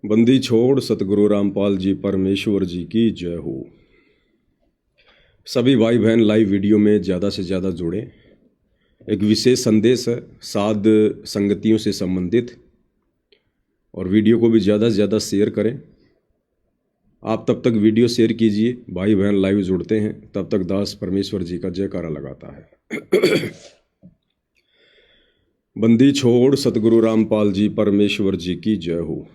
बंदी छोड़ सतगुरु रामपाल जी परमेश्वर जी की जय हो। सभी भाई बहन लाइव वीडियो में ज़्यादा से ज़्यादा जुड़े। एक विशेष संदेश है साध संगतियों से संबंधित, और वीडियो को भी ज़्यादा से ज़्यादा शेयर करें। आप तब तक वीडियो शेयर कीजिए, भाई बहन लाइव जुड़ते हैं, तब तक दास परमेश्वर जी का जयकारा लगाता है। बंदी छोड़ सतगुरु रामपाल जी परमेश्वर जी की जय हो।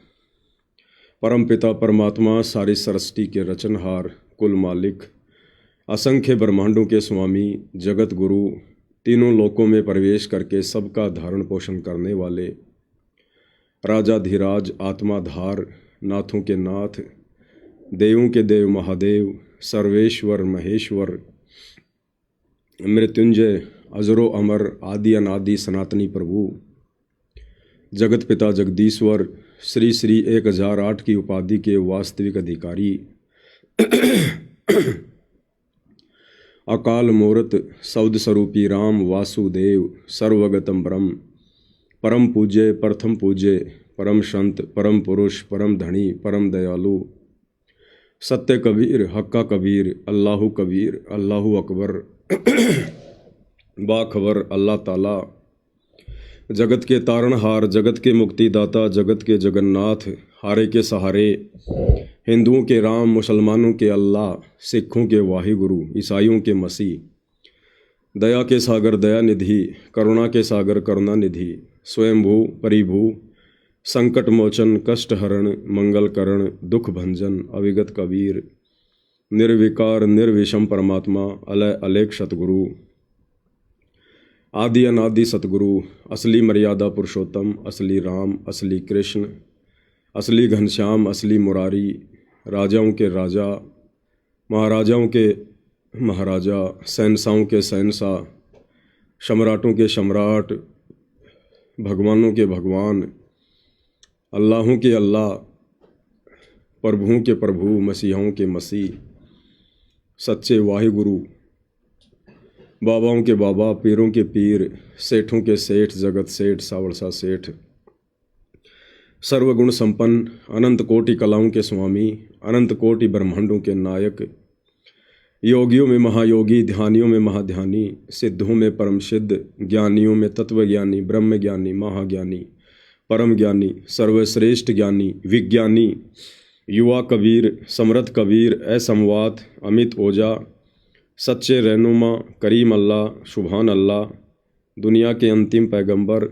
परम पिता परमात्मा सारी सृष्टि के रचनहार, कुल मालिक, असंख्य ब्रह्मांडों के स्वामी, जगत गुरु, तीनों लोकों में प्रवेश करके सबका धारण पोषण करने वाले, राजाधिराज, आत्माधार, नाथों के नाथ, देवों के देव महादेव, सर्वेश्वर महेश्वर, मृत्युंजय, अजरो अमर, आदि अनादि सनातनी प्रभु, जगत पिता जगदीश्वर, श्री श्री 1008 की उपाधि के वास्तविक अधिकारी, अकाल मूर्त सौद स्वरूपी राम वासुदेव, सर्वगतम ब्रह्म, परम पूज्य, प्रथम पूज्य, परम संत, परम पुरुष, परम धनी, परम दयालु, सत्य कबीर, हक्का कबीर, अल्लाहु कबीर, अल्लाहु अकबर, बाखबर अल्लाह ताला, जगत के तारणहार, जगत के मुक्तिदाता, जगत के जगन्नाथ, हारे के सहारे, हिंदुओं के राम, मुसलमानों के अल्लाह, सिखों के वाहिगुरु, ईसाइयों के मसीह, दया के सागर दया निधि, करुणा के सागर करुणा निधि, स्वयंभू परिभू, संकट मोचन, कष्ट हरण, मंगल करण, दुख भंजन, अविगत कबीर, निर्विकार निर्विषम परमात्मा, अलय अलेख सतगुरु, आदि अनादि सतगुरु, असली मर्यादा पुरुषोत्तम, असली राम, असली कृष्ण, असली घनश्याम, असली मुरारी, राजाओं के राजा, महाराजाओं के महाराजा, शहंशाहों के शहंशाह, सम्राटों के सम्राट, भगवानों के भगवान, अल्लाहों के अल्लाह, प्रभुओं के प्रभु, मसीहों के मसीह, सच्चे वाहिगुरु, बाबाओं के बाबा, पीरों के पीर, सेठों के सेठ, जगत सेठ, सावरसा सेठ, सर्वगुण संपन्न, अनंत कोटि कलाओं के स्वामी, अनंत कोटि ब्रह्मांडों के नायक, योगियों में महायोगी, ध्यानियों में महाध्यानी, सिद्धों में परम सिद्ध, ज्ञानियों में तत्वज्ञानी, ब्रह्म ज्ञानी, महाज्ञानी, परम ज्ञानी, सर्वश्रेष्ठ ज्ञानी, विज्ञानी, युवा कबीर, समर्थ कबीर, असमवात, अमित ओजा, सच्चे रहनुमा, करीम अल्लाह, सुभान अल्लाह, दुनिया के अंतिम पैगंबर,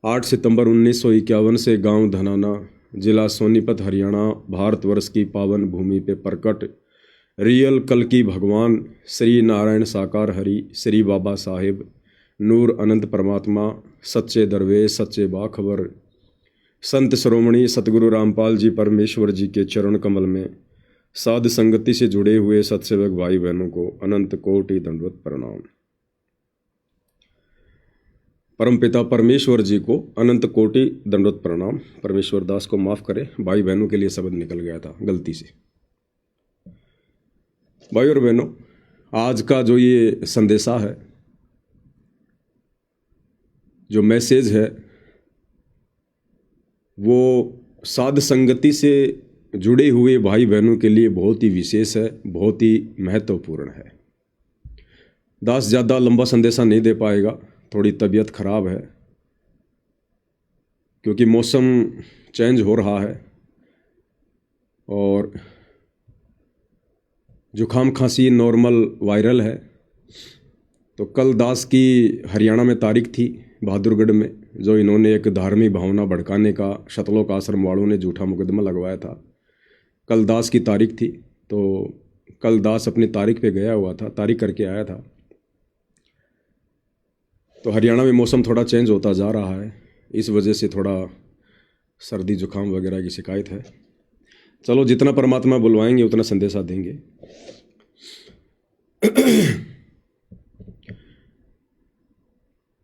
8 सितंबर 1951 से गांव धनाना, जिला सोनीपत, हरियाणा, भारतवर्ष की पावन भूमि पे प्रकट रियल कल की भगवान श्री नारायण साकार हरि, श्री बाबा साहिब, नूर अनंत परमात्मा, सच्चे दरवेश, सच्चे बाखबर, संत श्रोमणी सतगुरु रामपाल जी परमेश्वर जी के चरण कमल में साध संगति से जुड़े हुए सत्सेवक भाई बहनों को अनंत कोटि दंडवत प्रणाम। परमपिता परमेश्वर जी को अनंत कोटि दंडवत प्रणाम। परमेश्वर दास को माफ करें, भाई बहनों के लिए शब्द निकल गया था गलती से। भाई और बहनों, आज का जो ये संदेशा है, जो मैसेज है, वो साध संगति से जुड़े हुए भाई बहनों के लिए बहुत ही विशेष है, बहुत ही महत्वपूर्ण है। दास ज़्यादा लंबा संदेशा नहीं दे पाएगा, थोड़ी तबीयत खराब है क्योंकि मौसम चेंज हो रहा है और जुखाम खांसी नॉर्मल वायरल है। तो कल दास की हरियाणा में तारीख थी, बहादुरगढ़ में, जो इन्होंने एक धार्मिक भावना भड़काने का शतलोक आश्रम वालों ने झूठा मुकदमा लगवाया था। कल दास की तारीख थी, तो कल दास अपनी तारीख पे गया हुआ था, तारीख करके आया था। तो हरियाणा में मौसम थोड़ा चेंज होता जा रहा है, इस वजह से थोड़ा सर्दी जुकाम वगैरह की शिकायत है। चलो, जितना परमात्मा बुलवाएंगे उतना संदेशा देंगे।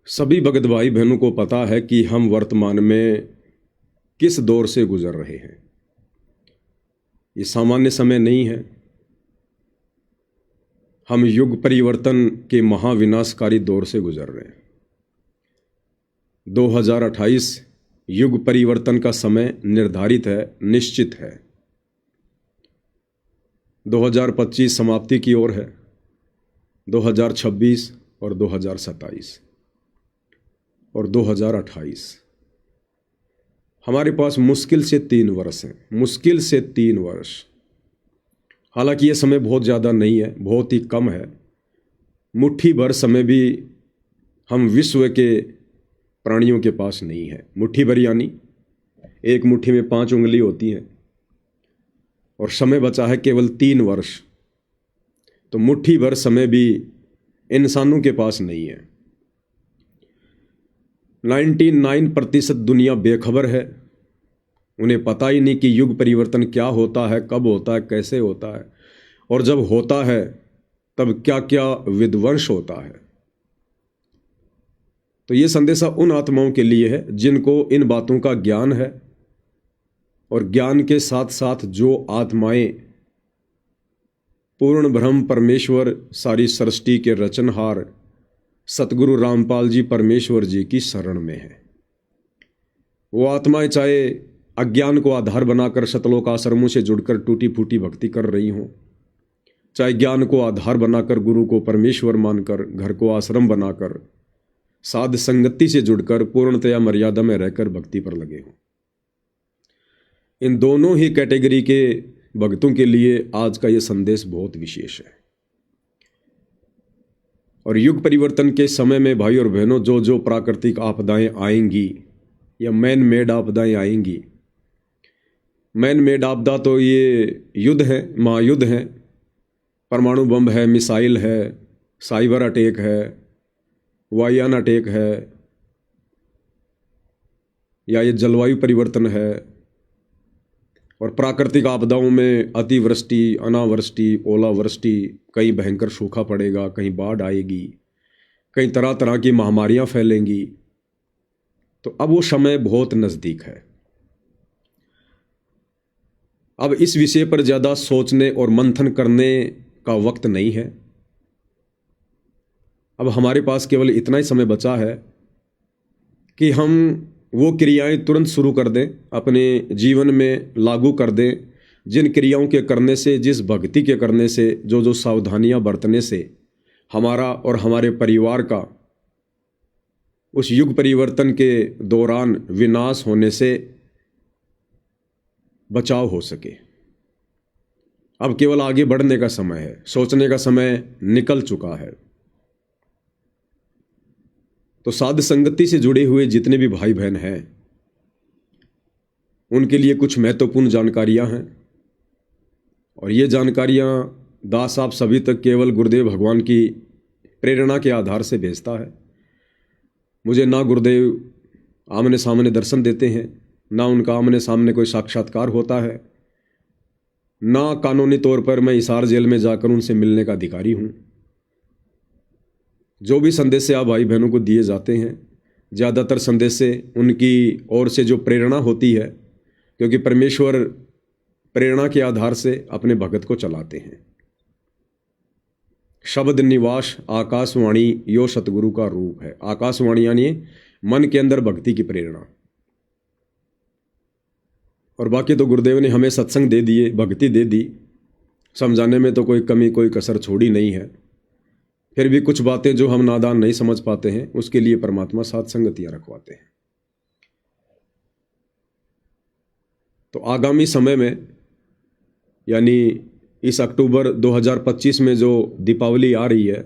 सभी भगत भाई बहनों को पता है कि हम वर्तमान में किस दौर से गुजर रहे हैं। ये सामान्य समय नहीं है। हम युग परिवर्तन के महाविनाशकारी दौर से गुजर रहे हैं। 2028 युग परिवर्तन का समय निर्धारित है, निश्चित है। 2025 समाप्ति की ओर है, 2026 और 2027 और 2028। हमारे पास मुश्किल से 3 वर्ष हैं, मुश्किल से 3 वर्ष। हालांकि ये समय बहुत ज़्यादा नहीं है, बहुत ही कम है। मुट्ठी भर समय भी हम विश्व के प्राणियों के पास नहीं है। मुट्ठी भर यानी एक मुट्ठी में 5 उंगली होती हैं, और समय बचा है केवल 3 वर्ष। तो मुट्ठी भर समय भी इंसानों के पास नहीं है। 99% दुनिया बेखबर है। उन्हें पता ही नहीं कि युग परिवर्तन क्या होता है, कब होता है, कैसे होता है, और जब होता है तब क्या क्या विध्वंस होता है। तो ये संदेशा उन आत्माओं के लिए है जिनको इन बातों का ज्ञान है, और ज्ञान के साथ साथ जो आत्माएं पूर्ण ब्रह्म परमेश्वर सारी सृष्टि के रचनहार सतगुरु रामपाल जी परमेश्वर जी की शरण में है। वो आत्माएं चाहे अज्ञान को आधार बनाकर शतलोक आश्रमों से जुड़कर टूटी फूटी भक्ति कर रही हों, चाहे ज्ञान को आधार बनाकर गुरु को परमेश्वर मानकर घर को आश्रम बनाकर साध संगति से जुड़कर पूर्णतया मर्यादा में रहकर भक्ति पर लगे हों। इन दोनों ही कैटेगरी के भक्तों के लिए आज का ये संदेश बहुत विशेष है। और युग परिवर्तन के समय में भाई और बहनों, जो जो प्राकृतिक आपदाएं आएंगी या मैन मेड आपदाएं आएंगी, मैन मेड आपदा तो ये युद्ध है, महायुद्ध है, परमाणु बम है, मिसाइल है, साइबर अटैक है, वायुयान अटैक है, या ये जलवायु परिवर्तन है। और प्राकृतिक आपदाओं में अतिवृष्टि, अनावृष्टि, ओलावृष्टि, कहीं भयंकर सूखा पड़ेगा, कहीं बाढ़ आएगी, कहीं तरह तरह की महामारियां फैलेंगी। तो अब वो समय बहुत नज़दीक है। अब इस विषय पर ज़्यादा सोचने और मंथन करने का वक्त नहीं है। अब हमारे पास केवल इतना ही समय बचा है कि हम वो क्रियाएं तुरंत शुरू कर दें, अपने जीवन में लागू कर दें, जिन क्रियाओं के करने से, जिस भक्ति के करने से, जो जो सावधानियां बरतने से हमारा और हमारे परिवार का उस युग परिवर्तन के दौरान विनाश होने से बचाव हो सके। अब केवल आगे बढ़ने का समय है, सोचने का समय निकल चुका है। तो साध संगति से जुड़े हुए जितने भी भाई बहन हैं, उनके लिए कुछ महत्वपूर्ण जानकारियां हैं, और ये जानकारियां दास आप सभी तक केवल गुरुदेव भगवान की प्रेरणा के आधार से भेजता है। मुझे ना गुरुदेव आमने सामने दर्शन देते हैं, ना उनका आमने सामने कोई साक्षात्कार होता है, ना कानूनी तौर पर मैं हिसार जेल में जाकर उनसे मिलने का अधिकारी हूँ। जो भी संदेश आप भाई बहनों को दिए जाते हैं, ज़्यादातर संदेश से उनकी ओर से जो प्रेरणा होती है, क्योंकि परमेश्वर प्रेरणा के आधार से अपने भगत को चलाते हैं। शब्द निवास आकाशवाणी यो सतगुरु का रूप है। आकाशवाणी यानी मन के अंदर भक्ति की प्रेरणा। और बाकी तो गुरुदेव ने हमें सत्संग दे दिए, भक्ति दे दी, समझाने में तो कोई कमी कोई कसर छोड़ी नहीं है। फिर भी कुछ बातें जो हम नादान नहीं समझ पाते हैं, उसके लिए परमात्मा साथ संगतियां रखवाते हैं। तो आगामी समय में, यानी इस अक्टूबर 2025 में जो दीपावली आ रही है,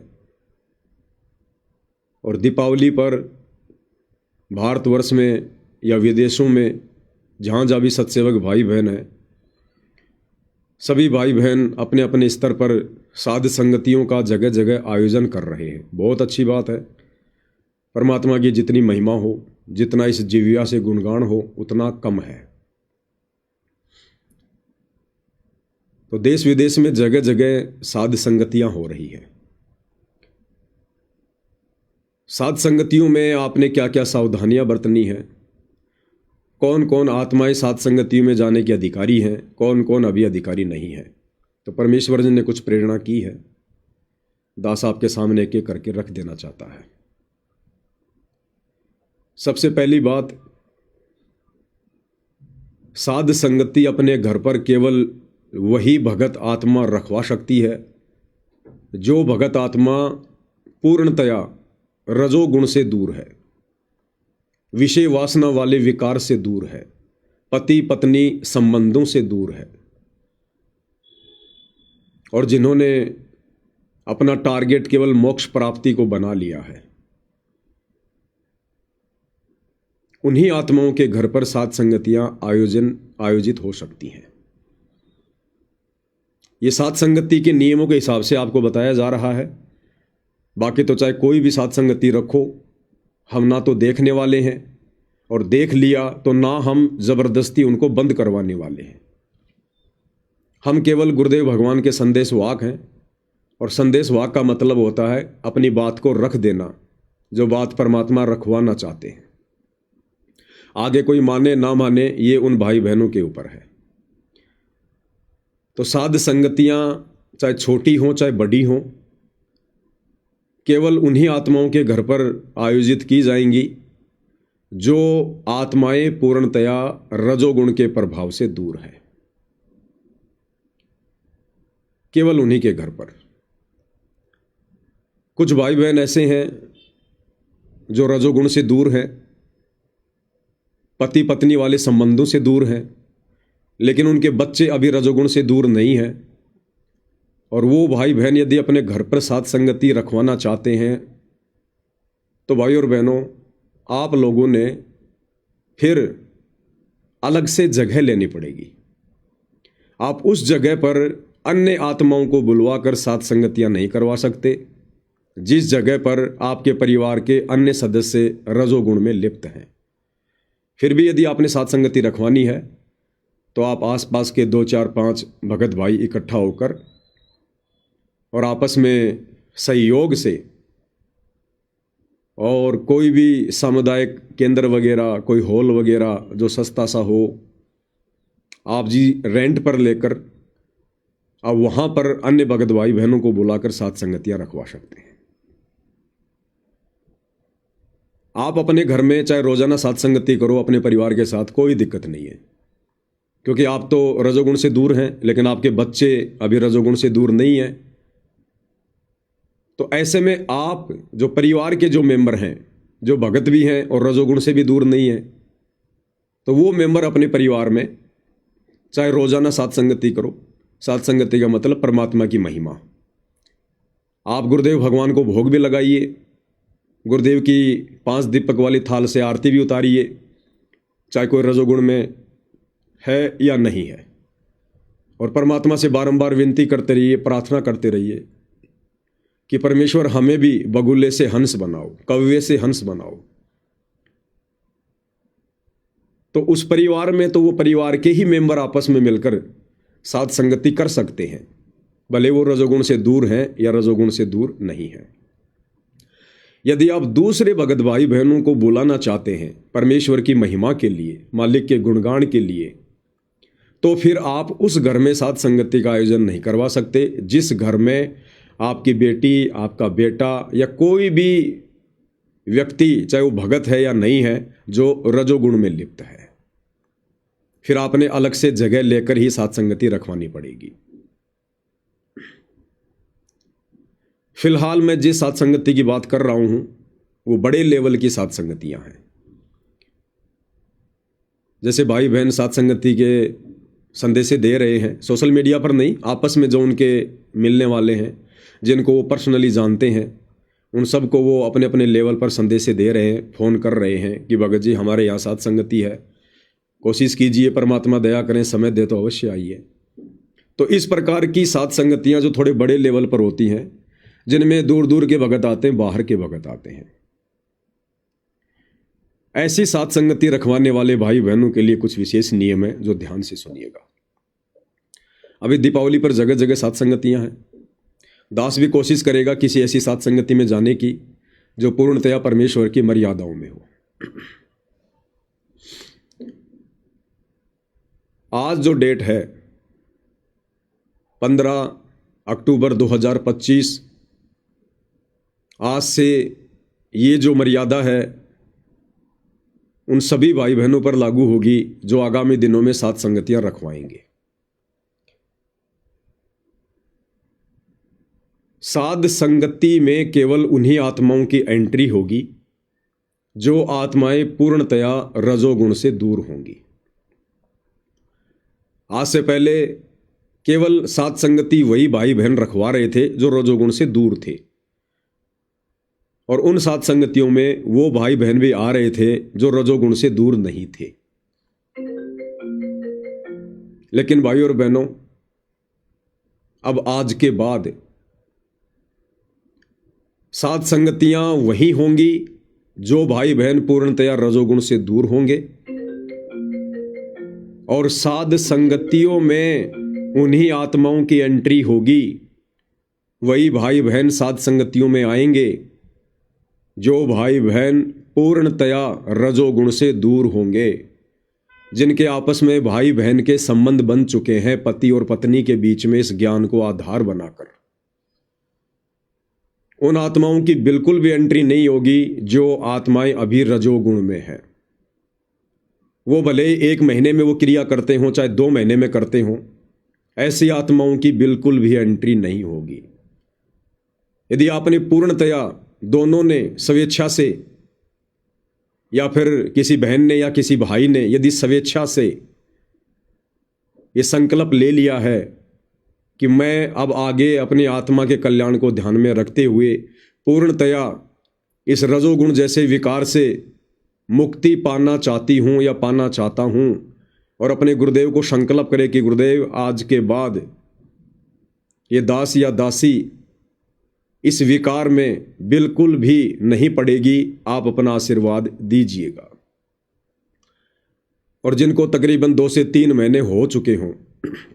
और दीपावली पर भारतवर्ष में या विदेशों में जहाँ जहाँ भी सत्सेवक भाई बहन हैं, सभी भाई बहन अपने अपने स्तर पर साध संगतियों का जगह जगह आयोजन कर रहे हैं। बहुत अच्छी बात है। परमात्मा की जितनी महिमा हो, जितना इस जीविया से गुणगान हो, उतना कम है। तो देश विदेश में जगह जगह साध संगतियां हो रही है। साध संगतियों में आपने क्या क्या सावधानियां बरतनी है, कौन कौन आत्माएं साध संगतियों में जाने के अधिकारी हैं, कौन कौन अभी अधिकारी नहीं है, तो परमेश्वर जी ने कुछ प्रेरणा की है। दास आपके सामने एक एक करके रख देना चाहता है। सबसे पहली बात, साध संगति अपने घर पर केवल वही भगत आत्मा रखवा सकती है जो भगत आत्मा पूर्णतया रजोगुण से दूर है, विषय वासना वाले विकार से दूर है, पति पत्नी संबंधों से दूर है, और जिन्होंने अपना टारगेट केवल मोक्ष प्राप्ति को बना लिया है। उन्हीं आत्माओं के घर पर सात संगतियां आयोजित हो सकती हैं। ये सात संगति के नियमों के हिसाब से आपको बताया जा रहा है। बाकी तो चाहे कोई भी सात संगति रखो, हम ना तो देखने वाले हैं, और देख लिया तो ना हम जबरदस्ती उनको बंद करवाने वाले हैं। हम केवल गुरुदेव भगवान के संदेश वाक हैं, और संदेश वाक का मतलब होता है अपनी बात को रख देना, जो बात परमात्मा रखवाना चाहते हैं। आगे कोई माने ना माने ये उन भाई बहनों के ऊपर है। तो साध संगतियां चाहे छोटी हों चाहे बड़ी हों, केवल उन्हीं आत्माओं के घर पर आयोजित की जाएंगी जो आत्माएं पूर्णतया रजोगुण के प्रभाव से दूर है। केवल उन्हीं के घर पर। कुछ भाई बहन ऐसे हैं जो रजोगुण से दूर हैं, पति पत्नी वाले संबंधों से दूर हैं, लेकिन उनके बच्चे अभी रजोगुण से दूर नहीं हैं। और वो भाई बहन यदि अपने घर पर सात संगति रखवाना चाहते हैं तो भाई और बहनों, आप लोगों ने फिर अलग से जगह लेनी पड़ेगी। आप उस जगह पर अन्य आत्माओं को बुलवाकर सात संगतियां नहीं करवा सकते जिस जगह पर आपके परिवार के अन्य सदस्य रजोगुण में लिप्त हैं। फिर भी यदि आपने सात संगति रखवानी है तो आप आसपास के 2 4 5 भगत भाई इकट्ठा होकर और आपस में सहयोग से, और कोई भी सामुदायिक केंद्र वगैरह, कोई हॉल वगैरह जो सस्ता सा हो, आप जी रेंट पर लेकर आप वहाँ पर अन्य भगत भाई बहनों को बुलाकर सात संगतियाँ रखवा सकते हैं। आप अपने घर में चाहे रोजाना सात संगति करो अपने परिवार के साथ, कोई दिक्कत नहीं है, क्योंकि आप तो रजोगुण से दूर हैं, लेकिन आपके बच्चे अभी रजोगुण से दूर नहीं हैं। तो ऐसे में आप जो परिवार के जो मेंबर हैं, जो भगत भी हैं और रजोगुण से भी दूर नहीं हैं, तो वो मेंबर अपने परिवार में चाहे रोजाना सात संगति करो। सात संगति का मतलब परमात्मा की महिमा। आप गुरुदेव भगवान को भोग भी लगाइए, गुरुदेव की 5 दीपक वाली थाल से आरती भी उतारिए, चाहे कोई रजोगुण में है या नहीं है, और परमात्मा से बारंबार विनती करते रहिए, प्रार्थना करते रहिए कि परमेश्वर हमें भी बगुले से हंस बनाओ, कौवे से हंस बनाओ। तो उस परिवार में तो वो परिवार के ही मेंबर आपस में मिलकर सात संगति कर सकते हैं, भले वो रजोगुण से दूर हैं या रजोगुण से दूर नहीं है। यदि आप दूसरे भगत भाई बहनों को बुलाना चाहते हैं परमेश्वर की महिमा के लिए, मालिक के गुणगान के लिए, तो फिर आप उस घर में सात संगति का आयोजन नहीं करवा सकते जिस घर में आपकी बेटी, आपका बेटा या कोई भी व्यक्ति, चाहे वो भगत है या नहीं है, जो रजोगुण में लिप्त है। फिर आपने अलग से जगह लेकर ही सात संगति रखवानी पड़ेगी। फिलहाल मैं जिस सात संगति की बात कर रहा हूं वो बड़े लेवल की सात संगतियां हैं। जैसे भाई बहन सात संगति के संदेशे दे रहे हैं, सोशल मीडिया पर नहीं, आपस में जो उनके मिलने वाले हैं, जिनको वो पर्सनली जानते हैं, उन सबको वो अपने अपने लेवल पर संदेशे दे रहे हैं, फ़ोन कर रहे हैं कि भगत जी हमारे यहाँ सात संगति है, कोशिश कीजिए, परमात्मा दया करें, समय दे तो अवश्य आइए। तो इस प्रकार की सात संगतियाँ जो थोड़े बड़े लेवल पर होती हैं, जिनमें दूर दूर के भगत आते हैं, बाहर के भगत आते हैं, ऐसी सात संगति रखवाने वाले भाई बहनों के लिए कुछ विशेष नियम है जो ध्यान से सुनिएगा। अभी दीपावली पर जगह जगह सात संगतियां हैं। दास भी कोशिश करेगा किसी ऐसी सात संगति में जाने की जो पूर्णतया परमेश्वर की मर्यादाओं में हो। आज जो डेट है 15 अक्टूबर 2025, आज से ये जो मर्यादा है उन सभी भाई बहनों पर लागू होगी जो आगामी दिनों में सात संगतियां रखवाएंगे। साध संगति में केवल उन्हीं आत्माओं की एंट्री होगी जो आत्माएं पूर्णतया रजोगुण से दूर होंगी। आज से पहले केवल सात संगति वही भाई बहन रखवा रहे थे जो रजोगुण से दूर थे, और उन सात संगतियों में वो भाई बहन भी आ रहे थे जो रजोगुण से दूर नहीं थे। लेकिन भाइयों और बहनों, अब आज के बाद सात संगतियां वही होंगी जो भाई बहन पूर्णतया रजोगुण से दूर होंगे, और साध संगतियों में उन्हीं आत्माओं की एंट्री होगी। वही भाई बहन साध संगतियों में आएंगे जो भाई बहन पूर्णतया रजोगुण से दूर होंगे, जिनके आपस में भाई बहन के संबंध बन चुके हैं पति और पत्नी के बीच में इस ज्ञान को आधार बनाकर। उन आत्माओं की बिल्कुल भी एंट्री नहीं होगी जो आत्माएं अभी रजोगुण में हैं। वो भले 1 महीने में वो क्रिया करते हों, चाहे 2 महीने में करते हों, ऐसी आत्माओं की बिल्कुल भी एंट्री नहीं होगी। यदि आपने पूर्णतया, दोनों ने स्वेच्छा से, या फिर किसी बहन ने या किसी भाई ने यदि स्वेच्छा से ये संकल्प ले लिया है कि मैं अब आगे अपनी आत्मा के कल्याण को ध्यान में रखते हुए पूर्णतया इस रजोगुण जैसे विकार से मुक्ति पाना चाहती हूँ या पाना चाहता हूँ, और अपने गुरुदेव को संकल्प करे कि गुरुदेव आज के बाद ये दास या दासी इस विकार में बिल्कुल भी नहीं पड़ेगी, आप अपना आशीर्वाद दीजिएगा। और जिनको तकरीबन 2 से 3 महीने हो चुके हों,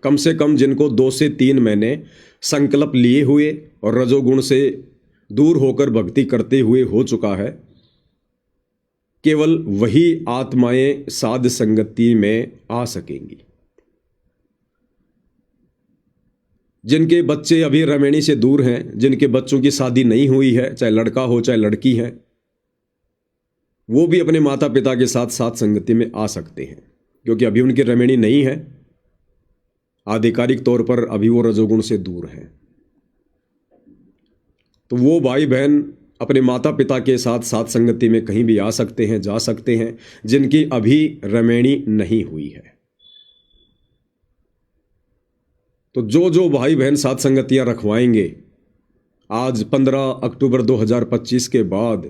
कम से कम जिनको 2 से 3 महीने संकल्प लिए हुए और रजोगुण से दूर होकर भक्ति करते हुए हो चुका है, केवल वही आत्माएं साध संगति में आ सकेंगी। जिनके बच्चे अभी रमेणी से दूर हैं, जिनके बच्चों की शादी नहीं हुई है, चाहे लड़का हो चाहे लड़की है, वो भी अपने माता पिता के साथ साथ संगति में आ सकते हैं, क्योंकि अभी उनकी रमेणी नहीं है, आधिकारिक तौर पर अभी वो रजोगुण से दूर हैं। तो वो भाई बहन अपने माता पिता के साथ साथ संगति में कहीं भी आ सकते हैं, जा सकते हैं, जिनकी अभी रमेणी नहीं हुई है। तो जो जो भाई बहन साथ संगतियां रखवाएंगे आज 15 अक्टूबर 2025 के बाद,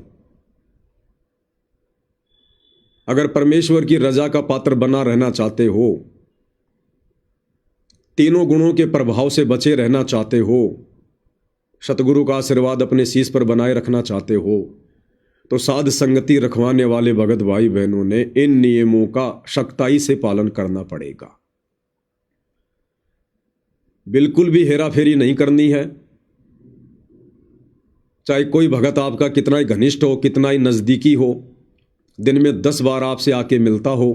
अगर परमेश्वर की रजा का पात्र बना रहना चाहते हो, तीनों गुणों के प्रभाव से बचे रहना चाहते हो, सतगुरु का आशीर्वाद अपने शीश पर बनाए रखना चाहते हो, तो साध संगति रखवाने वाले भगत भाई बहनों ने इन नियमों का सख्ताई से पालन करना पड़ेगा। बिल्कुल भी हेरा फेरी नहीं करनी है। चाहे कोई भगत आपका कितना ही घनिष्ठ हो, कितना ही नज़दीकी हो, दिन में 10 बार आपसे आके मिलता हो,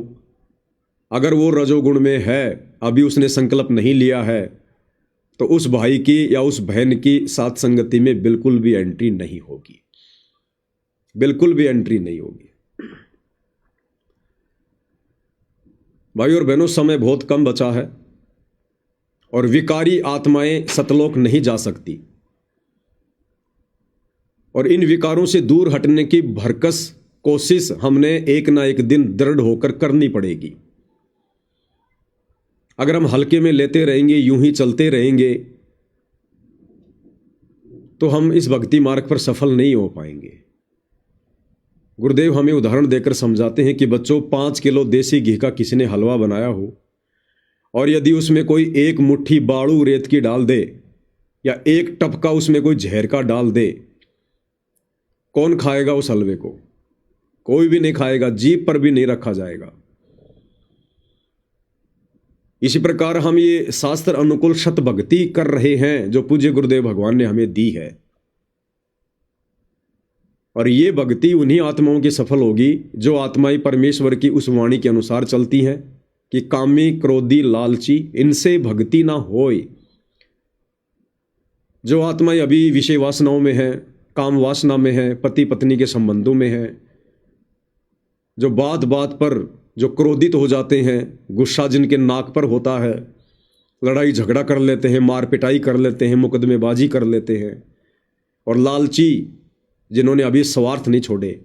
अगर वो रजोगुण में है, अभी उसने संकल्प नहीं लिया है, तो उस भाई की या उस बहन की साथ संगति में बिल्कुल भी एंट्री नहीं होगी, बिल्कुल भी एंट्री नहीं होगी। भाई और बहनों, समय बहुत कम बचा है और विकारी आत्माएं सतलोक नहीं जा सकती, और इन विकारों से दूर हटने की भरकस कोशिश हमने एक ना एक दिन दृढ़ होकर करनी पड़ेगी। अगर हम हल्के में लेते रहेंगे, यूं ही चलते रहेंगे, तो हम इस भक्ति मार्ग पर सफल नहीं हो पाएंगे। गुरुदेव हमें उदाहरण देकर समझाते हैं कि बच्चों, 5 किलो देसी घी का किसी ने हलवा बनाया हो और यदि उसमें कोई 1 मुट्ठी बाड़ू रेत की डाल दे या 1 टपका उसमें कोई जहर का डाल दे, कौन खाएगा उस हलवे को? कोई भी नहीं खाएगा, जीभ पर भी नहीं रखा जाएगा। इसी प्रकार हम ये शास्त्र अनुकूल शत भक्ति कर रहे हैं जो पूज्य गुरुदेव भगवान ने हमें दी है, और ये भक्ति उन्हीं आत्माओं की सफल होगी जो आत्माएं परमेश्वर की उस वाणी के अनुसार चलती हैं कि कामी क्रोधी लालची इनसे भक्ति ना होए। जो आत्माएं अभी विषय वासनाओं में हैं, काम वासना में हैं, पति पत्नी के संबंधों में हैं, जो बात बात पर जो क्रोधित हो जाते हैं, गुस्सा जिनके नाक पर होता है, लड़ाई झगड़ा कर लेते हैं, मार पिटाई कर लेते हैं, मुकदमेबाजी कर लेते हैं, और लालची जिन्होंने अभी स्वार्थ नहीं छोड़े,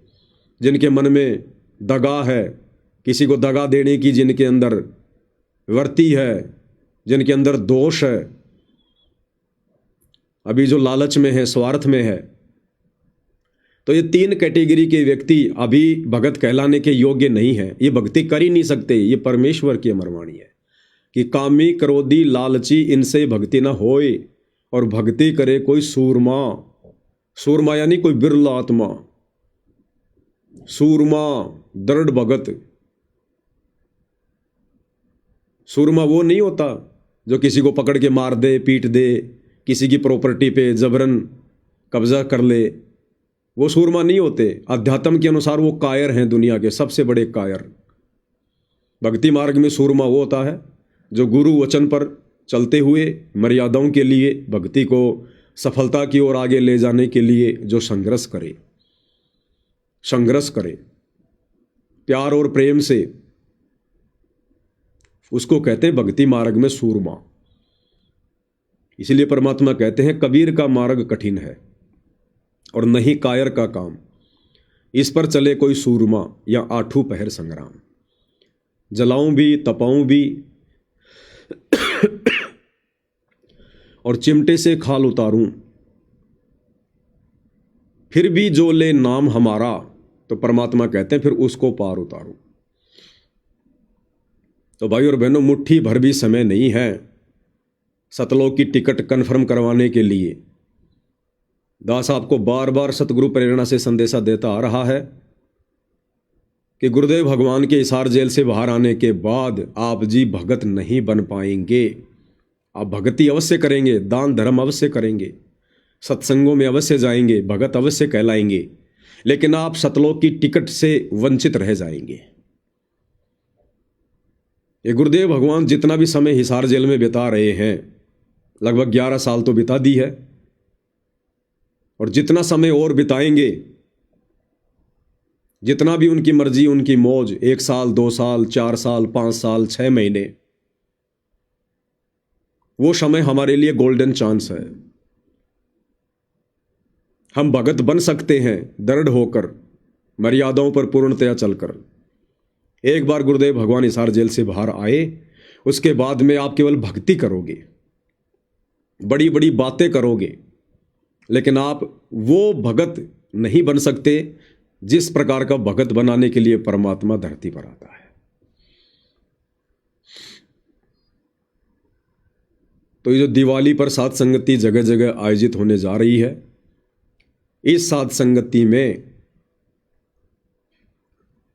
जिनके मन में दगा है, किसी को दगा देने की जिनके अंदर वृत्ति है, जिनके अंदर दोष है, अभी जो लालच में है, स्वार्थ में है, तो ये 3 कैटेगरी के व्यक्ति अभी भगत कहलाने के योग्य नहीं हैं। ये भक्ति कर ही नहीं सकते। ये परमेश्वर की अमरवाणी है कि कामी क्रोधी लालची इनसे भक्ति न होए, और भक्ति करे कोई सूरमा। सूरमा यानी कोई बिरला आत्मा, सूरमा दृढ़ भगत। सूरमा वो नहीं होता जो किसी को पकड़ के मार दे, पीट दे, किसी की प्रॉपर्टी पे जबरन कब्जा कर ले, वो सूरमा नहीं होते। अध्यात्म के अनुसार वो कायर हैं, दुनिया के सबसे बड़े कायर। भक्ति मार्ग में सूरमा वो होता है जो गुरु वचन पर चलते हुए मर्यादाओं के लिए, भक्ति को सफलता की ओर आगे ले जाने के लिए जो संघर्ष करे प्यार और प्रेम से, उसको कहते हैं भक्ति मार्ग में सूरमा। इसलिए परमात्मा कहते हैं कबीर का मार्ग कठिन है और नहीं कायर का काम, इस पर चले कोई सूरमा या आठों पहर संग्राम। जलाऊं भी तपाऊं भी और चिमटे से खाल उतारूं, फिर भी जो ले नाम हमारा, तो परमात्मा कहते हैं फिर उसको पार उतारूं। तो भाई और बहनों, मुट्ठी भर भी समय नहीं है सतलोक की टिकट कन्फर्म करवाने के लिए। दास आपको बार बार सतगुरु प्रेरणा से संदेशा देता आ रहा है कि गुरुदेव भगवान के हिसार जेल से बाहर आने के बाद आप जी भगत नहीं बन पाएंगे। आप भक्ति अवश्य करेंगे, दान धर्म अवश्य करेंगे, सत्संगों में अवश्य जाएंगे, भगत अवश्य कहलाएंगे, लेकिन आप सतलोक की टिकट से वंचित रह जाएंगे। ये गुरुदेव भगवान जितना भी समय हिसार जेल में बिता रहे हैं, लगभग 11 साल तो बिता दी है, और जितना समय और बिताएंगे, जितना भी उनकी मर्जी, उनकी मौज, 1 साल 2 साल 4 साल 5 साल 6 महीने, वो समय हमारे लिए गोल्डन चांस है। हम भगत बन सकते हैं दृढ़ होकर, मर्यादाओं पर पूर्णतया चलकर। एक बार गुरुदेव भगवान हिसार जेल से बाहर आए, उसके बाद में आप केवल भक्ति करोगे, बड़ी बड़ी बातें करोगे, लेकिन आप वो भगत नहीं बन सकते जिस प्रकार का भगत बनाने के लिए परमात्मा धरती पर आता है। तो ये जो दिवाली पर साध संगति जगह जगह आयोजित होने जा रही है, इस साध संगति में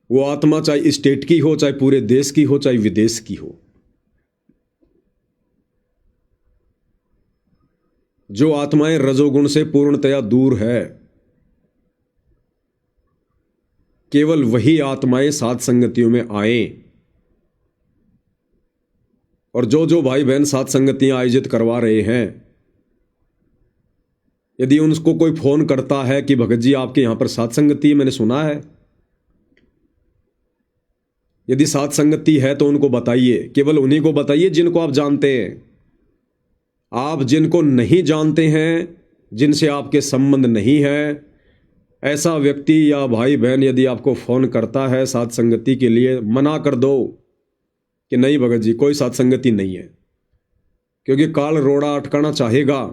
वो आत्मा चाहे स्टेट की हो, चाहे पूरे देश की हो, चाहे विदेश की हो, जो आत्माएं रजोगुण से पूर्णतया दूर है, केवल वही आत्माएं साध संगतियों में आए। और जो भाई बहन साध संगतियां आयोजित करवा रहे हैं, यदि उनको कोई फोन करता है कि भगत जी आपके यहां पर साध संगति मैंने सुना है, यदि साध संगति है तो उनको बताइए, केवल उन्हीं को बताइए जिनको आप जानते हैं। आप जिनको नहीं जानते हैं, जिनसे आपके संबंध नहीं है, ऐसा व्यक्ति या भाई बहन यदि आपको फोन करता है साध संगति के लिए, मना कर दो कि नहीं भगत जी कोई साध संगति नहीं है, क्योंकि काल रोड़ा अटकाना चाहेगा।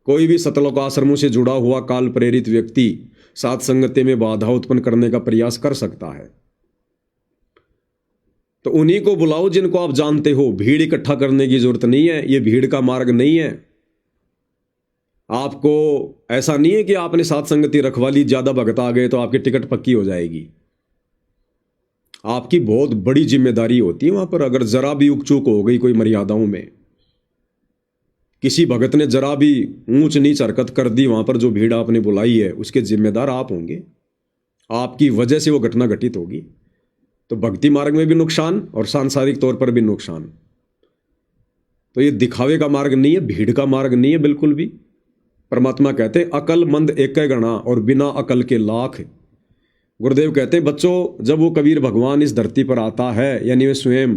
कोई भी सतलोक आश्रमों से जुड़ा हुआ काल प्रेरित व्यक्ति साध संगति में बाधा उत्पन्न करने का प्रयास कर सकता है। तो उन्हीं को बुलाओ जिनको आप जानते हो। भीड़ इकट्ठा करने की जरूरत नहीं है, ये भीड़ का मार्ग नहीं है। आपको ऐसा नहीं है कि आपने साध संगति रखवा ली, ज्यादा भगत आ गए तो आपकी टिकट पक्की हो जाएगी। आपकी बहुत बड़ी जिम्मेदारी होती है वहां पर। अगर जरा भी उकचूक हो गई कोई मर्यादाओं में, किसी भगत ने जरा भी ऊंच नीच हरकत कर दी वहां पर, जो भीड़ आपने बुलाई है उसके जिम्मेदार आप होंगे। आपकी वजह से वो घटना घटित होगी। तो भक्ति मार्ग में भी नुकसान और सांसारिक तौर पर भी नुकसान। तो ये दिखावे का मार्ग नहीं है, भीड़ का मार्ग नहीं है बिल्कुल भी। परमात्मा कहते हैं अकल मंद एक गणा और बिना अकल के लाख। गुरुदेव कहते हैं बच्चों, जब वो कबीर भगवान इस धरती पर आता है, यानी वे स्वयं,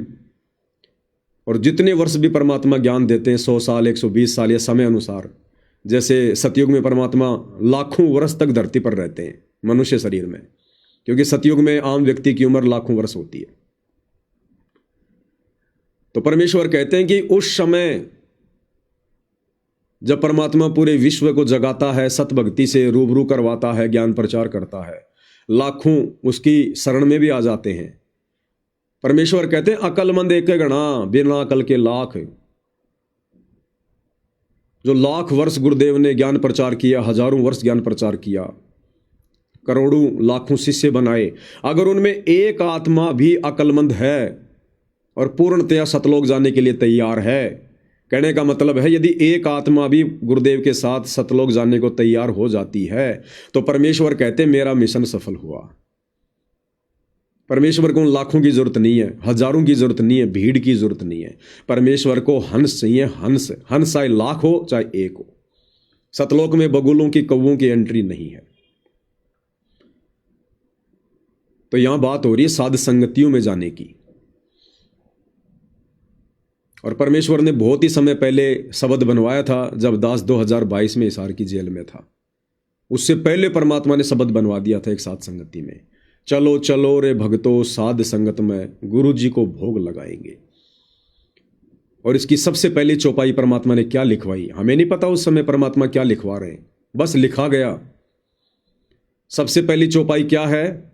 और जितने वर्ष भी परमात्मा ज्ञान देते हैं, 100 साल 120 साल या समय अनुसार, जैसे सतयुग में परमात्मा लाखों वर्ष तक धरती पर रहते हैं मनुष्य शरीर में, क्योंकि सतयुग में आम व्यक्ति की उम्र लाखों वर्ष होती है। तो परमेश्वर कहते हैं कि उस समय जब परमात्मा पूरे विश्व को जगाता है, सतभक्ति से रूबरू करवाता है, ज्ञान प्रचार करता है, लाखों उसकी शरण में भी आ जाते हैं। परमेश्वर कहते हैं अकलमंद एक गणा, बिना अकल के लाख। जो लाख वर्ष गुरुदेव ने ज्ञान प्रचार किया, हजारों वर्ष ज्ञान प्रचार किया, करोड़ों लाखों शिष्य बनाए, अगर उनमें एक आत्मा भी अकलमंद है और पूर्णतया सतलोक जाने के लिए तैयार है, कहने का मतलब है यदि एक आत्मा भी गुरुदेव के साथ सतलोक जाने को तैयार हो जाती है तो परमेश्वर कहते मेरा मिशन सफल हुआ। परमेश्वर को लाखों की जरूरत नहीं है, हजारों की जरूरत नहीं है, भीड़ की जरूरत नहीं है। परमेश्वर को हंस चाहिए, हंस। हंस चाहे लाख हो चाहे एक हो। सतलोक में बगुलों की, कौवों की एंट्री नहीं है। तो यहां बात हो रही है साध संगतियों में जाने की। और परमेश्वर ने बहुत ही समय पहले शब्द बनवाया था जब दास 2022 में हिसार की जेल में था। उससे पहले परमात्मा ने शब्द बनवा दिया था एक साध संगति में, चलो चलो रे भक्तों साध संगत में गुरु जी को भोग लगाएंगे। और इसकी सबसे पहली चौपाई परमात्मा ने क्या लिखवाई, हमें नहीं पता उस समय परमात्मा क्या लिखवा रहे हैं, बस लिखा गया। सबसे पहली चौपाई क्या है,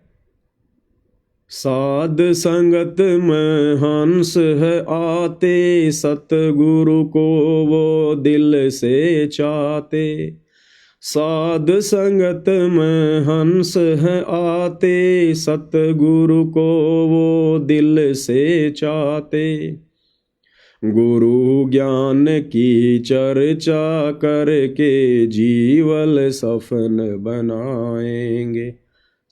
साध संगत में हंस है आते, सतगुरु को वो दिल से चाहते। साध संगत में हंस है आते, सतगुरु को वो दिल से चाहते। गुरु ज्ञान की चर्चा करके जीवन सफल बनाएंगे।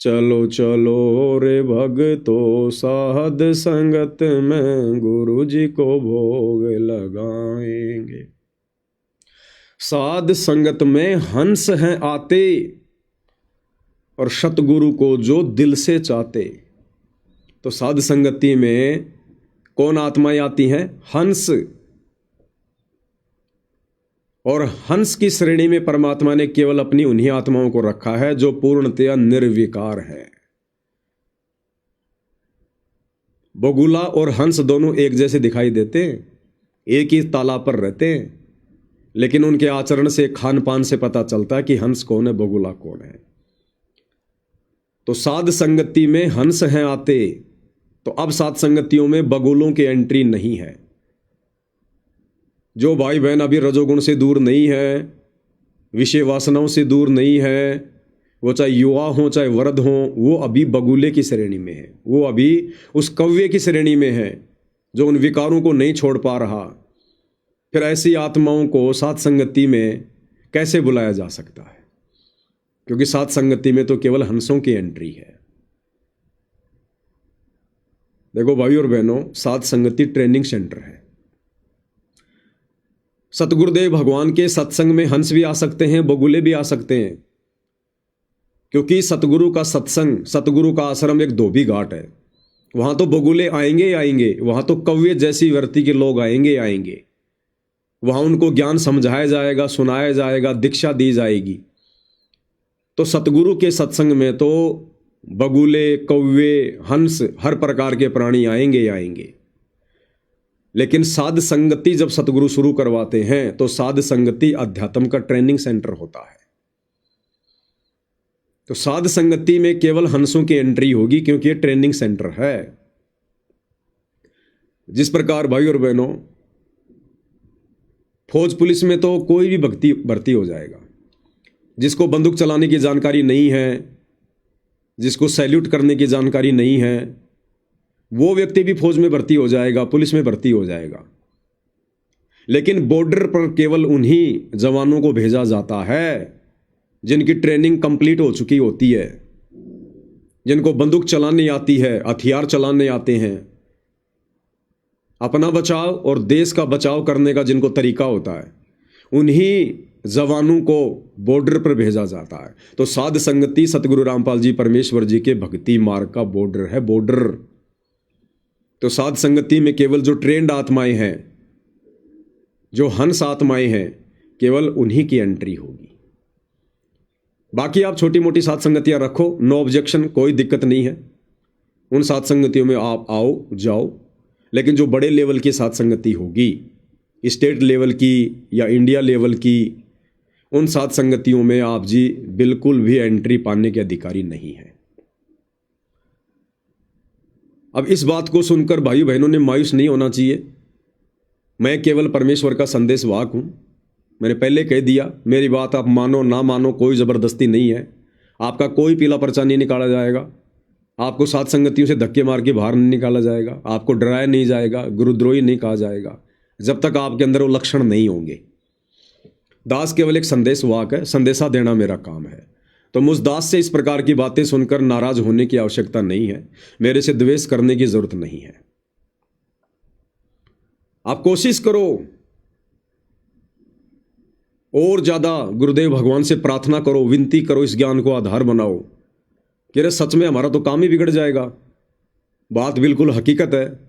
चलो चलो रे भगतो साध संगत में गुरु जी को भोग लगाएंगे। साध संगत में हंस हैं आते और सतगुरु को जो दिल से चाहते। तो साध संगति में कौन आत्माएं आती हैं, हंस। और हंस की श्रेणी में परमात्मा ने केवल अपनी उन्हीं आत्माओं को रखा है जो पूर्णतया निर्विकार है। बगुला और हंस दोनों एक जैसे दिखाई देते हैं, एक ही तालाब पर रहते हैं, लेकिन उनके आचरण से, खान पान से पता चलता है कि हंस कौन है, बगुला कौन है। तो साध संगति में हंस हैं आते, तो अब साध संगतियों में बगुलों की एंट्री नहीं है। जो भाई बहन अभी रजोगुण से दूर नहीं है, विषय वासनाओं से दूर नहीं है, वो चाहे युवा हो चाहे वृद्ध हो, वो अभी बगुले की श्रेणी में है, वो अभी उस कौवे की श्रेणी में है जो उन विकारों को नहीं छोड़ पा रहा। फिर ऐसी आत्माओं को साध संगति में कैसे बुलाया जा सकता है, क्योंकि साध संगति में तो केवल हंसों की एंट्री है। देखो भाई और बहनों, साध संगति ट्रेनिंग सेंटर है। सतगुरुदेव भगवान के सत्संग में हंस भी आ सकते हैं, बगुले भी आ सकते हैं, क्योंकि सतगुरु का सत्संग, सतगुरु का आश्रम एक धोबी घाट है। वहां तो बगुले आएंगे ही आएंगे, वहां तो कौवे जैसी वर्ती के लोग आएंगे ही आएंगे। वहां उनको ज्ञान समझाया जाएगा, सुनाया जाएगा, दीक्षा दी जाएगी। तो सतगुरु के सत्संग में तो बगुले, कौवे, हंस, हर प्रकार के प्राणी आएंगे ही आएंगे। लेकिन साध संगति जब सतगुरु शुरू करवाते हैं तो साध संगति अध्यात्म का ट्रेनिंग सेंटर होता है। तो साध संगति में केवल हंसों की एंट्री होगी, क्योंकि ये ट्रेनिंग सेंटर है। जिस प्रकार भाई और बहनों, फौज पुलिस में तो कोई भी भर्ती हो जाएगा। जिसको बंदूक चलाने की जानकारी नहीं है, जिसको सैल्यूट करने की जानकारी नहीं है, वो व्यक्ति भी फौज में भर्ती हो जाएगा, पुलिस में भर्ती हो जाएगा। लेकिन बॉर्डर पर केवल उन्हीं जवानों को भेजा जाता है जिनकी ट्रेनिंग कंप्लीट हो चुकी होती है, जिनको बंदूक चलानी आती है, हथियार चलाने आते हैं, अपना बचाव और देश का बचाव करने का जिनको तरीका होता है, उन्हीं जवानों को बॉर्डर पर भेजा जाता है। तो साध संगति सतगुरु रामपाल जी परमेश्वर जी के भक्ति मार्ग का बॉर्डर है, बॉर्डर। तो साध संगति में केवल जो ट्रेंड आत्माएं हैं, जो हंस आत्माएं हैं, केवल उन्हीं की एंट्री होगी। बाकी आप छोटी मोटी साध संगतियां रखो, नो ऑब्जेक्शन, कोई दिक्कत नहीं है। उन साध संगतियों में आप आओ जाओ, लेकिन जो बड़े लेवल की साध संगति होगी, स्टेट लेवल की या इंडिया लेवल की, उन साध संगतियों में आप जी बिल्कुल भी एंट्री पाने के अधिकारी नहीं है। अब इस बात को सुनकर भाई बहनों ने मायूस नहीं होना चाहिए। मैं केवल परमेश्वर का संदेश वाहक हूं। मैंने पहले कह दिया, मेरी बात आप मानो ना मानो, कोई ज़बरदस्ती नहीं है। आपका कोई पीला पर्चा नहीं निकाला जाएगा, आपको साध संगतियों से धक्के मार के बाहर नहीं निकाला जाएगा, आपको डराया नहीं जाएगा, गुरुद्रोही नहीं कहा जाएगा, जब तक आपके अंदर वो लक्षण नहीं होंगे। दास केवल एक संदेश वाहक है, संदेशा देना मेरा काम है। तो मुझ दास से इस प्रकार की बातें सुनकर नाराज होने की आवश्यकता नहीं है, मेरे से द्वेष करने की जरूरत नहीं है। आप कोशिश करो और ज्यादा गुरुदेव भगवान से प्रार्थना करो, विनती करो, इस ज्ञान को आधार बनाओ कि अरे सच में हमारा तो काम ही बिगड़ जाएगा। बात बिल्कुल हकीकत है,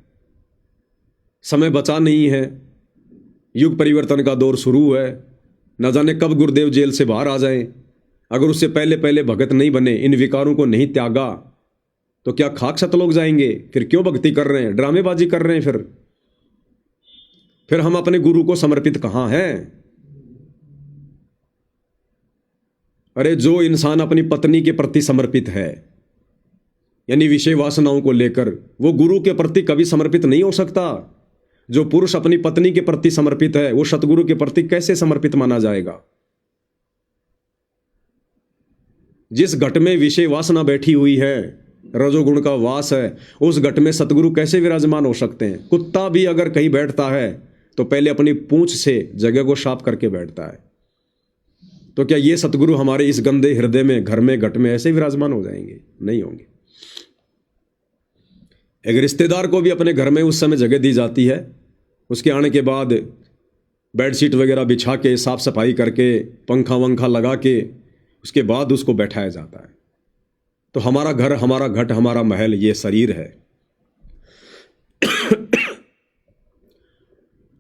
समय बचा नहीं है, युग परिवर्तन का दौर शुरू है, न जाने कब गुरुदेव जेल से बाहर आ जाएं। अगर उससे पहले पहले भगत नहीं बने, इन विकारों को नहीं त्यागा, तो क्या खाक सतलोक जाएंगे? फिर क्यों भक्ति कर रहे हैं, ड्रामेबाजी कर रहे हैं? फिर हम अपने गुरु को समर्पित कहां हैं? अरे जो इंसान अपनी पत्नी के प्रति समर्पित है, यानी विषय वासनाओं को लेकर, वो गुरु के प्रति कभी समर्पित नहीं हो सकता। जो पुरुष अपनी पत्नी के प्रति समर्पित है, वो सतगुरु के प्रति कैसे समर्पित माना जाएगा? जिस घट में विषय वासना बैठी हुई है, रजोगुण का वास है, उस घट में सतगुरु कैसे विराजमान हो सकते हैं? कुत्ता भी अगर कहीं बैठता है तो पहले अपनी पूंछ से जगह को साफ करके बैठता है। तो क्या ये सतगुरु हमारे इस गंदे हृदय में, घर में, घट में ऐसे विराजमान हो जाएंगे? नहीं होंगे। एक रिश्तेदार को भी अपने घर में उस समय जगह दी जाती है, उसके आने के बाद बेडशीट वगैरह बिछा के, साफ सफाई करके, पंखा वंखा लगा के, उसके बाद उसको बैठाया जाता है। तो हमारा घर, हमारा घट, हमारा महल, ये शरीर है।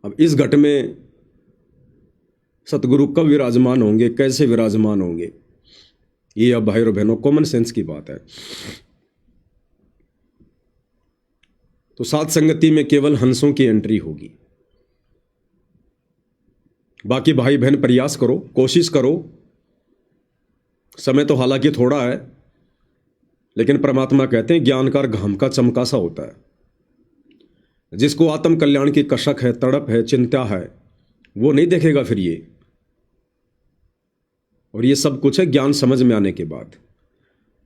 अब इस घट में सतगुरु कब विराजमान होंगे, कैसे विराजमान होंगे, ये अब भाई और बहनों कॉमन सेंस की बात है। तो साध संगति में केवल हंसों की एंट्री होगी। बाकी भाई बहन प्रयास करो, कोशिश करो। समय तो हालांकि थोड़ा है, लेकिन परमात्मा कहते हैं ज्ञान का घाम का चमका सा होता है। जिसको आत्म कल्याण की कशक है, तड़प है, चिंता है, वो नहीं देखेगा फिर ये। और ये सब कुछ है ज्ञान समझ में आने के बाद।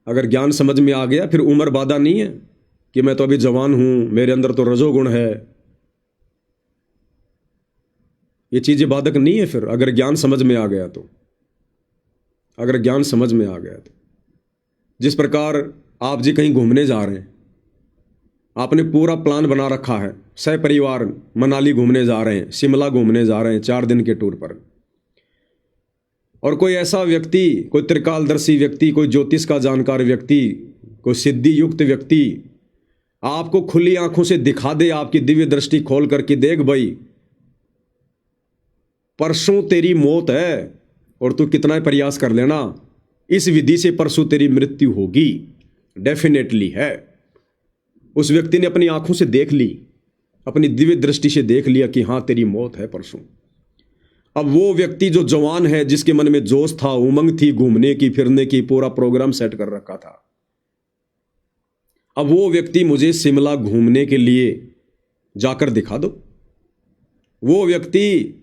अगर ज्ञान समझ में आ गया, फिर उम्र बाधा नहीं है कि मैं तो अभी जवान हूं, मेरे अंदर तो रजोगुण है, ये चीजें बाधक नहीं है। फिर अगर ज्ञान समझ में आ गया तो, अगर ज्ञान समझ में आ गया तो, जिस प्रकार आप जी कहीं घूमने जा रहे हैं, आपने पूरा प्लान बना रखा है, सहपरिवार मनाली घूमने जा रहे हैं, शिमला घूमने जा रहे हैं 4 दिन के टूर पर, और कोई ऐसा व्यक्ति, कोई त्रिकालदर्शी व्यक्ति, कोई ज्योतिष का जानकार व्यक्ति, कोई सिद्धि युक्त व्यक्ति आपको खुली आंखों से दिखा दे, आपकी दिव्य दृष्टि खोल करके, देख भाई परसों तेरी मौत है और तू कितना प्रयास कर लेना, इस विधि से परसों तेरी मृत्यु होगी, डेफिनेटली है। उस व्यक्ति ने अपनी आंखों से देख ली, अपनी दिव्य दृष्टि से देख लिया कि हां तेरी मौत है परसों। अब वो व्यक्ति जो जवान है, जिसके मन में जोश था, उमंग थी, घूमने की, फिरने की, पूरा प्रोग्राम सेट कर रखा था, अब वो व्यक्ति मुझे शिमला घूमने के लिए जाकर दिखा दो, वो व्यक्ति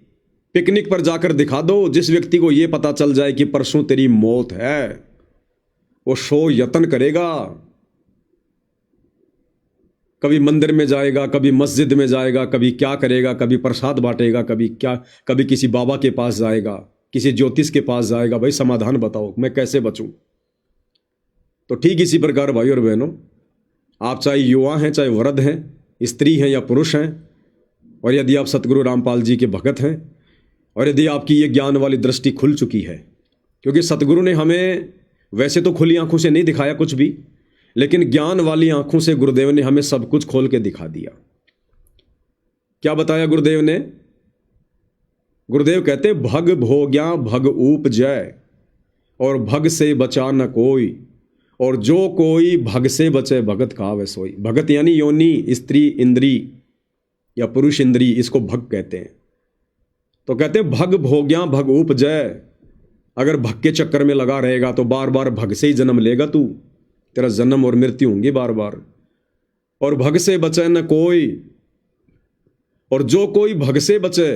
पिकनिक पर जाकर दिखा दो। जिस व्यक्ति को यह पता चल जाए कि परसों तेरी मौत है, वो शो यत्न करेगा, कभी मंदिर में जाएगा, कभी मस्जिद में जाएगा, कभी क्या करेगा, कभी प्रसाद बांटेगा, कभी क्या, कभी किसी बाबा के पास जाएगा, किसी ज्योतिष के पास जाएगा, भाई समाधान बताओ, मैं कैसे बचूं। तो ठीक इसी प्रकार भाई और बहनों, आप चाहे युवा हैं, चाहे वृद्ध हैं, स्त्री हैं या पुरुष हैं, और यदि आप सतगुरु रामपाल जी के भगत हैं, और यदि आपकी ये ज्ञान वाली दृष्टि खुल चुकी है, क्योंकि सतगुरु ने हमें वैसे तो खुली आंखों से नहीं दिखाया कुछ भी, लेकिन ज्ञान वाली आंखों से गुरुदेव ने हमें सब कुछ खोल के दिखा दिया। क्या बताया गुरुदेव ने? गुरुदेव कहते भग भोग्या भग उपजय, और भग से बचा न कोई, और जो कोई भग से बचे भगत कहावै सोई। भगत यानी योनि, स्त्री इंद्री या पुरुष इंद्री, इसको भग कहते हैं। तो कहते भग भोग्या भग उपजय, अगर भग के चक्कर में लगा रहेगा तो बार बार भग से ही जन्म लेगा तू, तेरा जन्म और मृत्यु होंगी बार बार। और भग से बचे न कोई, और जो कोई भग से बचे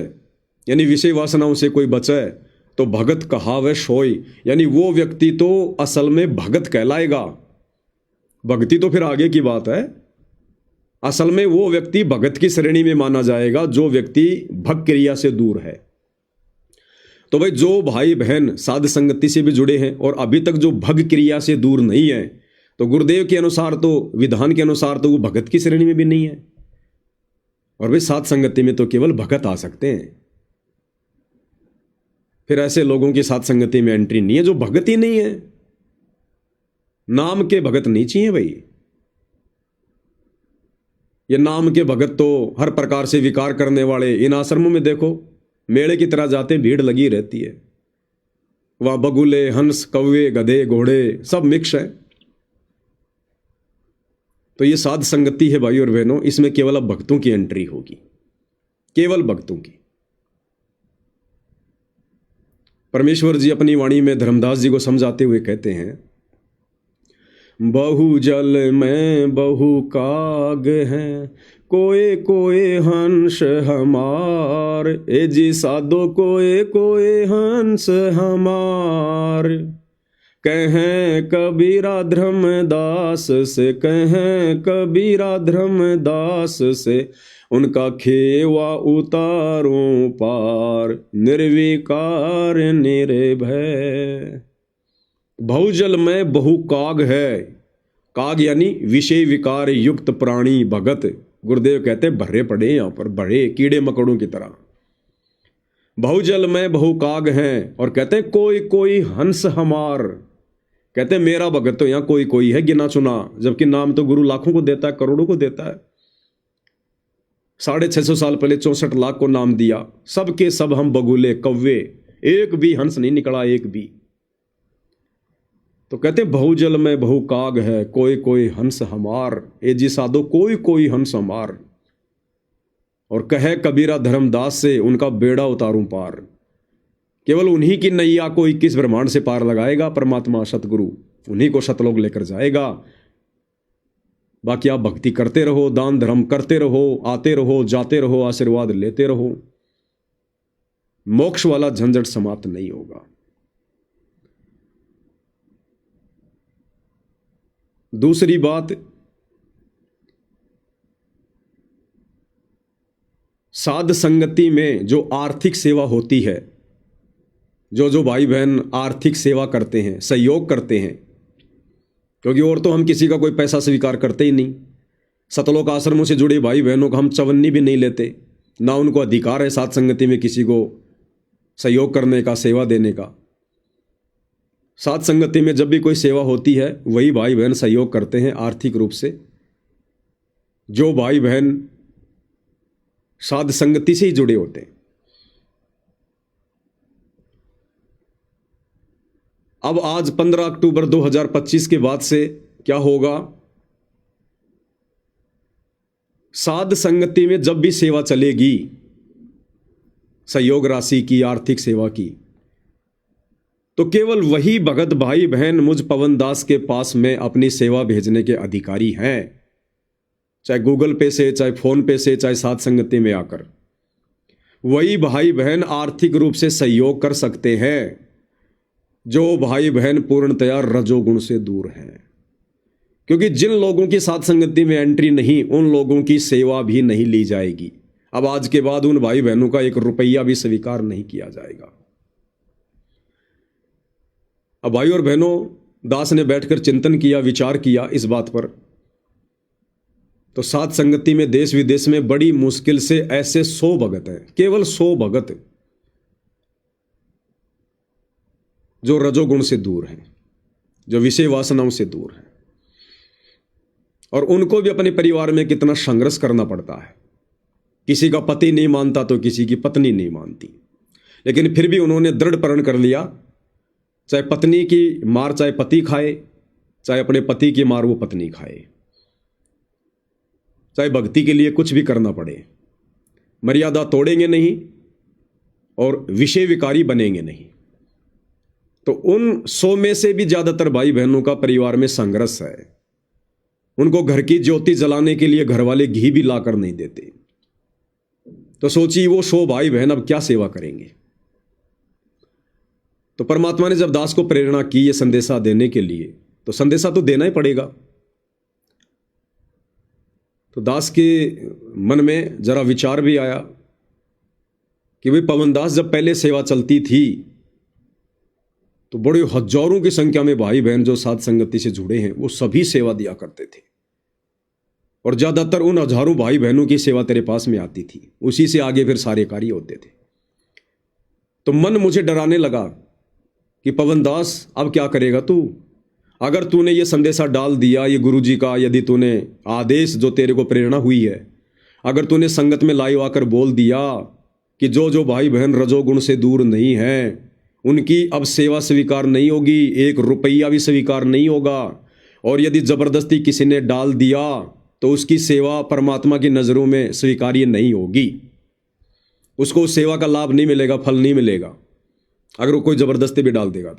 यानी विषय वासनाओं से कोई बचे तो भगत कहावै सोई, यानी वो व्यक्ति तो असल में भगत कहलाएगा। भक्ति तो फिर आगे की बात है। असल में वो व्यक्ति भगत की श्रेणी में माना जाएगा जो व्यक्ति भग क्रिया से दूर है। तो भाई जो भाई बहन साध संगति से भी जुड़े हैं और अभी तक जो भग क्रिया से दूर नहीं है, तो गुरुदेव के अनुसार तो, विधान के अनुसार तो वो भगत की श्रेणी में भी नहीं है। और भाई साध संगति में तो केवल भगत आ सकते हैं। फिर ऐसे लोगों की साथ संगति में एंट्री नहीं है जो भगत ही नहीं है। नाम के भगत नहीं चाहिए भाई। ये नाम के भगत तो हर प्रकार से विकार करने वाले इन आश्रमों में देखो, मेले की तरह जाते भीड़ लगी रहती है। वहां बगुले, हंस, कौवे, गधे, घोड़े सब मिक्स है। तो ये साध संगति है भाई और बहनों, इसमें केवल अब भक्तों की एंट्री होगी, केवल भक्तों की। परमेश्वर जी अपनी वाणी में धर्मदास जी को समझाते हुए कहते हैं, बहु जल में बहु काग हैं, कोए कोए हंस हमार, ए जी साधो कोए कोए हंस हमार। कहें कबीरा धर्मदास से, कहें कबीरा धर्मदास से, उनका खेवा उतारूं पार, निर्विकार निर्भय। बहुजल में बहु काग है। काग यानी विषय विकार युक्त प्राणी भगत। गुरुदेव कहते भरे पड़े यहां पर, भरे कीड़े मकोड़ों की तरह। बहुजल में बहु काग हैं, और कहते कोई कोई हंस हमार। कहते मेरा भगत तो यहां कोई कोई है, गिना चुना, जबकि नाम तो गुरु लाखों को देता है, करोड़ों को देता है। 650 साल पहले 64 लाख को नाम दिया। सबके सब हम बगुले, कौवे, एक भी हंस नहीं निकला, एक भी। तो कहते बहुजल में बहु काग है, कोई कोई हंस हमार, ए जी साधो कोई कोई हंस हमार। और कहे कबीरा धर्मदास से, उनका बेड़ा उतारूं पार। केवल उन्हीं की नैया को 21 ब्रह्मांड से पार लगाएगा परमात्मा सतगुरु, उन्हीं को सतलोक लेकर जाएगा। बाकी आप भक्ति करते रहो, दान धर्म करते रहो, आते रहो, जाते रहो, आशीर्वाद लेते रहो, मोक्ष वाला झंझट समाप्त नहीं होगा। दूसरी बात, साध संगति में जो आर्थिक सेवा होती है, जो भाई बहन आर्थिक सेवा करते हैं, सहयोग करते हैं, क्योंकि और तो हम किसी का कोई पैसा स्वीकार करते ही नहीं। सतलोक आश्रमों से जुड़े भाई बहनों का हम चवन्नी भी नहीं लेते, ना उनको अधिकार है साध संगति में किसी को सहयोग करने का, सेवा देने का। साध संगति में जब भी कोई सेवा होती है, वही भाई बहन सहयोग करते हैं आर्थिक रूप से, जो भाई बहन साध संगति से ही जुड़े होते हैं। अब आज 15 अक्टूबर 2025 के बाद से क्या होगा? साध संगति में जब भी सेवा चलेगी, सहयोग राशि की, आर्थिक सेवा की, तो केवल वही भगत भाई बहन मुझ पवन दास के पास में अपनी सेवा भेजने के अधिकारी हैं। चाहे गूगल पे से, चाहे फोन पे से, चाहे साध संगति में आकर, वही भाई बहन आर्थिक रूप से सहयोग कर सकते हैं जो भाई बहन पूर्णतया रजोगुण से दूर हैं। क्योंकि जिन लोगों की साध संगति में एंट्री नहीं, उन लोगों की सेवा भी नहीं ली जाएगी। अब आज के बाद उन भाई बहनों का 1 रुपया भी स्वीकार नहीं किया जाएगा। अब भाई और बहनों, दास ने बैठकर चिंतन किया, विचार किया इस बात पर, तो साध संगति में देश विदेश में बड़ी मुश्किल से ऐसे 100 भगत हैं, केवल 100 भगत जो रजोगुण से दूर हैं, जो विषय वासनाओं से दूर हैं, और उनको भी अपने परिवार में कितना संघर्ष करना पड़ता है। किसी का पति नहीं मानता तो किसी की पत्नी नहीं मानती, लेकिन फिर भी उन्होंने दृढ़ प्रण कर लिया, चाहे पत्नी की मार चाहे पति खाए, चाहे अपने पति की मार वो पत्नी खाए, चाहे भक्ति के लिए कुछ भी करना पड़े, मर्यादा तोड़ेंगे नहीं और विषय विकारी बनेंगे नहीं। तो उन 100 में से भी ज्यादातर भाई बहनों का परिवार में संघर्ष है। उनको घर की ज्योति जलाने के लिए घर वाले घी भी लाकर नहीं देते। तो सोचिए वो 100 भाई बहन अब क्या सेवा करेंगे। तो परमात्मा ने जब दास को प्रेरणा की ये संदेशा देने के लिए, तो संदेशा तो देना ही पड़ेगा। तो दास के मन में जरा विचार भी आया कि भाई पवन दास जब पहले सेवा चलती थी तो बड़े हजारों की संख्या में भाई बहन जो साध संगति से जुड़े हैं वो सभी सेवा दिया करते थे, और ज्यादातर उन हजारों भाई बहनों की सेवा तेरे पास में आती थी, उसी से आगे फिर सारे कार्य होते थे। तो मन मुझे डराने लगा कि पवन दास अब क्या करेगा तू। अगर तूने ये संदेशा डाल दिया, ये गुरुजी का यदि तूने आदेश जो तेरे को प्रेरणा हुई है, अगर तूने संगत में लाइव आकर बोल दिया कि जो जो भाई बहन रजोगुण से दूर नहीं हैं उनकी अब सेवा स्वीकार नहीं होगी, 1 रुपया भी स्वीकार नहीं होगा, और यदि जबरदस्ती किसी ने डाल दिया तो उसकी सेवा परमात्मा की नज़रों में स्वीकार्य नहीं होगी, उसको उस सेवा का लाभ नहीं मिलेगा, फल नहीं मिलेगा अगर वो कोई जबरदस्ती भी डाल देगा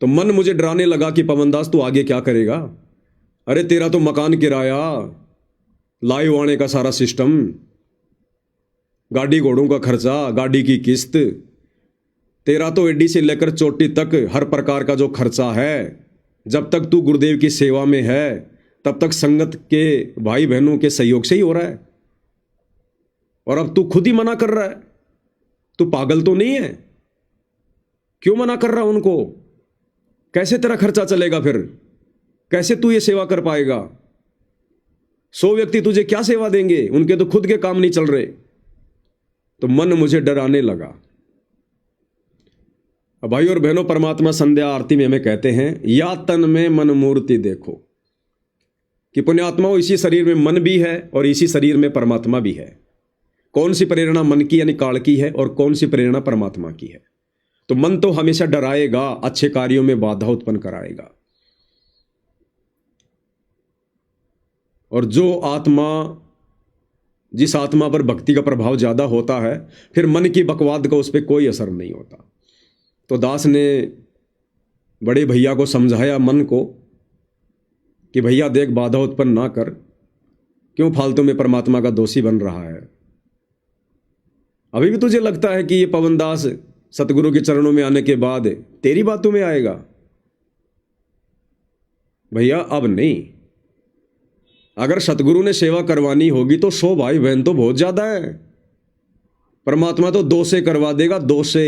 तो मन मुझे डराने लगा कि पवन दास तू आगे क्या करेगा। अरे तेरा तो मकान किराया, लाइव आने का सारा सिस्टम, गाड़ी घोड़ों का खर्चा, गाड़ी की किस्त, तेरा तो एडी से लेकर चोटी तक हर प्रकार का जो खर्चा है, जब तक तू गुरुदेव की सेवा में है तब तक संगत के भाई बहनों के सहयोग से ही हो रहा है, और अब तू खुद ही मना कर रहा है। तू पागल तो नहीं है? क्यों मना कर रहा है उनको? कैसे तेरा खर्चा चलेगा? फिर कैसे तू ये सेवा कर पाएगा? 100 व्यक्ति तुझे क्या सेवा देंगे? उनके तो खुद के काम नहीं चल रहे। तो मन मुझे डराने लगा। अब भाई और बहनों, परमात्मा संध्या आरती में हमें कहते हैं, या तन में मन मूर्ति देखो, कि पुण्यात्माओं इसी शरीर में मन भी है और इसी शरीर में परमात्मा भी है। कौन सी प्रेरणा मन की यानी काल की है और कौन सी प्रेरणा परमात्मा की है? तो मन तो हमेशा डराएगा, अच्छे कार्यों में बाधा उत्पन्न कराएगा, और जो आत्मा, जिस आत्मा पर भक्ति का प्रभाव ज्यादा होता है, फिर मन की बकवाद का उस पर कोई असर नहीं होता। तो दास ने बड़े भैया को समझाया, मन को, कि भैया देख, बाधा उत्पन्न ना कर, क्यों फालतू में परमात्मा का दोषी बन रहा है। अभी भी तुझे लगता है कि ये पवन दास सतगुरु के चरणों में आने के बाद तेरी बातों में आएगा? भैया अब नहीं। अगर सतगुरु ने सेवा करवानी होगी तो 100 भाई बहन तो बहुत ज्यादा है, परमात्मा तो 2 से करवा देगा, 2 से।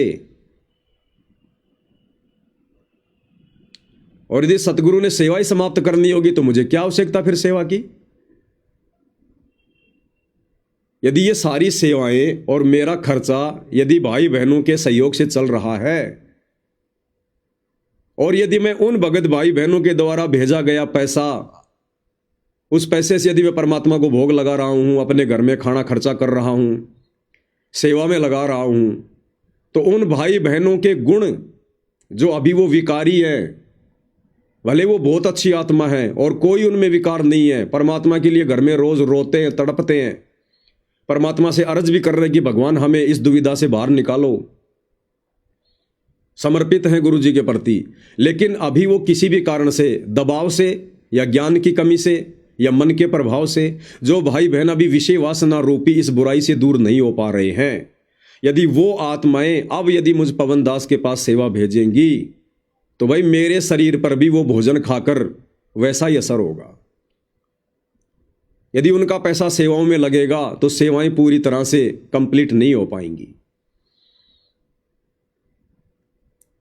और यदि सतगुरु ने सेवा ही समाप्त करनी होगी तो मुझे क्या आवश्यकता फिर सेवा की? यदि ये सारी सेवाएं और मेरा खर्चा यदि भाई बहनों के सहयोग से चल रहा है, और यदि मैं उन भगत भाई बहनों के द्वारा भेजा गया पैसा, उस पैसे से यदि मैं परमात्मा को भोग लगा रहा हूं, अपने घर में खाना खर्चा कर रहा हूं, सेवा में लगा रहा हूं, तो उन भाई बहनों के गुण जो अभी वो विकारी है, भले वो बहुत अच्छी आत्मा है और कोई उनमें विकार नहीं है, परमात्मा के लिए घर में रोज रोते हैं, तड़पते हैं, परमात्मा से अर्ज भी कर रहे हैं कि भगवान हमें इस दुविधा से बाहर निकालो, समर्पित हैं गुरु जी के प्रति, लेकिन अभी वो किसी भी कारण से, दबाव से या ज्ञान की कमी से या मन के प्रभाव से, जो भाई बहन अभी विषय वासना रूपी इस बुराई से दूर नहीं हो पा रहे हैं, यदि वो आत्माएं अब यदि मुझ पवन दास के पास सेवा भेजेंगी तो भाई मेरे शरीर पर भी वो भोजन खाकर वैसा ही असर होगा। यदि उनका पैसा सेवाओं में लगेगा तो सेवाएं पूरी तरह से कंप्लीट नहीं हो पाएंगी।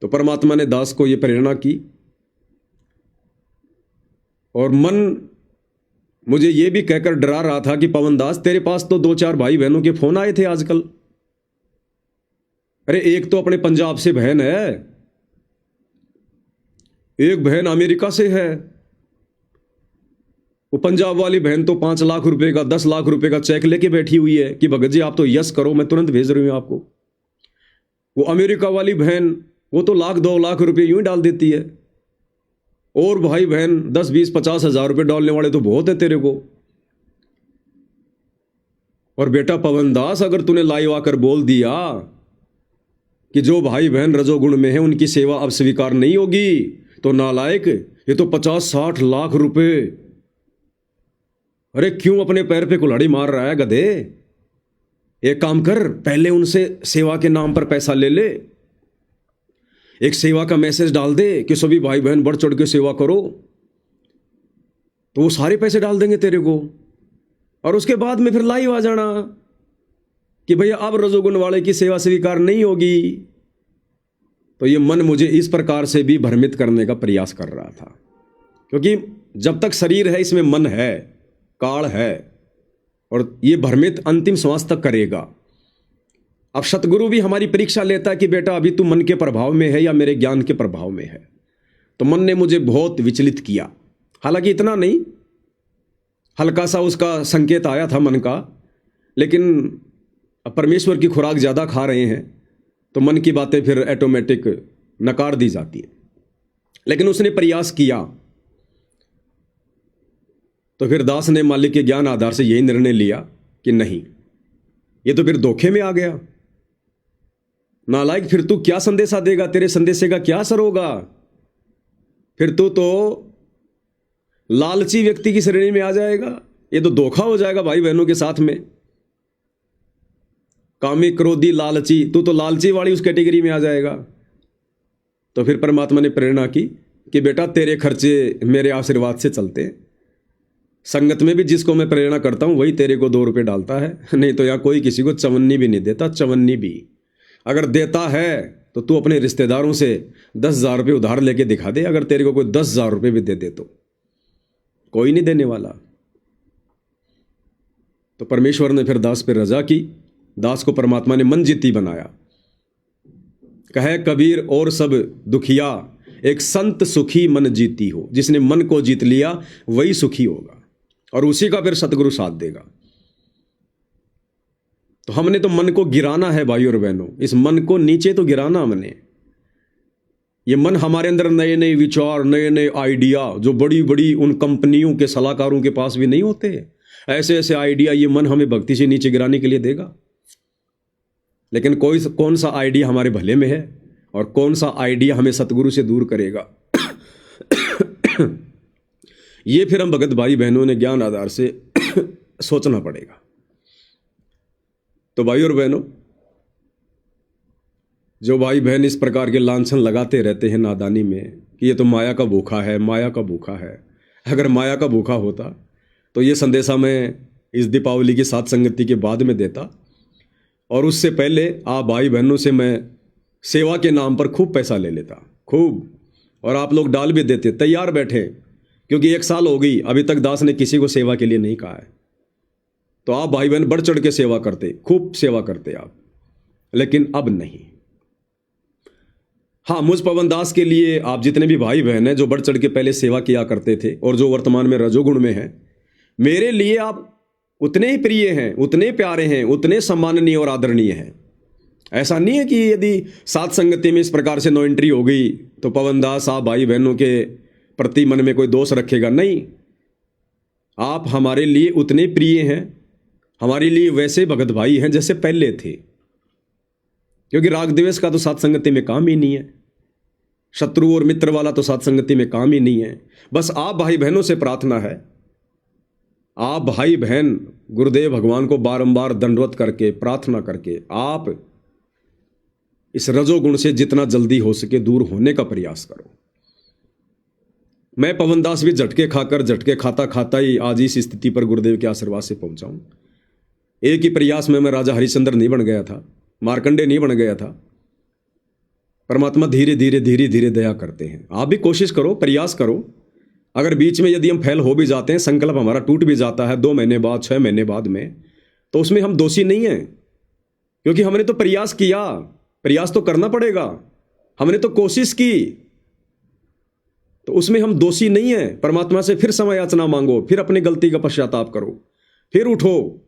तो परमात्मा ने दास को यह प्रेरणा की, और मन मुझे यह भी कहकर डरा रहा था कि पवन दास, तेरे पास तो 2-4 भाई बहनों के फोन आए थे आजकल। अरे एक तो अपने पंजाब से बहन है, एक बहन अमेरिका से है, वो पंजाब वाली बहन तो 5 लाख रुपए का 10 लाख रुपए का चेक लेके बैठी हुई है कि भगत जी आप तो यस करो, मैं तुरंत भेज रही हूं आपको। वो अमेरिका वाली बहन वो तो 1 लाख 2 लाख रुपए यूं ही डाल देती है। और भाई बहन 10 20 50 हज़ार रुपए डालने वाले तो बहुत है तेरे को। और बेटा पवन दास, अगर तूने लाइव आकर बोल दिया कि जो भाई बहन रजोगुण में है उनकी सेवा अब स्वीकार नहीं होगी, तो नालायक, ये तो 50 60 लाख रुपए, अरे क्यों अपने पैर पे कुल्हाड़ी मार रहा है गधे? एक काम कर, पहले उनसे सेवा के नाम पर पैसा ले ले, एक सेवा का मैसेज डाल दे कि सभी भाई बहन बढ़ चढ़ के सेवा करो, तो वो सारे पैसे डाल देंगे तेरे को। और उसके बाद में फिर लाइव आ जाना कि भैया अब रजोगुण वाले की सेवा स्वीकार नहीं होगी। तो ये मन मुझे इस प्रकार से भी भ्रमित करने का प्रयास कर रहा था, क्योंकि जब तक शरीर है इसमें मन है, काल है, और ये भ्रमित अंतिम श्वास तक करेगा। अब सतगुरु भी हमारी परीक्षा लेता है कि बेटा अभी तू मन के प्रभाव में है या मेरे ज्ञान के प्रभाव में है। तो मन ने मुझे बहुत विचलित किया, हालांकि इतना नहीं, हल्का सा उसका संकेत आया था मन का, लेकिन अब परमेश्वर की खुराक ज़्यादा खा रहे हैं तो मन की बातें फिर ऑटोमेटिक नकार दी जाती है। लेकिन उसने प्रयास किया, तो फिर दास ने मालिक के ज्ञान आधार से यही निर्णय लिया कि नहीं, ये तो फिर धोखे में आ गया। नालायक, फिर तू क्या संदेशा देगा? तेरे संदेशे का क्या असर होगा? फिर तू तो लालची व्यक्ति की श्रेणी में आ जाएगा। ये तो धोखा हो जाएगा भाई बहनों के साथ में। कामी क्रोधी लालची, तू तो लालची वाली उस कैटेगरी में आ जाएगा। तो फिर परमात्मा ने प्रेरणा की कि बेटा तेरे खर्चे मेरे आशीर्वाद से चलते हैं। संगत में भी जिसको मैं प्रेरणा करता हूं वही तेरे को 2 रुपये डालता है, नहीं तो यहाँ कोई किसी को चवन्नी भी नहीं देता। चवन्नी भी अगर देता है तो तू अपने रिश्तेदारों से 10,000 रुपये उधार लेके दिखा दे। अगर तेरे को कोई 10,000 रुपये भी दे दे तो कोई नहीं देने वाला। तो परमेश्वर ने फिर दास पर रजा की। दास को परमात्मा ने मन जीती बनाया। कहे कबीर और सब दुखिया, एक संत सुखी मन जीती हो। जिसने मन को जीत लिया वही सुखी होगा, और उसी का फिर सतगुरु साथ देगा। तो हमने तो मन को गिराना है भाई और बहनों, इस मन को नीचे तो गिराना हमने। ये मन हमारे अंदर नए नए विचार, नए नए आइडिया, जो बड़ी बड़ी उन कंपनियों के सलाहकारों के पास भी नहीं होते, ऐसे ऐसे आइडिया ये मन हमें भक्ति से नीचे गिराने के लिए देगा। लेकिन कौन सा आइडिया हमारे भले में है और कौन सा आइडिया हमें सतगुरु से दूर करेगा, ये फिर हम भगत भाई बहनों ने ज्ञान आधार से सोचना पड़ेगा। तो भाई और बहनों, जो भाई बहन इस प्रकार के लांछन लगाते रहते हैं नादानी में कि ये तो माया का भूखा है, माया का भूखा है, अगर माया का भूखा होता तो ये संदेशा मैं इस दीपावली की साथ संगति के बाद में देता, और उससे पहले आप भाई बहनों से मैं सेवा के नाम पर खूब पैसा ले लेता, खूब, और आप लोग डाल भी देते, तैयार बैठे, क्योंकि 1 साल हो गई अभी तक दास ने किसी को सेवा के लिए नहीं कहा है। तो आप भाई बहन बढ़ चढ़ के सेवा करते, खूब सेवा करते आप, लेकिन अब नहीं। हाँ, मुझ पवन दास के लिए आप जितने भी भाई बहन हैं जो बढ़ चढ़ के पहले सेवा किया करते थे और जो वर्तमान में रजोगुण में हैं, मेरे लिए आप उतने ही प्रिय हैं, उतने प्यारे हैं, उतने सम्माननीय और आदरणीय हैं। ऐसा नहीं है कि यदि साथ संगति में इस प्रकार से नो एंट्री हो गई तो पवन दास आप भाई बहनों के प्रति मन में कोई दोष रखेगा, नहीं। आप हमारे लिए उतने प्रिय हैं, हमारे लिए वैसे भगत भाई हैं जैसे पहले थे, क्योंकि राग द्वेष का तो साथ संगति में काम ही नहीं है, शत्रु और मित्र वाला तो साथ संगति में काम ही नहीं है। बस आप भाई बहनों से प्रार्थना है, आप भाई बहन गुरुदेव भगवान को बारंबार दंडवत करके प्रार्थना करके आप इस रजोगुण से जितना जल्दी हो सके दूर होने का प्रयास करो। मैं पवन दास भी झटके खाकर झटके खाता खाता ही आज इस स्थिति पर गुरुदेव के आशीर्वाद से पहुंचा हूं। एक ही प्रयास में मैं राजा हरिश्चंद्र नहीं बन गया था, मार्कंडे नहीं बन गया था। परमात्मा धीरे धीरे धीरे धीरे दया करते हैं। आप भी कोशिश करो, प्रयास करो। अगर बीच में यदि हम फेल हो भी जाते हैं, संकल्प हमारा टूट भी जाता है 2 महीने बाद, 6 महीने बाद में, तो उसमें हम दोषी नहीं हैं, क्योंकि हमने तो प्रयास किया। प्रयास तो करना पड़ेगा, हमने तो कोशिश की। तो उसमें हम दोषी नहीं है। परमात्मा से फिर क्षमा याचना मांगो, फिर अपनी गलती का पश्चाताप करो, फिर उठो।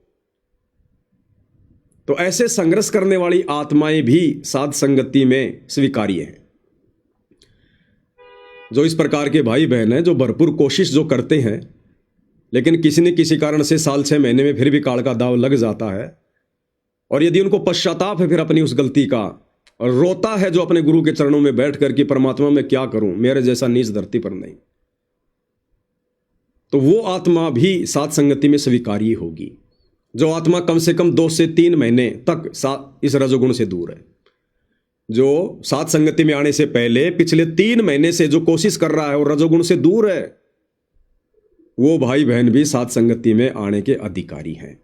तो ऐसे संघर्ष करने वाली आत्माएं भी साध संगति में स्वीकार्य हैं। जो इस प्रकार के भाई बहन हैं, जो भरपूर कोशिश जो करते हैं, लेकिन किसी न किसी कारण से साल 6 महीने में फिर भी काल का दाव लग जाता है, और यदि उनको पश्चाताप है फिर अपनी उस गलती का, और रोता है जो अपने गुरु के चरणों में बैठ कर कि परमात्मा मैं क्या करूं, मेरे जैसा नीच धरती पर नहीं, तो वो आत्मा भी साध संगति में स्वीकार्य होगी। जो आत्मा कम से कम 2 से 3 महीने तक इस रजोगुण से दूर है, जो साध संगति में आने से पहले पिछले 3 महीने से जो कोशिश कर रहा है और रजोगुण से दूर है, वो भाई बहन भी साध संगति में आने के अधिकारी हैं।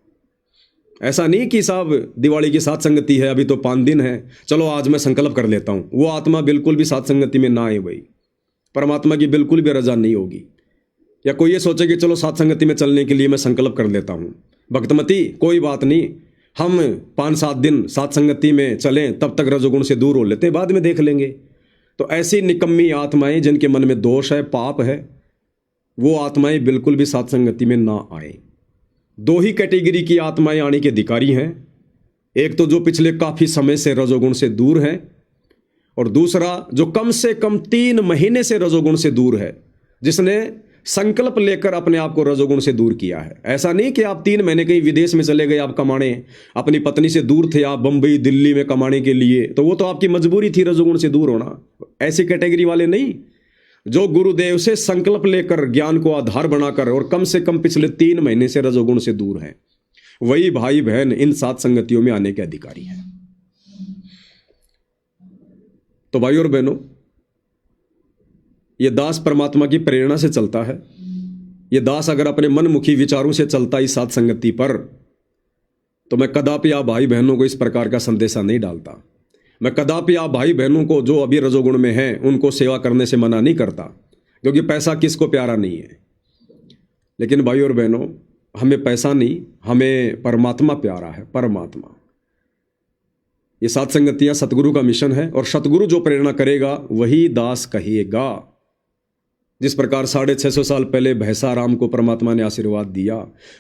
ऐसा नहीं कि साहब दिवाली की साध संगति है, अभी तो 5 दिन है, चलो आज मैं संकल्प कर लेता हूं। वो आत्मा बिल्कुल भी साध संगति में ना आए भाई, परमात्मा की बिल्कुल भी रजा नहीं होगी। या कोई ये सोचे कि चलो साध संगति में चलने के लिए मैं संकल्प कर लेता हूं, भक्तमती कोई बात नहीं, हम 5-7 दिन साध संगति में चलें, तब तक रजोगुण से दूर हो लेते, बाद में देख लेंगे। तो ऐसी निकम्मी आत्माएं जिनके मन में दोष है, पाप है, वो आत्माएं बिल्कुल भी साध संगति में ना आए। 2 ही कैटेगरी की आत्माएं आने के अधिकारी हैं। एक तो जो पिछले काफी समय से रजोगुण से दूर है, और दूसरा जो कम से कम 3 महीने से रजोगुण से दूर है, जिसने संकल्प लेकर अपने आप को रजोगुण से दूर किया है। ऐसा नहीं कि आप 3 महीने कहीं विदेश में चले गए आप कमाने, अपनी पत्नी से दूर थे आप बंबई दिल्ली में कमाने के लिए, तो वो तो आपकी मजबूरी थी रजोगुण से दूर होना। ऐसी कैटेगरी वाले नहीं, जो गुरुदेव से संकल्प लेकर ज्ञान को आधार बनाकर और कम से कम पिछले 3 महीने से रजोगुण से दूर हैं, वही भाई बहन इन साध संगतियों में आने के अधिकारी हैं। तो भाई और बहनों, ये दास परमात्मा की प्रेरणा से चलता है। ये दास अगर अपने मनमुखी विचारों से चलता इस साध संगति पर, तो मैं कदापि आप भाई बहनों को इस प्रकार का संदेशा नहीं डालता। मैं कदापि आप भाई बहनों को जो अभी रजोगुण में हैं उनको सेवा करने से मना नहीं करता, क्योंकि पैसा किसको प्यारा नहीं है। लेकिन भाई और बहनों, हमें पैसा नहीं, हमें परमात्मा प्यारा है, परमात्मा। ये साध संगतियां सतगुरु का मिशन है, और सतगुरु जो प्रेरणा करेगा वही दास कहेगा। जिस प्रकार 650 साल पहले भैंसाराम को परमात्मा ने आशीर्वाद दिया,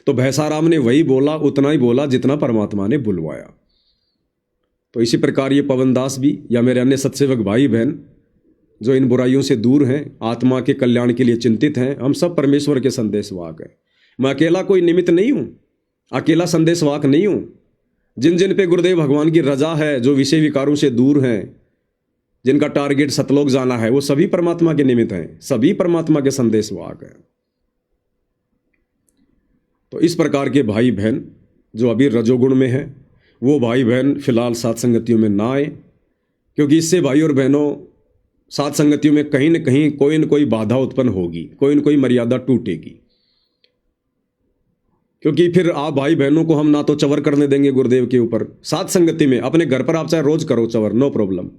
तो भैंसाराम ने वही बोला, उतना ही बोला जितना परमात्मा ने बुलवाया। तो इसी प्रकार ये पवनदास भी, या मेरे अन्य सत्सेवक भाई बहन जो इन बुराइयों से दूर हैं, आत्मा के कल्याण के लिए चिंतित हैं, हम सब परमेश्वर के संदेशवाहक हैं। मैं अकेला कोई निमित्त नहीं हूं, अकेला संदेशवाहक नहीं हूं। जिन जिन पे गुरुदेव भगवान की रजा है, जो विषय विकारों से दूर हैं, जिनका टारगेट सतलोक जाना है, वो सभी परमात्मा के निमित्त हैं, सभी परमात्मा के संदेशवाहक हैं। तो इस प्रकार के भाई बहन जो अभी रजोगुण में हैं, वो भाई बहन फिलहाल साध संगतियों में ना आए, क्योंकि इससे भाई और बहनों साध संगतियों में कहीं न कहीं कोई न कोई बाधा उत्पन्न होगी, कोई न कोई मर्यादा टूटेगी। क्योंकि फिर आप भाई बहनों को हम ना तो चवर करने देंगे गुरुदेव के ऊपर। साध संगति में अपने घर पर आप चाहे रोज करो चवर, नो प्रॉब्लम,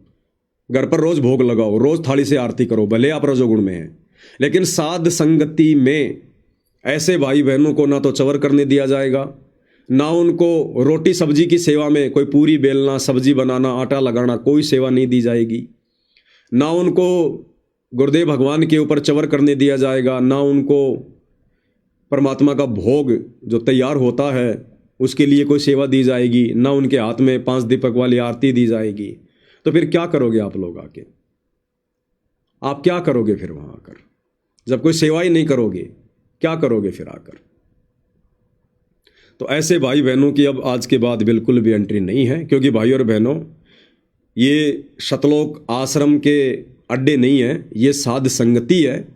घर पर रोज भोग लगाओ, रोज थाली से आरती करो, भले आप रजोगुण में हैं। लेकिन साध संगति में ऐसे भाई बहनों को ना तो चवर करने दिया जाएगा, ना उनको रोटी सब्जी की सेवा में कोई पूरी बेलना, सब्जी बनाना, आटा लगाना, कोई सेवा नहीं दी जाएगी, ना उनको गुरुदेव भगवान के ऊपर चवर करने दिया जाएगा, ना उनको परमात्मा का भोग जो तैयार होता है उसके लिए कोई सेवा दी जाएगी, ना उनके हाथ में 5 दीपक वाली आरती दी जाएगी। तो फिर क्या करोगे आप लोग आके? आप क्या करोगे फिर वहां आकर? जब कोई सेवा ही नहीं करोगे, क्या करोगे फिर आकर? तो ऐसे भाई बहनों की अब आज के बाद बिल्कुल भी एंट्री नहीं है, क्योंकि भाई और बहनों, ये सतलोक आश्रम के अड्डे नहीं है, ये साध संगति है।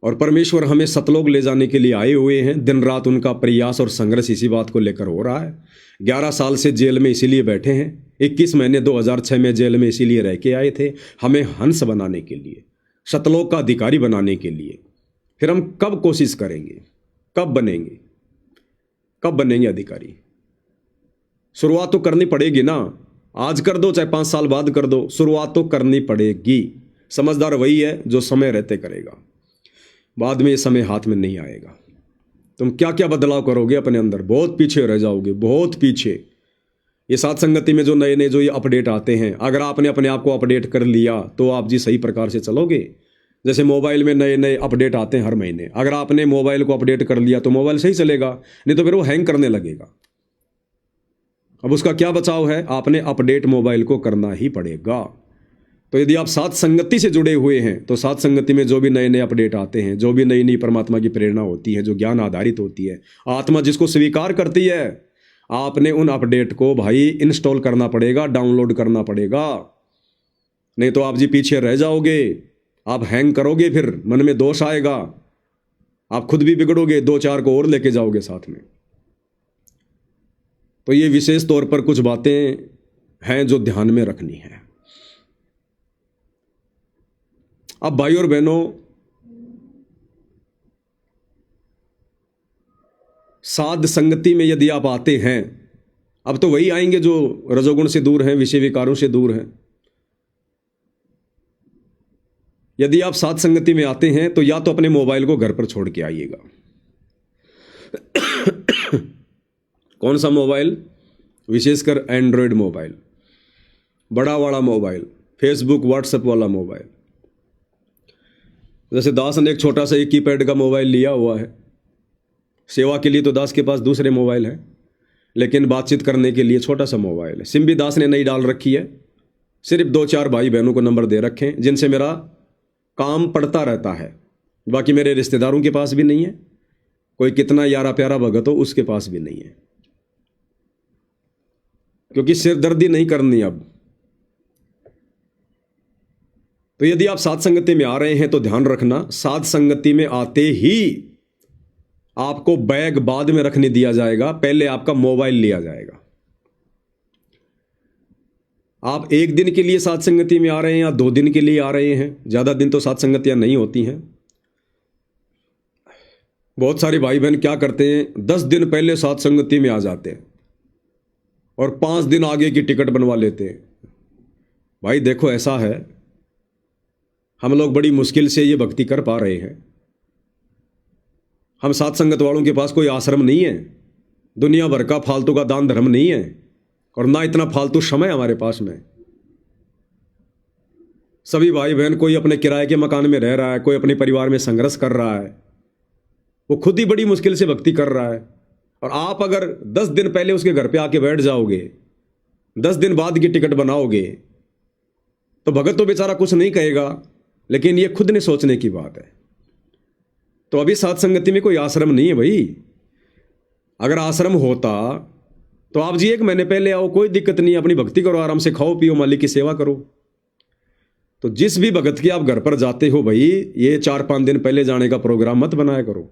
और परमेश्वर हमें सतलोक ले जाने के लिए आए हुए हैं। दिन रात उनका प्रयास और संघर्ष इसी बात को लेकर हो रहा है। 11 साल से जेल में इसीलिए बैठे हैं, 21 महीने 2006 में जेल में इसीलिए रह के आए थे, हमें हंस बनाने के लिए, सतलोक का अधिकारी बनाने के लिए। फिर हम कब कोशिश करेंगे, कब बनेंगे, कब बनेंगे अधिकारी? शुरुआत तो करनी पड़ेगी ना। आज कर दो चाहे 5 साल बाद कर दो, शुरुआत तो करनी पड़ेगी। समझदार वही है जो समय रहते करेगा, बाद में ये समय हाथ में नहीं आएगा। तुम क्या क्या बदलाव करोगे अपने अंदर, बहुत पीछे रह जाओगे, बहुत पीछे। ये साथ संगति में जो नए नए जो ये अपडेट आते हैं, अगर आपने अपने आप को अपडेट कर लिया तो आप जी सही प्रकार से चलोगे। जैसे मोबाइल में नए नए अपडेट आते हैं हर महीने, अगर आपने मोबाइल को अपडेट कर लिया तो मोबाइल सही चलेगा, नहीं तो फिर वो हैंग करने लगेगा। अब उसका क्या बचाव है? आपने अपडेट मोबाइल को करना ही पड़ेगा। तो यदि आप साथ संगति से जुड़े हुए हैं तो साथ संगति में जो भी नए नए अपडेट आते हैं, जो भी नई नई परमात्मा की प्रेरणा होती है, जो ज्ञान आधारित होती है, आत्मा जिसको स्वीकार करती है, आपने उन अपडेट को भाई इंस्टॉल करना पड़ेगा, डाउनलोड करना पड़ेगा। नहीं तो आप जी पीछे रह जाओगे, आप हैंग करोगे, फिर मन में दोष आएगा, आप खुद भी बिगड़ोगे, दो चार को और लेके जाओगे साथ में। तो ये विशेष तौर पर कुछ बातें हैं जो ध्यान में रखनी है। अब भाई और बहनों, साध संगति में यदि आप आते हैं, अब तो वही आएंगे जो रजोगुण से दूर हैं, विषय विकारों से दूर हैं। यदि आप साध संगति में आते हैं तो या तो अपने मोबाइल को घर पर छोड़ के आइएगा। कौन सा मोबाइल? विशेषकर एंड्रॉयड मोबाइल, बड़ा वाला मोबाइल, फेसबुक व्हाट्सएप वाला मोबाइल। जैसे दास ने एक छोटा सा एक कीपैड का मोबाइल लिया हुआ है, सेवा के लिए तो दास के पास दूसरे मोबाइल है, लेकिन बातचीत करने के लिए छोटा सा मोबाइल है। सिम भी दास ने नई डाल रखी है, सिर्फ 2-4 भाई बहनों को नंबर दे रखे हैं जिनसे मेरा काम पड़ता रहता है। बाकी मेरे रिश्तेदारों के पास भी नहीं है, कोई कितना यारा प्यारा भगत हो उसके पास भी नहीं है, क्योंकि सिरदर्दी नहीं करनी अब। तो यदि आप साध संगति में आ रहे हैं तो ध्यान रखना, साध संगति में आते ही आपको बैग बाद में रखने दिया जाएगा, पहले आपका मोबाइल लिया जाएगा। आप 1 दिन के लिए साध संगति में आ रहे हैं या 2 दिन के लिए आ रहे हैं, ज्यादा दिन तो साध संगतियां नहीं होती हैं। बहुत सारे भाई बहन क्या करते हैं, 10 दिन पहले साध संगति में आ जाते हैं और 5 दिन आगे की टिकट बनवा लेते हैं। भाई देखो, ऐसा है, हम लोग बड़ी मुश्किल से ये भक्ति कर पा रहे हैं। हम साथ संगत वालों के पास कोई आश्रम नहीं है, दुनिया भर का फालतू का दान धर्म नहीं है, और ना इतना फालतू समय हमारे पास में। सभी भाई बहन, कोई अपने किराए के मकान में रह रहा है, कोई अपने परिवार में संघर्ष कर रहा है, वो खुद ही बड़ी मुश्किल से भक्ति कर रहा है। और आप अगर 10 दिन पहले उसके घर पे आके बैठ जाओगे, 10 दिन बाद की टिकट बनाओगे, तो भगत तो बेचारा कुछ नहीं कहेगा, लेकिन ये खुद ने सोचने की बात है। तो अभी साथ संगति में कोई आश्रम नहीं है भाई। अगर आश्रम होता तो आप जी 1 महीने पहले आओ, कोई दिक्कत नहीं, अपनी भक्ति करो, आराम से खाओ पियो, मालिक की सेवा करो। तो जिस भी भगत के आप घर पर जाते हो भाई, ये 4-5 दिन पहले जाने का प्रोग्राम मत बनाया करो।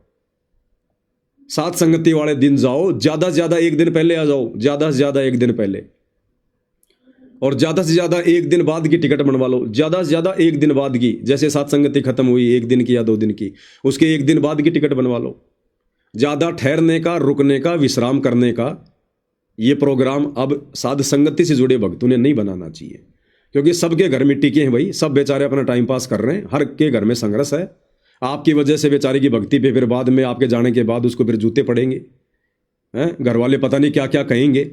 साथ संगति वाले दिन जाओ, ज्यादा से ज्यादा 1 दिन पहले आ जाओ, ज्यादा से ज्यादा 1 दिन पहले, और ज्यादा से ज्यादा 1 दिन बाद की टिकट बनवा लो, ज्यादा से ज्यादा 1 दिन बाद की। जैसे साथ संगति खत्म हुई 1 दिन की या 2 दिन की, उसके 1 दिन बाद की टिकट बनवा लो। ज्यादा ठहरने का, रुकने का, विश्राम करने का ये प्रोग्राम अब साध संगति से जुड़े भक्तों ने नहीं बनाना चाहिए, क्योंकि सबके घर मिट्टी के हैं भाई, सब बेचारे अपना टाइम पास कर रहे हैं, हर के घर में संघर्ष है। आपकी वजह से बेचारे की भक्ति पे फिर बाद में आपके जाने के बाद उसको फिर जूते पड़ेंगे, हैं? घर वाले पता नहीं क्या क्या कहेंगे,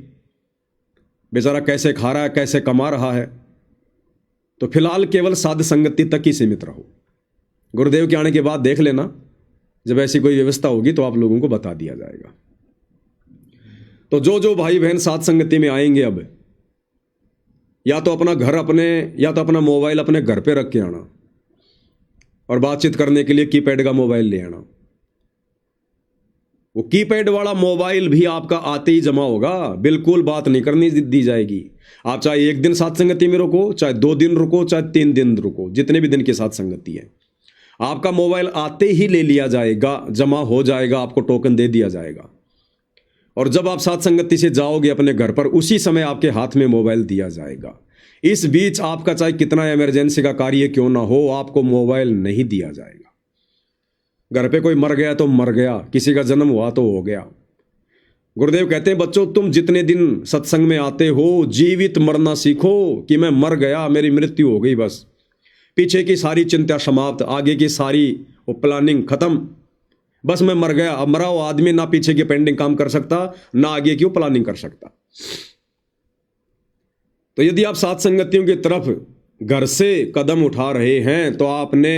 बेचारा कैसे खा रहा है, कैसे कमा रहा है। तो फिलहाल केवल साध संगति तक ही सीमित रहो। गुरुदेव के आने के बाद देख लेना, जब ऐसी कोई व्यवस्था होगी तो आप लोगों को बता दिया जाएगा। तो जो जो भाई बहन साध संगति में आएंगे, अब या तो अपना घर अपने, या तो अपना मोबाइल अपने घर पे रख के आना, और बातचीत करने के लिए कीपैड का मोबाइल ले आना। वो कीपैड वाला मोबाइल भी आपका आते ही जमा होगा, बिल्कुल बात नहीं करनी दी जाएगी। आप चाहे 1 दिन साथ संगति में रुको, चाहे 2 दिन रुको, चाहे 3 दिन रुको, जितने भी दिन की साथ संगति है, आपका मोबाइल आते ही ले लिया जाएगा, जमा हो जाएगा, आपको टोकन दे दिया जाएगा। और जब आप साथ संगति से जाओगे अपने घर पर, उसी समय आपके हाथ में मोबाइल दिया जाएगा। इस बीच आपका चाहे कितना इमरजेंसी का कार्य क्यों ना हो, आपको मोबाइल नहीं दिया जाएगा। घर पे कोई मर गया तो मर गया, किसी का जन्म हुआ तो हो गया। गुरुदेव कहते हैं, बच्चों तुम जितने दिन सत्संग में आते हो, जीवित मरना सीखो कि मैं मर गया, मेरी मृत्यु हो गई, बस पीछे की सारी चिंता समाप्त, आगे की सारी वो प्लानिंग खत्म, बस मैं मर गया। अब मरा हुआ आदमी ना पीछे की पेंडिंग काम कर सकता, ना आगे की प्लानिंग कर सकता। तो यदि आप साथ संगतियों की तरफ घर से कदम उठा रहे हैं, तो आपने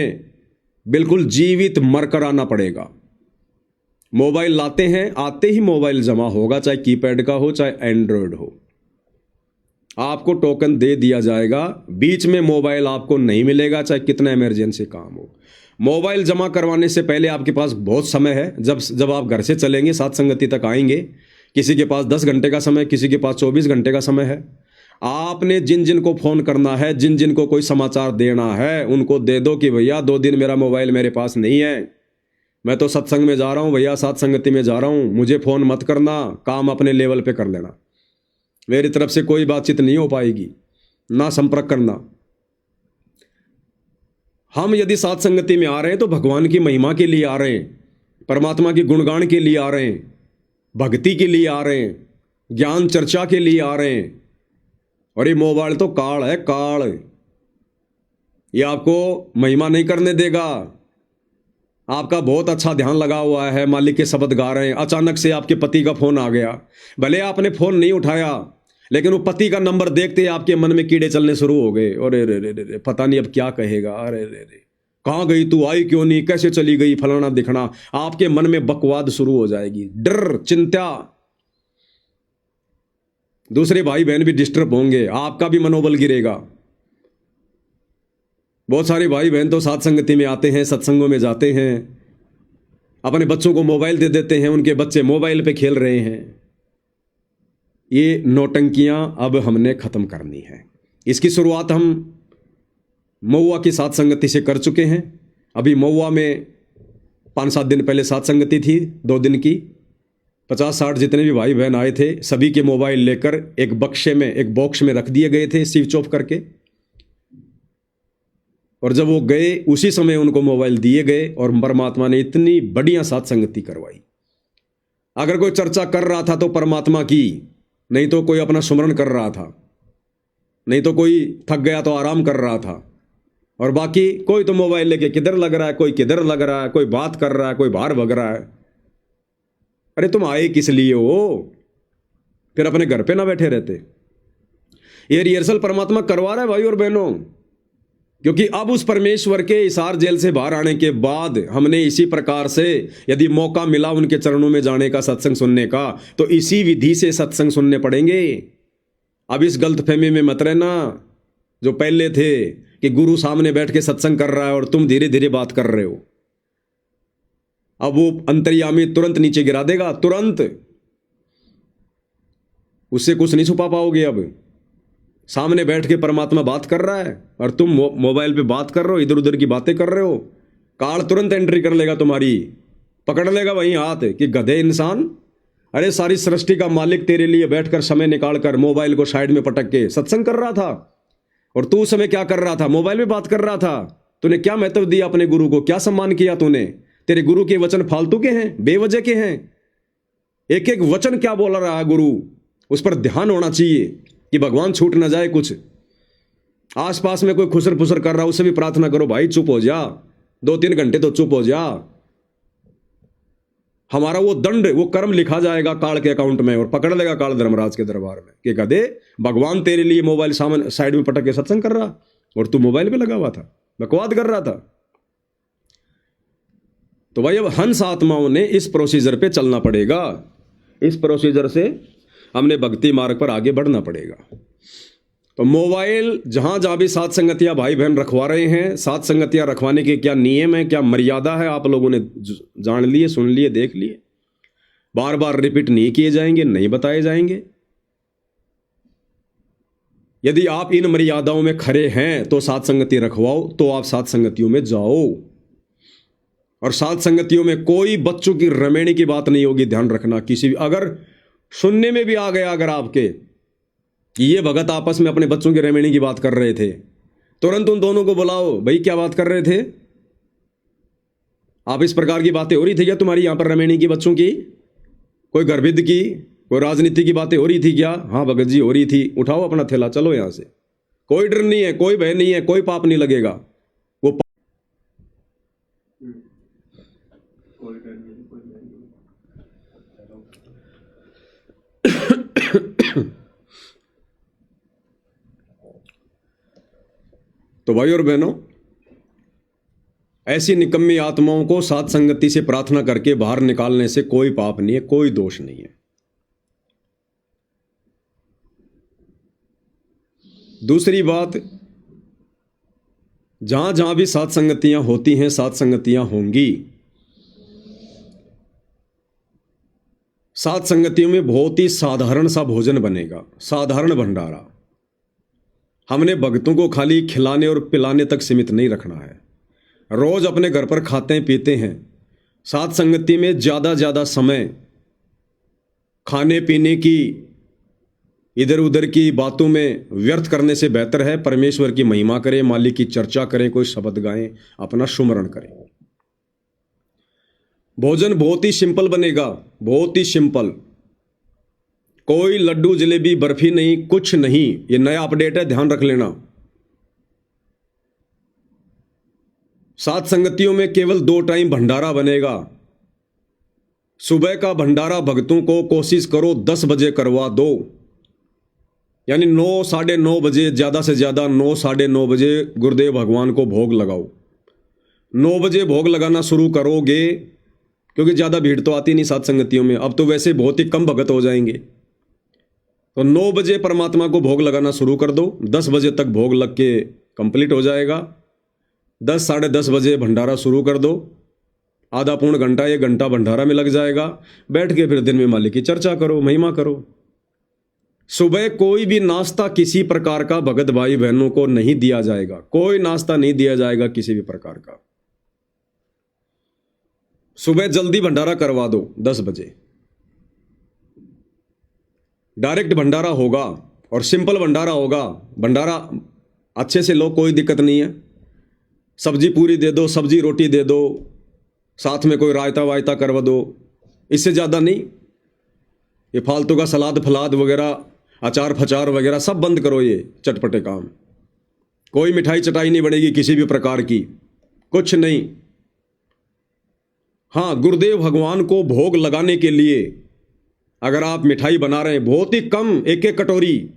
बिल्कुल जीवित मरकर आना पड़ेगा। मोबाइल लाते हैं, आते ही मोबाइल जमा होगा, चाहे कीपैड का हो चाहे एंड्रॉयड हो। आपको टोकन दे दिया जाएगा, बीच में मोबाइल आपको नहीं मिलेगा, चाहे कितना इमरजेंसी काम हो। मोबाइल जमा करवाने से पहले आपके पास बहुत समय है। जब आप घर से चलेंगे, सात संगति तक आएंगे, किसी के पास 10 घंटे का समय, किसी के पास 24 घंटे का समय है। आपने जिन जिन को फोन करना है, जिन जिन को कोई समाचार देना है, उनको दे दो कि भैया 2 दिन मेरा मोबाइल मेरे पास नहीं है, मैं तो सत्संग में जा रहा हूं भैया, सात संगति में जा रहा हूं, मुझे फोन मत करना, काम अपने लेवल पे कर लेना, मेरी तरफ से कोई बातचीत नहीं हो पाएगी, ना संपर्क करना। हम यदि सात संगति में आ रहे हैं तो भगवान की महिमा के लिए आ रहे हैं, परमात्मा की गुणगान के लिए आ रहे हैं, भक्ति के लिए आ रहे हैं, ज्ञान चर्चा के लिए आ रहे हैं। और ये मोबाइल तो काल है, काल, ये आपको महिमा नहीं करने देगा। आपका बहुत अच्छा ध्यान लगा हुआ है, मालिक के शब्द गा रहे हैं, अचानक से आपके पति का फोन आ गया, भले आपने फोन नहीं उठाया, लेकिन वो पति का नंबर देखते ही आपके मन में कीड़े चलने शुरू हो गए। अरे रे रे रे, पता नहीं अब क्या कहेगा, अरे रे रे, कहाँ गई तू, आई क्यों नहीं, कैसे चली गई, फलाना दिखना, आपके मन में बकवाद शुरू हो जाएगी, डर, चिंता। दूसरे भाई बहन भी डिस्टर्ब होंगे, आपका भी मनोबल गिरेगा। बहुत सारे भाई बहन तो सात संगति में आते हैं, सत्संगों में जाते हैं, अपने बच्चों को मोबाइल दे देते हैं, उनके बच्चे मोबाइल पे खेल रहे हैं। ये नौटंकियां अब हमने खत्म करनी है। इसकी शुरुआत हम महुआ की सात संगति से कर चुके हैं। अभी महुआ में 5-7 दिन पहले सात संगति थी, 2 दिन की। 50-60 जितने भी भाई बहन आए थे, सभी के मोबाइल लेकर एक बक्से में, एक बॉक्स में रख दिए गए थे, स्विच ऑफ करके। और जब वो गए, उसी समय उनको मोबाइल दिए गए और परमात्मा ने इतनी बढ़िया सात संगति करवाई। अगर कोई चर्चा कर रहा था तो परमात्मा की, नहीं तो कोई अपना सुमरन कर रहा था, नहीं तो कोई थक गया तो आराम कर रहा था, और बाकी कोई तो मोबाइल लेके किधर लग रहा है, कोई किधर लग रहा है, कोई बात कर रहा है, कोई बाहर भग रहा है। अरे तुम आए किस लिए हो? फिर अपने घर पे ना बैठे रहते। ये रिहर्सल परमात्मा करवा रहा है भाई और बहनों, क्योंकि अब उस परमेश्वर के हिसार जेल से बाहर आने के बाद हमने इसी प्रकार से, यदि मौका मिला उनके चरणों में जाने का, सत्संग सुनने का, तो इसी विधि से सत्संग सुनने पड़ेंगे। अब इस गलतफहमी में मत रहना जो पहले थे कि गुरु सामने बैठ के सत्संग कर रहा है और तुम धीरे धीरे बात कर रहे हो। अब वो अंतर्यामी तुरंत नीचे गिरा देगा, तुरंत, उससे कुछ नहीं छुपा पाओगे। अब सामने बैठ के परमात्मा बात कर रहा है और तुम मोबाइल पे बात कर रहे हो, इधर उधर की बातें कर रहे हो। काल तुरंत एंट्री कर लेगा तुम्हारी, पकड़ लेगा वहीं हाथ कि गधे इंसान, अरे सारी सृष्टि का मालिक तेरे लिए बैठकर समय निकालकर मोबाइल को साइड में पटक के सत्संग कर रहा था, और तू उस समय क्या कर रहा था? मोबाइल में बात कर रहा था। तूने क्या महत्व दिया अपने गुरु को, क्या सम्मान किया तूने? तेरे गुरु के वचन फालतू के हैं, बेवजह के हैं। एक एक वचन क्या बोल रहा है गुरु, उस पर ध्यान होना चाहिए कि भगवान छूट ना जाए। कुछ आसपास में कोई खुसर फुसर कर रहा है, उससे भी प्रार्थना करो, भाई चुप हो जा, 2-3 घंटे तो चुप हो जा। हमारा वो दंड, वो कर्म लिखा जाएगा काल के अकाउंट में, और पकड़ लेगा काल धर्मराज के दरबार में कि गधे, भगवान तेरे लिए मोबाइल सामने साइड में पटक के सत्संग कर रहा और तू मोबाइल पे लगा हुआ था, बकवाद कर रहा था। तो भाई अब हंस आत्माओं ने इस प्रोसीजर पे चलना पड़ेगा। इस प्रोसीजर से हमने भक्ति मार्ग पर आगे बढ़ना पड़ेगा। तो मोबाइल जहां जहां भी सात संगतियां भाई बहन रखवा रहे हैं, सात संगतियां रखवाने के क्या नियम है, क्या मर्यादा है, आप लोगों ने जान लिए, सुन लिए, देख लिए। बार बार रिपीट नहीं किए जाएंगे, नहीं बताए जाएंगे। यदि आप इन मर्यादाओं में खरे हैं तो सात संगति रखवाओ, तो आप सात संगतियों में जाओ। और सात संगतियों में कोई बच्चों की रमेणी की बात नहीं होगी, ध्यान रखना। किसी भी अगर सुनने में भी आ गया अगर आपके कि ये भगत आपस में अपने बच्चों की रमेणी की बात कर रहे थे, तुरंत उन दोनों को बुलाओ, भाई क्या बात कर रहे थे आप? इस प्रकार की बातें हो रही थी क्या तुम्हारी यहां पर रमेणी की, बच्चों की? कोई गर्भिद की, कोई राजनीति की बातें हो रही थी क्या? हाँ भगत जी हो रही थी। उठाओ अपना थैला, चलो यहां से। कोई डर नहीं है, कोई भय नहीं है, कोई पाप नहीं लगेगा। वो तो भाई और बहनों, ऐसी निकम्मी आत्माओं को साथ संगति से प्रार्थना करके बाहर निकालने से कोई पाप नहीं है, कोई दोष नहीं है। दूसरी बात, जहां जहां भी साथ संगतियां होती हैं, साथ संगतियां होंगी, साथ संगतियों में बहुत ही साधारण सा भोजन बनेगा, साधारण भंडारा। हमने भक्तों को खाली खिलाने और पिलाने तक सीमित नहीं रखना है। रोज अपने घर पर खाते हैं पीते हैं, साथ संगति में ज़्यादा समय खाने पीने की, इधर उधर की बातों में व्यर्थ करने से बेहतर है परमेश्वर की महिमा करें, मालिक की चर्चा करें, कोई शब्द गाएं, अपना सुमरण करें। भोजन बहुत ही सिंपल बनेगा, बहुत ही सिंपल। कोई लड्डू जलेबी बर्फी नहीं, कुछ नहीं। ये नया अपडेट है, ध्यान रख लेना। सात संगतियों में केवल 2 टाइम भंडारा बनेगा। सुबह का भंडारा भक्तों को कोशिश करो 10 बजे करवा दो, यानी 9 साढ़े 9 बजे, ज़्यादा से ज़्यादा 9 साढ़े 9 बजे गुरुदेव भगवान को भोग लगाओ। 9 बजे भोग लगाना शुरू करोगे, क्योंकि ज़्यादा भीड़ तो आती नहीं सात संगतियों में, अब तो वैसे बहुत ही कम भगत हो जाएंगे। तो 9 बजे परमात्मा को भोग लगाना शुरू कर दो, 10 बजे तक भोग लग के कंप्लीट हो जाएगा। 10 साढ़े 10 बजे भंडारा शुरू कर दो, आधा पौन घंटा 1 घंटा भंडारा में लग जाएगा। बैठ के फिर दिन में मालिक की चर्चा करो, महिमा करो। सुबह कोई भी नाश्ता किसी प्रकार का भगत भाई बहनों को नहीं दिया जाएगा, कोई नाश्ता नहीं दिया जाएगा किसी भी प्रकार का। सुबह जल्दी भंडारा करवा दो 10 बजे, डायरेक्ट भंडारा होगा और सिंपल भंडारा होगा। भंडारा अच्छे से लो, कोई दिक्कत नहीं है। सब्जी पूरी दे दो, सब्जी रोटी दे दो, साथ में कोई रायता वायता करवा दो, इससे ज़्यादा नहीं। ये फालतू का सलाद फलाद वगैरह, अचार फचार वगैरह सब बंद करो, ये चटपटे काम। कोई मिठाई चटाई नहीं बनेगी किसी भी प्रकार की, कुछ नहीं। हाँ, गुरुदेव भगवान को भोग लगाने के लिए अगर आप मिठाई बना रहे हैं, बहुत ही कम, 1-1 कटोरी,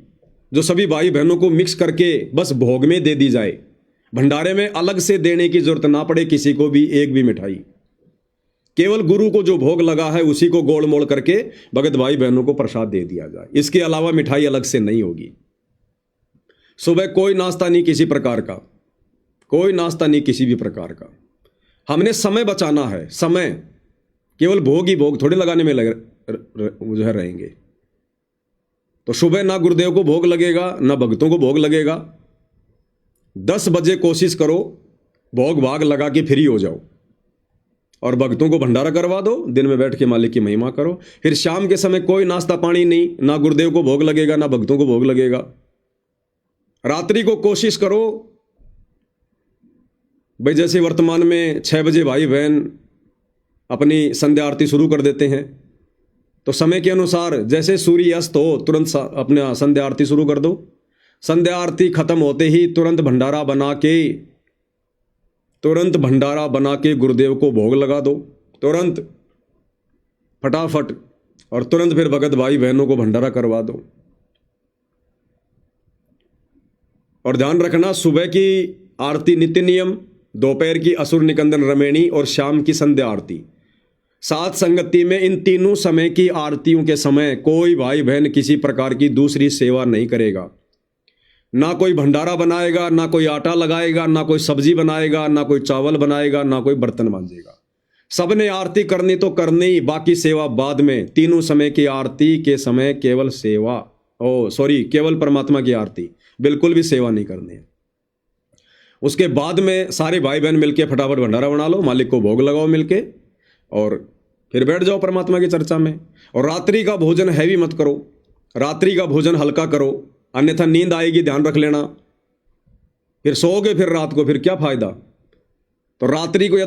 जो सभी भाई बहनों को मिक्स करके बस भोग में दे दी जाए। भंडारे में अलग से देने की जरूरत ना पड़े किसी को भी एक भी मिठाई। केवल गुरु को जो भोग लगा है उसी को गोल मोड़ करके भगत भाई बहनों को प्रसाद दे दिया जाए। इसके अलावा मिठाई अलग से नहीं होगी। सुबह कोई नाश्ता नहीं किसी प्रकार का, कोई नाश्ता नहीं किसी भी प्रकार का। हमने समय बचाना है, समय। केवल भोग ही भोग थोड़े लगाने में जो है रहेंगे। तो सुबह ना गुरुदेव को भोग लगेगा ना भक्तों को भोग लगेगा। 10 बजे कोशिश करो भोग भाग लगा के फ्री हो जाओ और भक्तों को भंडारा करवा दो। दिन में बैठ के मालिक की महिमा करो। फिर शाम के समय कोई नाश्ता पानी नहीं, ना गुरुदेव को भोग लगेगा ना भक्तों को भोग लगेगा। रात्रि को कोशिश करो भाई, जैसे वर्तमान में 6 बजे भाई बहन अपनी संध्या आरती शुरू कर देते हैं, तो समय के अनुसार जैसे सूर्य अस्त हो तुरंत अपना संध्या आरती शुरू कर दो। संध्या आरती खत्म होते ही तुरंत भंडारा बना के गुरुदेव को भोग लगा दो, तुरंत फटाफट, और तुरंत फिर भगत भाई बहनों को भंडारा करवा दो। और ध्यान रखना, सुबह की आरती नित्य नियम, दोपहर की असुर निकंदन रमेणी और शाम की संध्या आरती। सात संगति में इन तीनों समय की आरतियों के समय कोई भाई बहन किसी प्रकार की दूसरी सेवा नहीं करेगा। ना कोई भंडारा बनाएगा, ना कोई आटा लगाएगा, ना कोई सब्जी बनाएगा, ना कोई चावल बनाएगा, ना कोई बर्तन मांजेगा। सबने आरती करनी तो करनी, बाकी सेवा बाद में। तीनों समय की आरती के समय केवल सेवा, केवल परमात्मा की आरती, बिल्कुल भी सेवा नहीं करनी है। उसके बाद में सारे भाई बहन मिलके फटाफट भंडारा बना लो, मालिक को भोग लगाओ मिलके, और फिर बैठ जाओ परमात्मा की चर्चा में। और रात्रि का भोजन हैवी मत करो, रात्रि का भोजन हल्का करो, अन्यथा नींद आएगी, ध्यान रख लेना। फिर सोओगे फिर रात को, फिर क्या फायदा। तो रात्रि को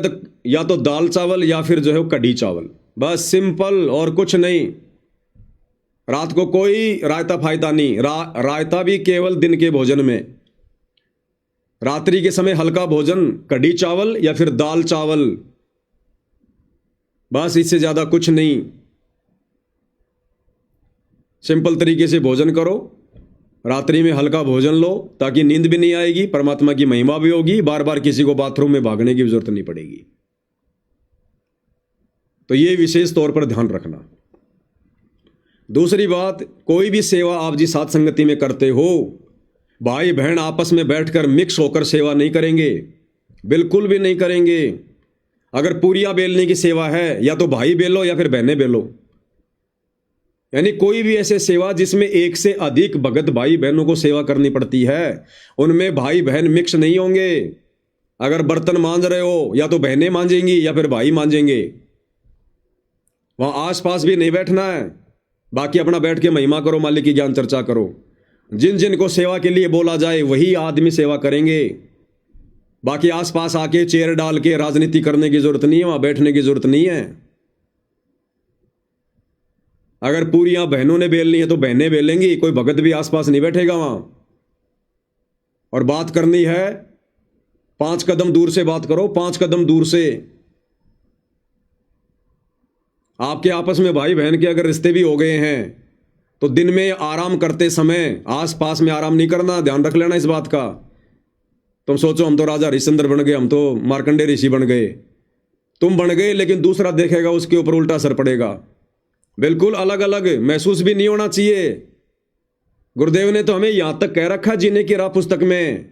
या तो दाल चावल या फिर जो है कढ़ी चावल, बस सिंपल, और कुछ नहीं। रात को कोई रायता फायदा नहीं, रायता भी केवल दिन के भोजन में। रात्रि के समय हल्का भोजन, कढ़ी चावल या फिर दाल चावल, बस, इससे ज्यादा कुछ नहीं। सिंपल तरीके से भोजन करो, रात्रि में हल्का भोजन लो ताकि नींद भी नहीं आएगी, परमात्मा की महिमा भी होगी, बार बार किसी को बाथरूम में भागने की जरूरत नहीं पड़ेगी। तो ये विशेष तौर पर ध्यान रखना। दूसरी बात, कोई भी सेवा आप जी साथ संगति में करते हो, भाई बहन आपस में बैठकर मिक्स होकर सेवा नहीं करेंगे, बिल्कुल भी नहीं करेंगे। अगर पूरियां बेलने की सेवा है, या तो भाई बेलो या फिर बहनें बेलो। यानी कोई भी ऐसे सेवा जिसमें एक से अधिक भगत भाई बहनों को सेवा करनी पड़ती है, उनमें भाई बहन मिक्स नहीं होंगे। अगर बर्तन मांज रहे हो, या तो बहनें मांजेंगी या फिर भाई मांजेंगे। वहां आसपास भी नहीं बैठना है, बाकी अपना बैठ के महिमा करो, मालिक की ज्ञान चर्चा करो। जिन जिन को सेवा के लिए बोला जाए वही आदमी सेवा करेंगे। बाकी आसपास आके चेयर डाल के राजनीति करने की जरूरत नहीं है, वहां बैठने की जरूरत नहीं है। अगर पूरियां बहनों ने बेलनी है तो बहनें बेलेंगी, कोई भगत भी आसपास नहीं बैठेगा वहां। और बात करनी है 5 कदम दूर से बात करो, 5 कदम दूर से। आपके आपस में भाई बहन के अगर रिश्ते भी हो गए हैं तो दिन में आराम करते समय आसपास में आराम नहीं करना, ध्यान रख लेना इस बात का। तुम सोचो हम तो राजा हरिश्चंद्र बन गए, हम तो मार्कंडे ऋषि बन गए। तुम बन गए, लेकिन दूसरा देखेगा उसके ऊपर उल्टा असर पड़ेगा। बिल्कुल अलग अलग महसूस भी नहीं होना चाहिए। गुरुदेव ने तो हमें यहां तक कह रखा जीने की राह पुस्तक में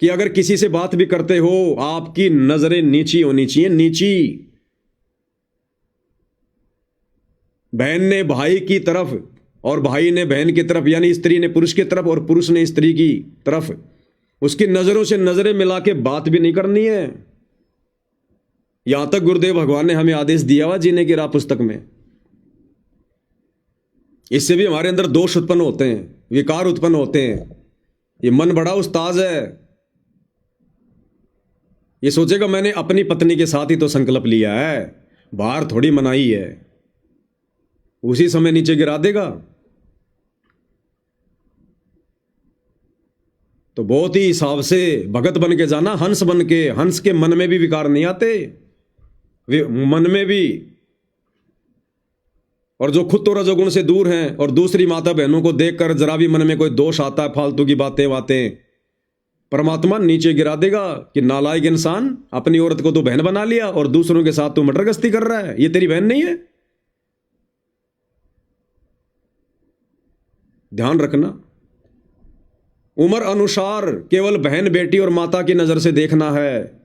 कि अगर किसी से बात भी करते हो, आपकी नजरें नीची होनी चाहिए, नीची। बहन ने भाई की तरफ और भाई ने बहन की तरफ, यानी स्त्री ने पुरुष की तरफ और पुरुष ने स्त्री की तरफ, उसकी नजरों से नजरें मिला के बात भी नहीं करनी है। यहां तक गुरुदेव भगवान ने हमें आदेश दिया हुआ जीने की राह पुस्तक में। इससे भी हमारे अंदर दोष उत्पन्न होते हैं, विकार उत्पन्न होते हैं। ये मन बड़ा उस्ताद है, ये सोचेगा मैंने अपनी पत्नी के साथ ही तो संकल्प लिया है, बाहर थोड़ी मनाई है, उसी समय नीचे गिरा देगा। तो बहुत ही हिसाब से भगत बन के जाना, हंस बन के। हंस के मन में भी विकार नहीं आते, मन में भी। और जो खुद तो रजोगुण से दूर हैं और दूसरी माता बहनों को देखकर जरा भी मन में कोई दोष आता है, फालतू की बातें, परमात्मा नीचे गिरा देगा कि नालायक इंसान, अपनी औरत को तो बहन बना लिया और दूसरों के साथ तू मटर गश्ती कर रहा है, ये तेरी बहन नहीं है। ध्यान रखना, उम्र अनुसार केवल बहन बेटी और माता की नजर से देखना है।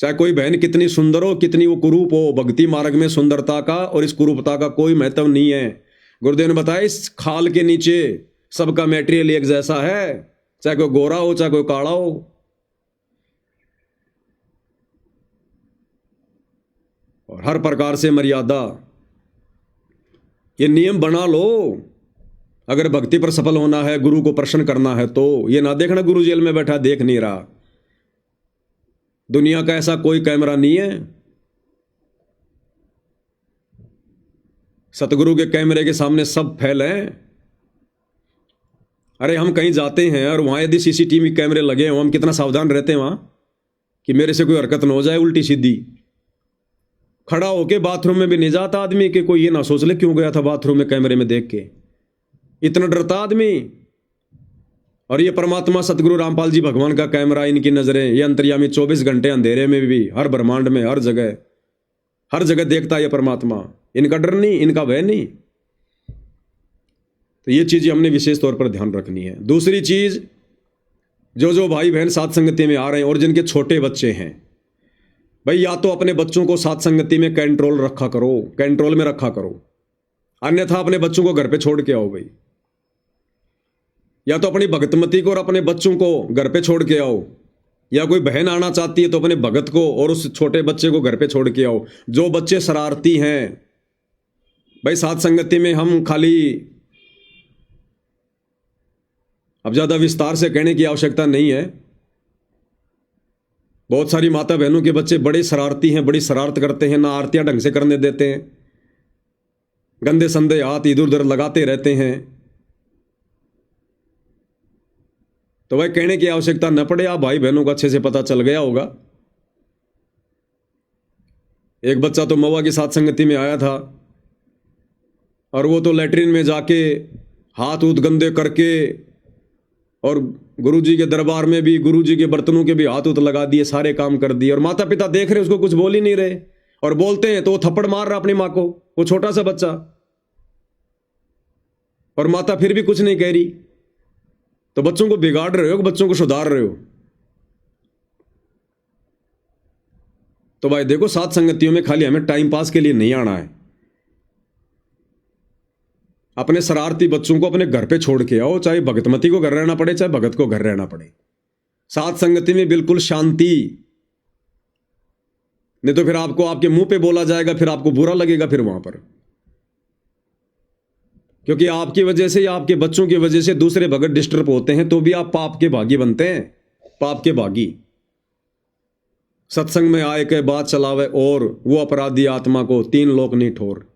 चाहे कोई बहन कितनी सुंदर हो, कितनी वो कुरूप हो, भक्ति मार्ग में सुंदरता का और इस कुरूपता का कोई महत्व नहीं है। गुरुदेव ने बताया इस खाल के नीचे सबका मैटेरियल एक जैसा है, चाहे कोई गोरा हो चाहे कोई काला हो। और हर प्रकार से मर्यादा, ये नियम बना लो। अगर भक्ति पर सफल होना है, गुरु को प्रसन्न करना है, तो ये ना देखना गुरु जेल में बैठा देख नहीं रहा। दुनिया का ऐसा कोई कैमरा नहीं है। सतगुरु के कैमरे के सामने सब फैल हैं। अरे हम कहीं जाते हैं और वहां यदि सीसीटीवी कैमरे लगे हों, हम कितना सावधान रहते हैं वहां कि मेरे से कोई हरकत ना हो जाए उल्टी सीधी। खड़ा होके बाथरूम में भी नहीं जाता आदमी कि कोई ये ना सोच ले क्यों गया था बाथरूम में कैमरे में देख के, इतना डरता आदमी। और ये परमात्मा सतगुरु रामपाल जी भगवान का कैमरा, इनकी नजरें, ये अंतर्यामी 24 घंटे अंधेरे में भी, हर ब्रह्मांड में, हर जगह देखता है ये परमात्मा। इनका डर नहीं, इनका भय नहीं। तो ये चीजें हमने विशेष तौर पर ध्यान रखनी है। दूसरी चीज, जो भाई बहन साथ संगति में आ रहे हैं और जिनके छोटे बच्चे हैं, भाई या तो अपने बच्चों को साथ संगति में कंट्रोल में रखा करो, अन्यथा अपने बच्चों को घर पे छोड़ के आओ भाई। या तो अपनी भगतमती को और अपने बच्चों को घर पे छोड़ के आओ, या कोई बहन आना चाहती है तो अपने भगत को और उस छोटे बच्चे को घर पे छोड़ के आओ। जो बच्चे शरारती हैं भाई, साथ संगति में हम खाली, अब ज्यादा विस्तार से कहने की आवश्यकता नहीं है, बहुत सारी माता बहनों के बच्चे बड़े शरारती हैं, बड़ी शरारत करते हैं, ना आरतियां ढंग से करने देते हैं, गंदे संदे हाथ इधर उधर लगाते रहते हैं। तो भाई कहने की आवश्यकता न पड़े, आप भाई बहनों को अच्छे से पता चल गया होगा। एक बच्चा तो मवा की साथ संगति में आया था और वो तो लैट्रिन में जाके हाथ उत गंदे करके, और गुरुजी के दरबार में भी गुरुजी के बर्तनों के भी हाथ उत लगा दिए, सारे काम कर दिए, और माता पिता देख रहे उसको कुछ बोल ही नहीं रहे, और बोलते हैं तो वो थप्पड़ मार रहा अपनी माँ को, वो छोटा सा बच्चा, और माता फिर भी कुछ नहीं कह रही। तो बच्चों को बिगाड़ रहे हो कि बच्चों को सुधार रहे हो? तो भाई देखो, साथ संगतियों में खाली हमें टाइम पास के लिए नहीं आना है। अपने शरारती बच्चों को अपने घर पे छोड़ के आओ, चाहे भगतमती को घर रहना पड़े, चाहे भगत को घर रहना पड़े। साथ संगति में बिल्कुल शांति, नहीं तो फिर आपको आपके मुंह पे बोला जाएगा, फिर आपको बुरा लगेगा फिर वहां पर, क्योंकि आपकी वजह से या आपके बच्चों की वजह से दूसरे भगत डिस्टर्ब होते हैं, तो भी आप पाप के भागी बनते हैं, पाप के भागी। सत्संग में आए के बात चलावे और वो अपराधी आत्मा को 3 लोक नहीं ठोर।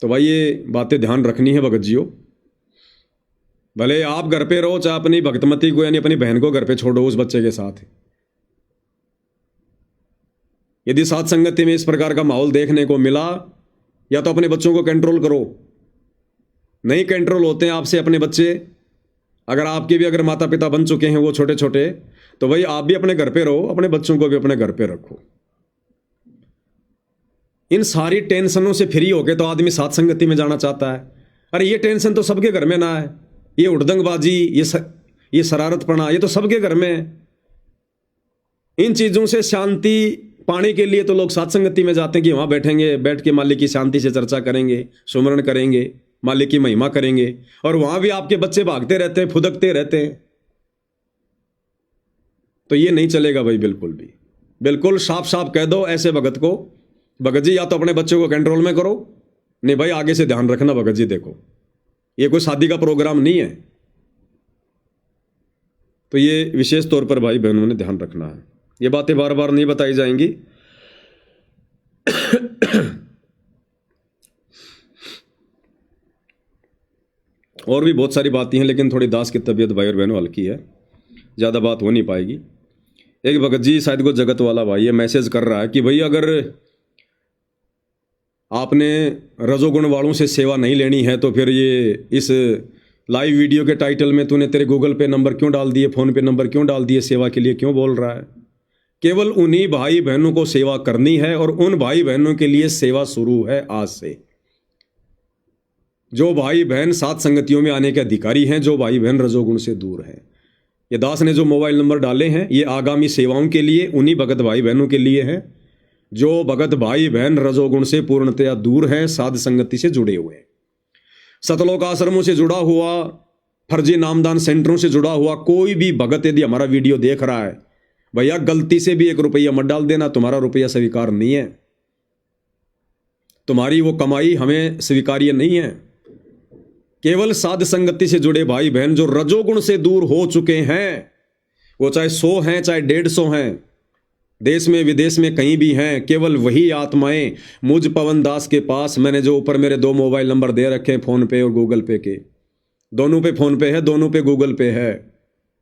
तो भाई ये बातें ध्यान रखनी है भगत जियो। भले आप घर पे रहो, चाहे अपनी भगतमती को यानी अपनी बहन को घर पे छोड़ो उस बच्चे के साथ। यदि साथ संगति में इस प्रकार का माहौल देखने को मिला, या तो अपने बच्चों को कंट्रोल करो। नहीं कंट्रोल होते हैं आपसे अपने बच्चे, अगर आपके भी अगर माता पिता बन चुके हैं वो छोटे छोटे, तो भाई आप भी अपने घर पे रहो, अपने बच्चों को भी अपने घर पे रखो। इन सारी टेंशनों से फ्री होके तो आदमी साथ संगति में जाना चाहता है। अरे ये टेंशन तो सबके घर में ना है, ये उड़दंगबाजी, ये शरारतपना, ये तो सबके घर में है। इन चीजों से शांति पाने के लिए तो लोग साथ संगति में जाते हैं कि वहां बैठेंगे, बैठ के मालिक की शांति से चर्चा करेंगे, सुमरण करेंगे, मालिक की महिमा करेंगे, और वहां भी आपके बच्चे भागते रहते हैं, फुदकते रहते हैं। तो ये नहीं चलेगा भाई, बिल्कुल भी। बिल्कुल साफ साफ कह दो ऐसे भगत को, भगत जी या तो अपने बच्चों को कंट्रोल में करो, नहीं भाई आगे से ध्यान रखना भगत जी, देखो ये कोई शादी का प्रोग्राम नहीं है। तो ये विशेष तौर पर भाई बहनों ने ध्यान रखना है, ये बातें बार बार नहीं बताई जाएंगी। और भी बहुत सारी बातें हैं, लेकिन थोड़ी दास की तबीयत भाई और बहनों हल्की है, ज़्यादा बात हो नहीं पाएगी। एक भगत जी शायद को जगत वाला भाई ये मैसेज कर रहा है कि भाई अगर आपने रजोगुण वालों से सेवा नहीं लेनी है तो फिर ये इस लाइव वीडियो के टाइटल में तूने तेरे गूगल पे नंबर क्यों डाल दिए, फ़ोन पे नंबर क्यों डाल दिए, सेवा के लिए क्यों बोल रहा है? केवल उन्हीं भाई बहनों को सेवा करनी है, और उन भाई बहनों के लिए सेवा शुरू है आज से। जो भाई बहन सात संगतियों में आने के अधिकारी हैं, जो भाई बहन रजोगुण से दूर हैं। ये दास ने जो मोबाइल नंबर डाले हैं ये आगामी सेवाओं के लिए उन्हीं भगत भाई बहनों के लिए हैं जो भगत भाई बहन रजोगुण से पूर्णतया दूर हैं, साध संगति से जुड़े हुए हैं। सतलोक आश्रमों से जुड़ा हुआ, फर्जी नामदान सेंटरों से जुड़ा हुआ कोई भी भगत यदि हमारा वीडियो देख रहा है, भैया गलती से भी 1 रुपया मत डाल देना, तुम्हारा रुपया स्वीकार नहीं है, तुम्हारी वो कमाई हमें स्वीकार्य नहीं है। केवल साध संगति से जुड़े भाई बहन जो रजोगुण से दूर हो चुके हैं, वो चाहे 100 हैं चाहे 150 हैं, देश में विदेश में कहीं भी हैं, केवल वही आत्माएं मुझ पवन दास के पास, मैंने जो ऊपर मेरे 2 मोबाइल नंबर दे रखे हैं फोन पे और गूगल पे के, दोनों पे फोन पे है, दोनों पे गूगल पे है,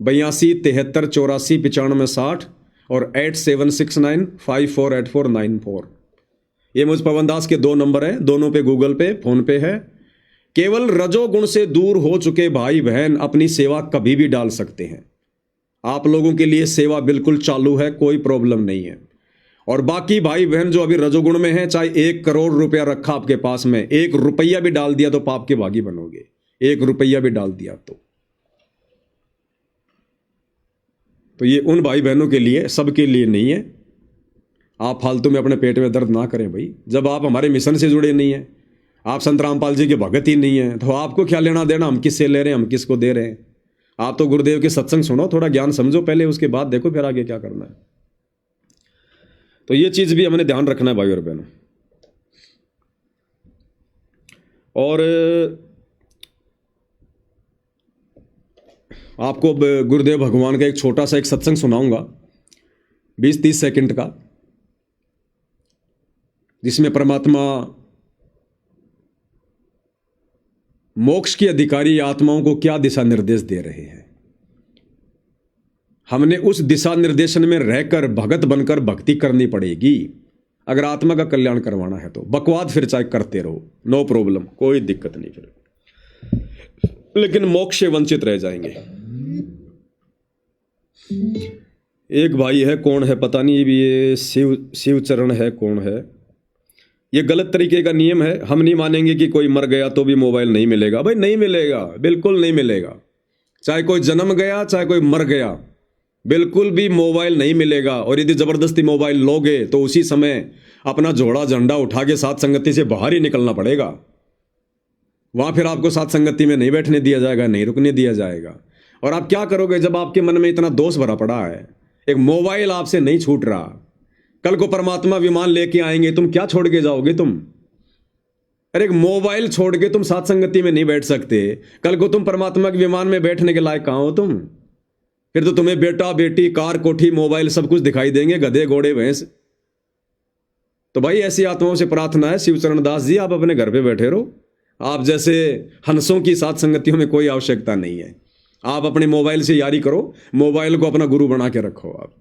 82 73 84 95 60 और 8769548494। ये मुझ पवन दास के 2 नंबर हैं, दोनों पे गूगल पे फोन पे है। केवल रजोगुण से दूर हो चुके भाई बहन अपनी सेवा कभी भी डाल सकते हैं। आप लोगों के लिए सेवा बिल्कुल चालू है, कोई प्रॉब्लम नहीं है। और बाकी भाई बहन जो अभी रजोगुण में हैं, चाहे 1 करोड़ रुपया रखा आपके पास में, 1 रुपया भी डाल दिया तो पाप के भागी बनोगे, 1 रुपया भी डाल दिया तो ये उन भाई बहनों के लिए, सबके लिए नहीं है। आप फालतू में अपने पेट में दर्द ना करें भाई। जब आप हमारे मिशन से जुड़े नहीं हैं, आप संत रामपाल जी के भगत ही नहीं है, तो आपको क्या लेना देना हम किससे ले रहे हैं, हम किसको दे रहे हैं? आप तो गुरुदेव के सत्संग सुनो, थोड़ा ज्ञान समझो पहले, उसके बाद देखो फिर आगे क्या करना है। तो ये चीज भी हमने ध्यान रखना है भाई और बहनों। और आपको गुरुदेव भगवान का एक छोटा सा एक सत्संग सुनाऊंगा 20-30 सेकंड का, जिसमें परमात्मा मोक्ष की अधिकारी आत्माओं को क्या दिशा निर्देश दे रहे हैं। हमने उस दिशा निर्देशन में रहकर भगत बनकर भक्ति करनी पड़ेगी अगर आत्मा का कल्याण करवाना है। तो बकवाद फिर चाहे करते रहो, नो प्रॉब्लम, कोई दिक्कत नहीं। फिर लेकिन मोक्ष से वंचित रह जाएंगे। एक भाई है, कौन है पता नहीं, ये शिव चरण है, कौन है, ये गलत तरीके का नियम है। हम नहीं मानेंगे कि कोई मर गया तो भी मोबाइल नहीं मिलेगा। भाई नहीं मिलेगा, बिल्कुल नहीं मिलेगा। चाहे कोई जन्म गया, चाहे कोई मर गया, बिल्कुल भी मोबाइल नहीं मिलेगा। और यदि जबरदस्ती मोबाइल लोगे तो उसी समय अपना जोड़ा झंडा उठा के साथ संगति से बाहर ही निकलना पड़ेगा। वहां फिर आपको साथ संगति में नहीं बैठने दिया जाएगा, नहीं रुकने दिया जाएगा। और आप क्या करोगे जब आपके मन में इतना दोष भरा पड़ा है, एक मोबाइल आपसे नहीं छूट रहा, कल को परमात्मा विमान लेके आएंगे, तुम क्या छोड़ के जाओगे तुम? अरे एक मोबाइल छोड़ के तुम साथ संगति में नहीं बैठ सकते, कल को तुम परमात्मा के विमान में बैठने के लायक कहां हो तुम? फिर तो तुम्हें बेटा बेटी कार कोठी मोबाइल सब कुछ दिखाई देंगे, गधे घोड़े भैंस। तो भाई ऐसी आत्माओं से प्रार्थना है, शिवचरण दास जी आप अपने घर पे बैठे रहो। आप जैसे हंसों की साथ संगतियों में कोई आवश्यकता नहीं है। आप अपने मोबाइल से यारी करो, मोबाइल को अपना गुरु बना के रखो। आप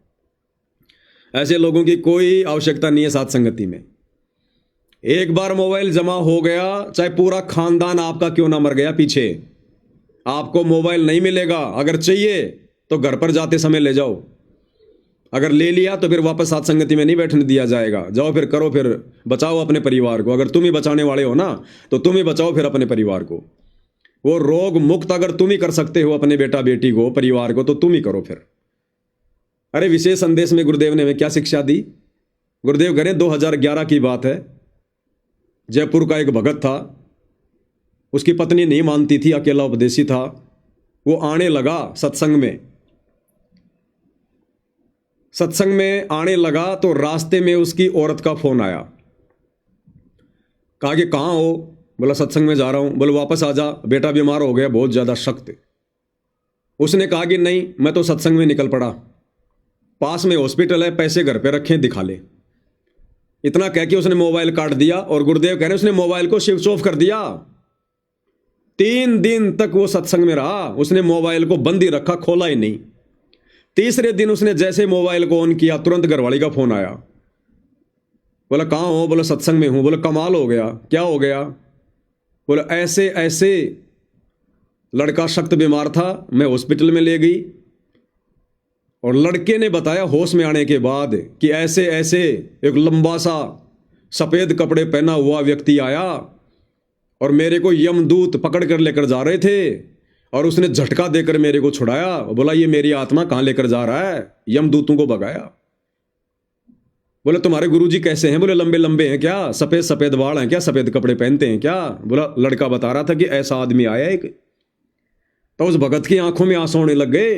ऐसे लोगों की कोई आवश्यकता नहीं है साथ संगति में। एक बार मोबाइल जमा हो गया, चाहे पूरा खानदान आपका क्यों ना मर गया पीछे, आपको मोबाइल नहीं मिलेगा। अगर चाहिए तो घर पर जाते समय ले जाओ, अगर ले लिया तो फिर वापस साथ संगति में नहीं बैठने दिया जाएगा। जाओ फिर करो, फिर बचाओ अपने परिवार को। अगर तुम ही बचाने वाले हो ना तो तुम ही बचाओ फिर अपने परिवार को। वो रोग मुक्त अगर तुम ही कर सकते हो अपने बेटा बेटी को, परिवार को, तो तुम ही करो फिर। अरे विशेष संदेश में गुरुदेव ने हमें क्या शिक्षा दी? गुरुदेव करें 2011 की बात है, जयपुर का एक भगत था, उसकी पत्नी नहीं मानती थी, अकेला उपदेशी था। वो आने लगा सत्संग में आने लगा तो रास्ते में उसकी औरत का फोन आया। कहा कि कहाँ हो? बोला सत्संग में जा रहा हूं। बोले वापस आ जा, बेटा बीमार हो गया बहुत ज्यादा सख्त। उसने कहा कि नहीं, मैं तो सत्संग में निकल पड़ा, पास में हॉस्पिटल है, पैसे घर पे रखे, दिखा ले। इतना कह के उसने मोबाइल काट दिया। और गुरुदेव कह रहे उसने मोबाइल को स्विच ऑफ कर दिया। 3 दिन तक वो सत्संग में रहा, उसने मोबाइल को बंद ही रखा, खोला ही नहीं। तीसरे दिन उसने जैसे मोबाइल को ऑन किया, तुरंत घरवाली का फोन आया। बोला कहाँ हो? बोला सत्संग में हूं। बोला कमाल हो गया, क्या हो गया? बोला ऐसे ऐसे लड़का सख्त बीमार था, मैं हॉस्पिटल में ले गई और लड़के ने बताया होश में आने के बाद कि ऐसे ऐसे एक लंबा सा सफेद कपड़े पहना हुआ व्यक्ति आया और मेरे को यमदूत पकड़ कर लेकर जा रहे थे और उसने झटका देकर मेरे को छुड़ाया। बोला ये मेरी आत्मा कहां लेकर जा रहा है? यमदूतों को भगाया। बोले तुम्हारे गुरुजी कैसे हैं? बोले लंबे लंबे हैं क्या, सफेद सफेद बाल हैं क्या, सफेद कपड़े पहनते हैं क्या? बोला लड़का बता रहा था कि ऐसा आदमी आया एक। तो उस भगत की आंखों में आंसू आने लग गए।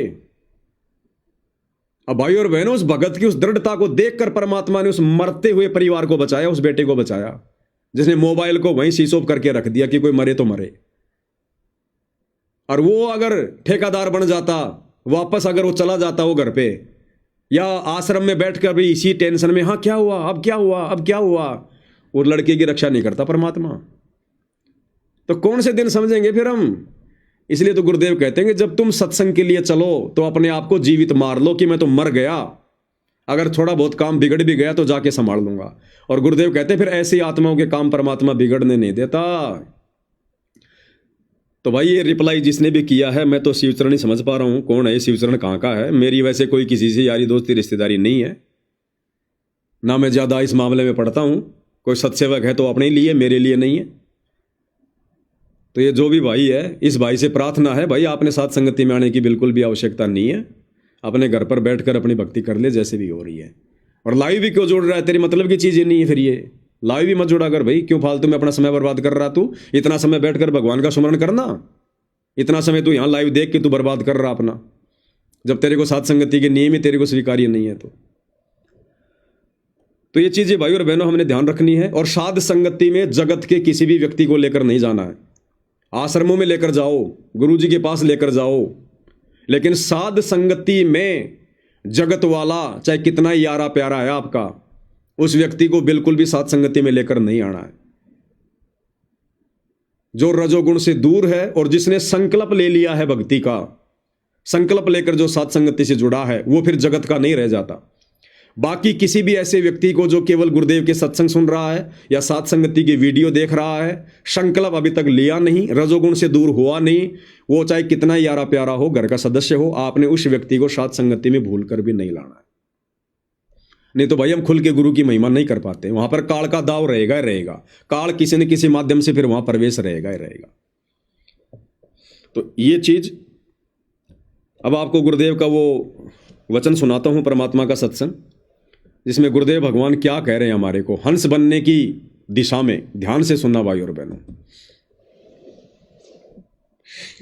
अब भाई और बहनों, उस भगत की उस दृढ़ता को देखकर परमात्मा ने उस मरते हुए परिवार को बचाया, उस बेटे को बचाया जिसने मोबाइल को वहीं स्विच ऑफ करके रख दिया कि कोई मरे तो मरे। और वो अगर ठेकेदार बन जाता, वापस अगर वो चला जाता वो घर पे या आश्रम में बैठकर भी इसी टेंशन में, हाँ क्या हुआ, अब क्या हुआ, अब क्या हुआ, वो लड़के की रक्षा नहीं करता परमात्मा, तो कौन से दिन समझेंगे फिर हम? इसलिए तो गुरुदेव कहते हैं कि जब तुम सत्संग के लिए चलो तो अपने आप को जीवित मार लो कि मैं तो मर गया, अगर थोड़ा बहुत काम बिगड़ भी गया तो जाके संभाल लूंगा। और गुरुदेव कहते हैं फिर ऐसी आत्माओं के काम परमात्मा बिगड़ने नहीं देता। तो भाई ये रिप्लाई जिसने भी किया है, मैं तो शिवचरण ही समझ पा रहा हूं। कौन है ये शिवचरण, कहाँ का है? मेरी वैसे कोई किसी से यारी दोस्ती रिश्तेदारी नहीं है, ना मैं ज्यादा इस मामले में पढ़ता हूं। कोई सत्सेवक है तो अपने लिए, मेरे लिए नहीं है। तो ये जो भी भाई है, इस भाई से प्रार्थना है, भाई आपने साथ संगति में आने की बिल्कुल भी आवश्यकता नहीं है। अपने घर पर बैठकर अपनी भक्ति कर ले जैसे भी हो रही है। और लाइव भी क्यों जोड़ रहा है? तेरी मतलब की चीज़ ये नहीं है फिर ये लाइव भी मत जोड़ा कर भाई। क्यों फालतू में अपना समय बर्बाद कर रहा तू? इतना समय बैठकर भगवान का स्मरण करना, इतना समय तू यहाँ लाइव देख के तू बर्बाद कर रहा अपना, जब तेरे को साथ संगति के नियम ही तेरे को स्वीकार्य नहीं है। तो ये चीजें भाई और बहनों हमने ध्यान रखनी है। और साध संगति में जगत के किसी भी व्यक्ति को लेकर नहीं जाना है। आश्रमों में लेकर जाओ, गुरु जी के पास लेकर जाओ, लेकिन साध संगति में जगत वाला चाहे कितना ही यारा प्यारा है आपका, उस व्यक्ति को बिल्कुल भी साथ संगति में लेकर नहीं आना है। जो रजोगुण से दूर है और जिसने संकल्प ले लिया है भक्ति का, संकल्प लेकर जो साथ संगति से जुड़ा है, वो फिर जगत का नहीं रह जाता। बाकी किसी भी ऐसे व्यक्ति को जो केवल गुरुदेव के सत्संग सुन रहा है या सात संगति की वीडियो देख रहा है, संकल्प अभी तक लिया नहीं, रजोगुण से दूर हुआ नहीं, वो चाहे कितना ही यारा प्यारा हो, घर का सदस्य हो, आपने उस व्यक्ति को सात संगति में भूल कर भी नहीं लाना है। नहीं तो भाई हम खुल के गुरु की महिमा नहीं कर पाते। वहां पर काल का दाव रहेगा ही रहेगा, काल किसी न किसी माध्यम से फिर वहां प्रवेश रहेगा ही रहेगा। तो ये चीज अब आपको गुरुदेव का वो वचन सुनाता हूं, परमात्मा का सत्संग, जिसमें गुरुदेव भगवान क्या कह रहे हैं हमारे को हंस बनने की दिशा में। ध्यान से सुनना भाई और बहनों।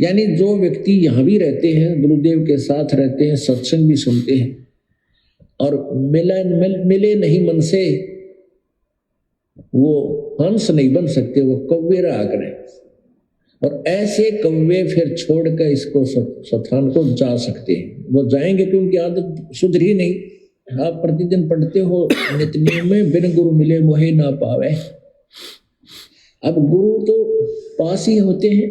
यानी जो व्यक्ति यहाँ भी रहते हैं, गुरुदेव के साथ रहते हैं, सत्संग भी सुनते हैं और मिले नहीं मन से, वो हंस नहीं बन सकते, वो कौवे रहा करें। और ऐसे कौवे फिर छोड़कर इसको स्थान को जा सकते हैं। वो जाएंगे कि उनकी आदत सुधरी नहीं। आप प्रतिदिन पढ़ते हो नित्य में, बिन गुरु मिले मोहे ना पावे। अब गुरु तो पास ही होते हैं।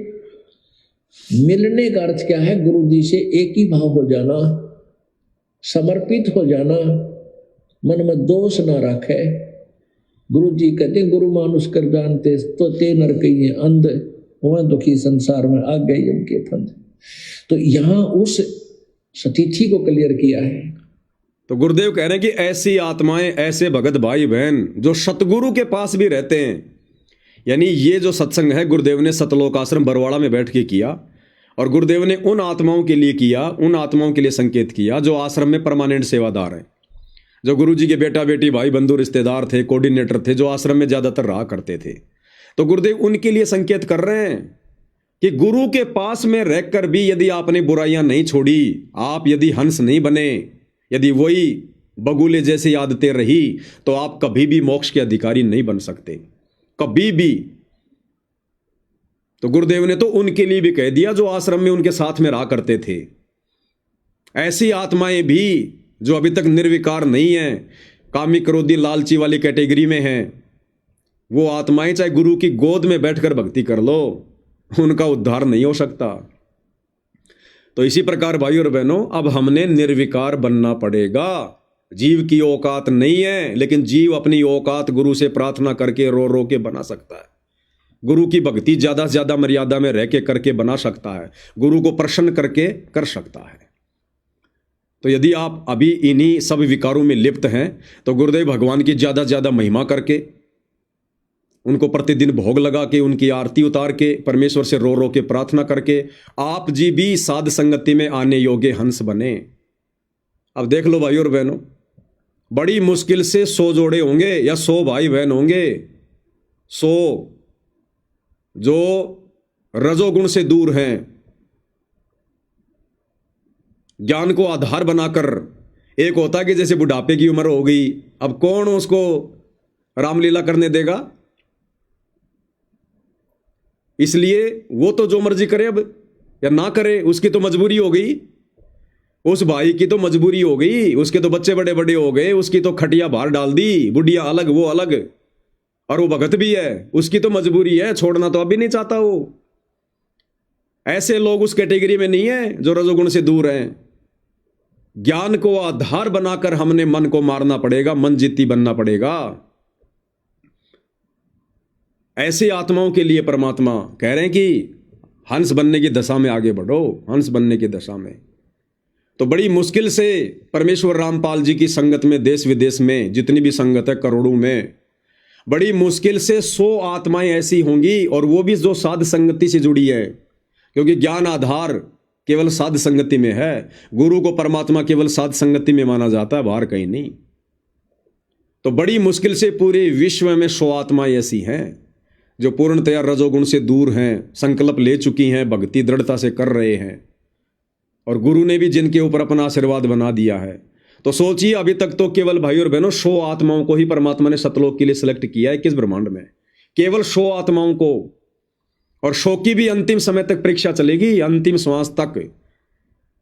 मिलने का अर्थ क्या है? गुरु जी से एक ही भाव हो जाना, समर्पित हो जाना, मन में दोष ना रखे। गुरु जी कहते गुरु मानुष कर जानते तो ते नर कहिए अंध, वह दुखी संसार में आ गई उनके फंद। तो यहाँ उस स्थिति को क्लियर किया है। तो गुरुदेव कह रहे हैं कि ऐसी आत्माएं, ऐसे भगत भाई बहन जो सतगुरु के पास भी रहते हैं, यानी ये जो सत्संग है गुरुदेव ने सतलोक आश्रम बरवाड़ा में बैठ के किया, और गुरुदेव ने उन आत्माओं के लिए किया, उन आत्माओं के लिए संकेत किया जो आश्रम में परमानेंट सेवादार हैं, जो गुरु जी के बेटा बेटी भाई बंधु रिश्तेदार थे, कोऑर्डिनेटर थे, जो आश्रम में ज्यादातर रहा करते थे। तो गुरुदेव उनके लिए संकेत कर रहे हैं कि गुरु के पास में रहकर भी यदि आपने बुराइयां नहीं छोड़ी, आप यदि हंस नहीं बने, यदि वही बगुले जैसी आदतें रही, तो आप कभी भी मोक्ष के अधिकारी नहीं बन सकते, कभी भी। तो गुरुदेव ने तो उनके लिए भी कह दिया जो आश्रम में उनके साथ में रहा करते थे। ऐसी आत्माएं भी जो अभी तक निर्विकार नहीं है, कामी क्रोधी लालची वाली कैटेगरी में हैं, वो आत्माएं चाहे गुरु की गोद में बैठकर भक्ति कर लो, उनका उद्धार नहीं हो सकता। तो इसी प्रकार भाई और बहनों, अब हमने निर्विकार बनना पड़ेगा। जीव की औकात नहीं है, लेकिन जीव अपनी औकात गुरु से प्रार्थना करके रो रो के बना सकता है। गुरु की भक्ति ज्यादा से ज्यादा मर्यादा में रह के करके बना सकता है, गुरु को प्रसन्न करके कर सकता है। तो यदि आप अभी इन्हीं सब विकारों में लिप्त हैं, तो गुरुदेव भगवान की ज्यादा से ज्यादा महिमा करके, उनको प्रतिदिन भोग लगा के, उनकी आरती उतार के, परमेश्वर से रो रो के प्रार्थना करके आप जी भी साध संगति में आने योग्य हंस बने। अब देख लो भाई और बहनों, बड़ी मुश्किल से 100 जोड़े होंगे या 100 भाई बहन होंगे, 100 जो रजोगुण से दूर हैं, ज्ञान को आधार बनाकर। एक होता है कि जैसे बुढ़ापे की उम्र हो गई, अब कौन उसको रामलीला करने देगा, इसलिए वो तो जो मर्जी करे अब या ना करे, उसकी तो मजबूरी हो गई। उस भाई की तो मजबूरी हो गई, उसके तो बच्चे बड़े बड़े हो गए, उसकी तो खटिया बाहर डाल दी, बुढ़िया अलग वो अलग, और वो भगत भी है, उसकी तो मजबूरी है, छोड़ना तो अभी नहीं चाहता वो। ऐसे लोग उस कैटेगरी में नहीं है जो रजोगुण से दूर हैं। ज्ञान को आधार बनाकर हमने मन को मारना पड़ेगा, मन जीती बनना पड़ेगा। ऐसी आत्माओं के लिए परमात्मा कह रहे हैं कि हंस बनने की दशा में आगे बढ़ो, हंस बनने की दशा में। तो बड़ी मुश्किल से परमेश्वर रामपाल जी की संगत में, देश विदेश में जितनी भी संगत है करोड़ों में, बड़ी मुश्किल से 100 आत्माएं ऐसी होंगी, और वो भी जो साध संगति से जुड़ी है, क्योंकि ज्ञान आधार केवल साध संगति में है। गुरु को परमात्मा केवल साध संगति में माना जाता है, बाहर कहीं नहीं। तो बड़ी मुश्किल से पूरे विश्व में 100 आत्माएं ऐसी हैं जो पूर्णतया रजोगुण से दूर हैं, संकल्प ले चुकी हैं, भक्ति दृढ़ता से कर रहे हैं, और गुरु ने भी जिनके ऊपर अपना आशीर्वाद बना दिया है। तो सोचिए, अभी तक तो केवल भाई और बहनों 100 आत्माओं को ही परमात्मा ने सतलोक के लिए सिलेक्ट किया है। किस ब्रह्मांड में केवल 100 आत्माओं को, और 100 की भी अंतिम समय तक परीक्षा चलेगी, अंतिम श्वास तक।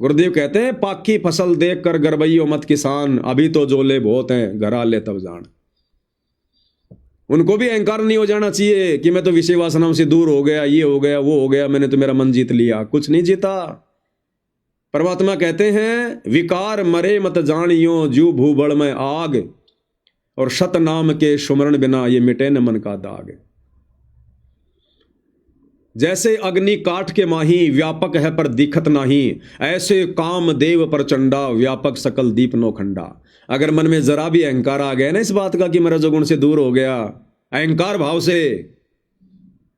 गुरुदेव कहते हैं, पाकी फसल देख कर गरबैयो मत किसान, अभी तो जोले बहुत हैं, घर आ ले तब जान। उनको भी अहंकार नहीं हो जाना चाहिए कि मैं तो विषय वासनाओं से दूर हो गया, ये हो गया, वो हो गया, मैंने तो मेरा मन जीत लिया। कुछ नहीं जीता। परमात्मा कहते हैं विकार मरे मत जानियो जू भूबड़ में आग, और शत नाम के सुमरण बिना ये मिटे न मन का दाग। जैसे अग्नि काठ के माही व्यापक है पर दिखत नहीं, ऐसे काम देव प्रचंडा व्यापक सकल दीप नोखंडा। अगर मन में जरा भी अहंकार आ गया ना इस बात का कि मैं रजोगुण से दूर हो गया, अहंकार भाव से,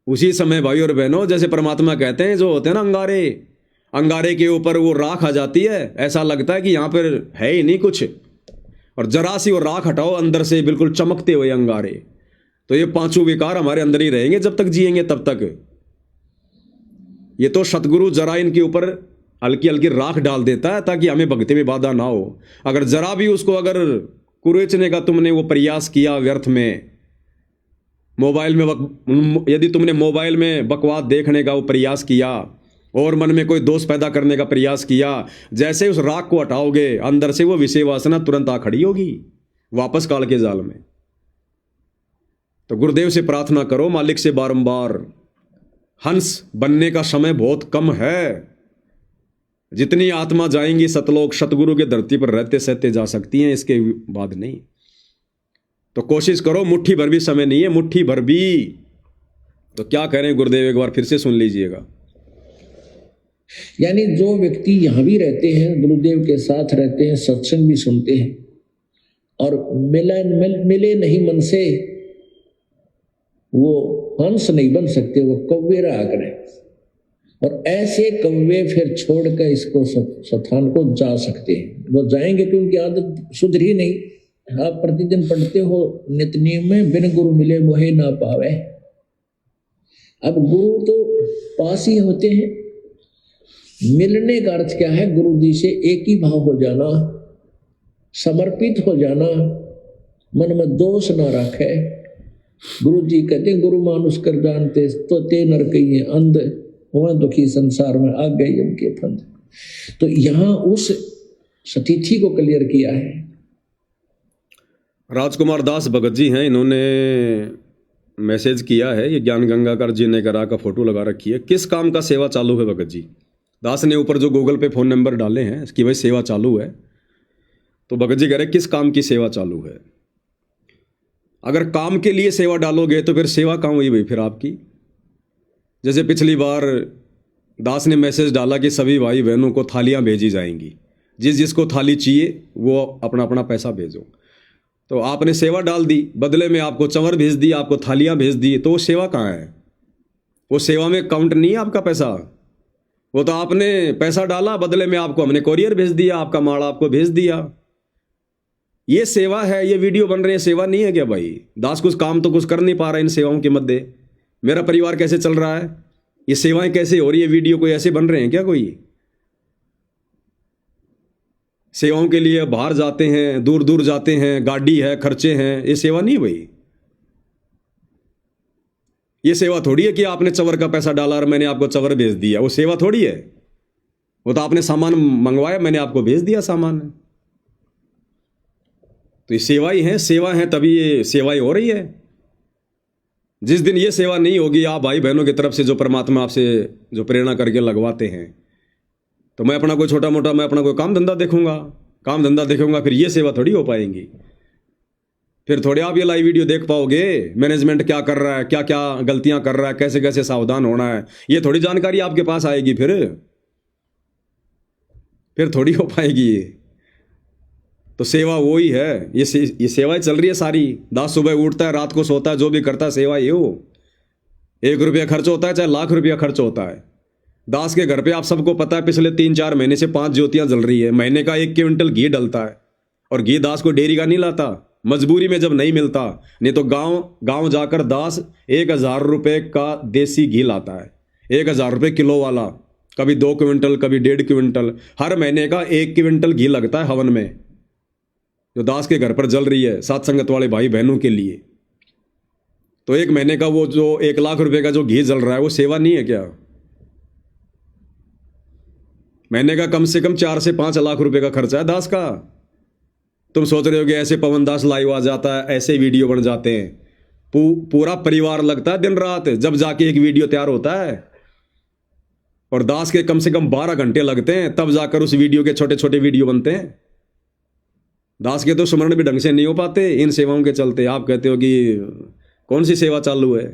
उसी समय भाई और बहनों जैसे परमात्मा कहते हैं जो होते हैं ना अंगारे, अंगारे के ऊपर वो राख आ जाती है, ऐसा लगता है कि यहां पर है ही नहीं कुछ, और जरा सी वो राख हटाओ अंदर से बिल्कुल चमकते हुए अंगारे। तो ये पांचों विकार हमारे अंदर ही रहेंगे जब तक जिएंगे तब तक। ये तो सतगुरु जरा इनके ऊपर हल्की हल्की राख डाल देता है ताकि हमें भक्ति में बाधा ना हो। अगर जरा भी उसको अगर कुरेचने का तुमने वो प्रयास किया व्यर्थ में, मोबाइल में यदि तुमने मोबाइल में बकवास देखने का वो प्रयास किया और मन में कोई दोष पैदा करने का प्रयास किया, जैसे उस राख को हटाओगे अंदर से वो विषय वासना तुरंत आ खड़ी होगी वापस काल के जाल में। तो गुरुदेव से प्रार्थना करो, मालिक से बारंबार, हंस बनने का समय बहुत कम है। जितनी आत्मा जाएंगी सतलोक सतगुरु के धरती पर रहते सहते जा सकती हैं, इसके बाद नहीं। तो कोशिश करो, मुट्ठी भर भी समय नहीं है, मुट्ठी भर भी। तो क्या कह रहे हैं गुरुदेव, एक बार फिर से सुन लीजिएगा। यानी जो व्यक्ति यहां भी रहते हैं, गुरुदेव के साथ रहते हैं, सत्संग भी सुनते हैं और मिले नहीं मन से, वो हंस नहीं बन सकते, वो कौवे रहा करें। और ऐसे कौवे फिर छोड़कर इसको स्थान को जा सकते हैं। वो जाएंगे कि उनकी आदत सुधरी नहीं। आप प्रतिदिन पढ़ते हो नित्यनेम में, बिन गुरु मिले मोहे ना पावे। अब गुरु तो पास ही होते हैं। मिलने का अर्थ क्या है? गुरु जी से एक ही भाव हो जाना, समर्पित हो जाना, मन में दोष ना रखे। गुरु जी कहते गुरु मानुष कर जानते तो ते नर कही अंध, वह दुखी संसार में आ गई उनके फंद। तो यहां उस स्थिति को क्लियर किया है। राजकुमार दास भगत जी हैं, इन्होंने मैसेज किया है, ये ज्ञान गंगाकर जी ने करा का फोटो लगा रखी है। किस काम का सेवा चालू है भगत जी? दास ने ऊपर जो गूगल पे फोन नंबर डाले हैं कि भाई सेवा चालू है, तो भगत जी कह रहे किस काम की सेवा चालू है। अगर काम के लिए सेवा डालोगे तो फिर सेवा कहाँ हुई भाई फिर आपकी? जैसे पिछली बार दास ने मैसेज डाला कि सभी भाई बहनों को थालियां भेजी जाएंगी, जिस जिसको थाली चाहिए वो अपना अपना पैसा भेजो। तो आपने सेवा डाल दी, बदले में आपको चंवर भेज दी, आपको थालियां भेज दी, तो वो सेवा कहाँ है? वो सेवा में काउंट नहीं है आपका पैसा। वो तो आपने पैसा डाला, बदले में आपको हमने कोरियर भेज दिया, आपका माड़ा आपको भेज दिया। ये सेवा है? ये वीडियो बन रही है, सेवा नहीं है क्या भाई? दास कुछ काम तो कुछ कर नहीं पा रहा इन सेवाओं के मध्य। मेरा परिवार कैसे चल रहा है? ये सेवाएं कैसे हो रही है? वीडियो कोई ऐसे बन रहे हैं क्या? कोई सेवाओं के लिए बाहर जाते हैं, दूर दूर जाते हैं, गाड़ी है, खर्चे हैं, ये सेवा नहीं भाई। ये सेवा थोड़ी है कि आपने चवर का पैसा डाला और मैंने आपको चवर भेज दिया, वो सेवा थोड़ी है। वो तो आपने सामान मंगवाया, मैंने आपको भेज दिया सामान। तो ये सेवा ही है, सेवा है तभी ये सेवाएं हो रही है। जिस दिन ये सेवा नहीं होगी, आप भाई बहनों की तरफ से जो परमात्मा आपसे जो प्रेरणा करके लगवाते हैं, तो मैं अपना कोई छोटा मोटा मैं अपना कोई काम धंधा देखूंगा, फिर ये सेवा थोड़ी हो पाएंगी। फिर थोड़े आप ये लाइव वीडियो देख पाओगे, मैनेजमेंट क्या कर रहा है, क्या क्या गलतियां कर रहा है, कैसे कैसे सावधान होना है, ये थोड़ी जानकारी आपके पास आएगी। फिर थोड़ी हो पाएगी ये। तो सेवा वो ही है, ये सेवाएं चल रही है सारी। दास सुबह उठता है, रात को सोता है, जो भी करता है सेवा ये हो। 1 रुपया खर्च होता है चाहे लाख रुपया खर्च होता है। दास के घर पे आप सबको पता है पिछले 3-4 महीने से 5 ज्योतियां जल रही है। महीने का 1 क्विंटल घी डलता है, और घी दास को डेयरी का नहीं लाता, मजबूरी में जब नहीं मिलता, नहीं तो गांव जाकर दास 1000 रुपये का देसी घी लाता है, 1000 रुपये किलो वाला, कभी 2 क्विंटल, कभी 1.5 क्विंटल। हर महीने का 1 क्विंटल घी लगता है हवन में, जो दास के घर पर जल रही है सात संगत वाले भाई बहनों के लिए। तो 1 महीने का वो जो 1 लाख रुपए का जो घी जल रहा है, वो सेवा नहीं है क्या? महीने का कम से कम 4 से 5 लाख रुपए का खर्चा है दास का। तुम सोच रहे हो कि ऐसे पवन दास लाइव आ जाता है, ऐसे वीडियो बन जाते हैं, पूरा परिवार लगता है दिन रात, जब जाके एक वीडियो तैयार होता है। और दास के कम से कम 12 घंटे लगते हैं, तब जाकर उस वीडियो के छोटे छोटे वीडियो बनते हैं। दास के तो सुमरण भी ढंग से नहीं हो पाते इन सेवाओं के चलते। आप कहते हो कि कौन सी सेवा चालू है,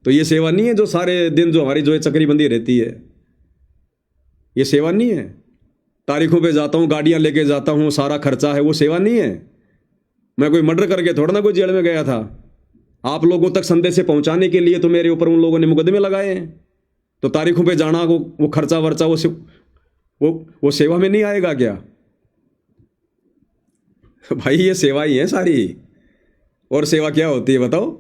तो ये सेवा नहीं है जो सारे दिन जो हमारी जो चक्री बंदी रहती है, ये सेवा नहीं है। तारीखों पे जाता हूँ, गाड़ियाँ लेके जाता हूँ, सारा खर्चा है, वो सेवा नहीं है। मैं कोई मर्डर करके थोड़ा ना कोई जेल में गया था। आप लोगों तक संदेश से पहुंचाने के लिए तो मेरे ऊपर उन लोगों ने मुकदमे लगाए हैं। तो तारीखों पे जाना, वो खर्चा वर्चा, वो सेवा में नहीं आएगा क्या? भाई ये सेवा ही है सारी। और सेवा क्या होती है बताओ?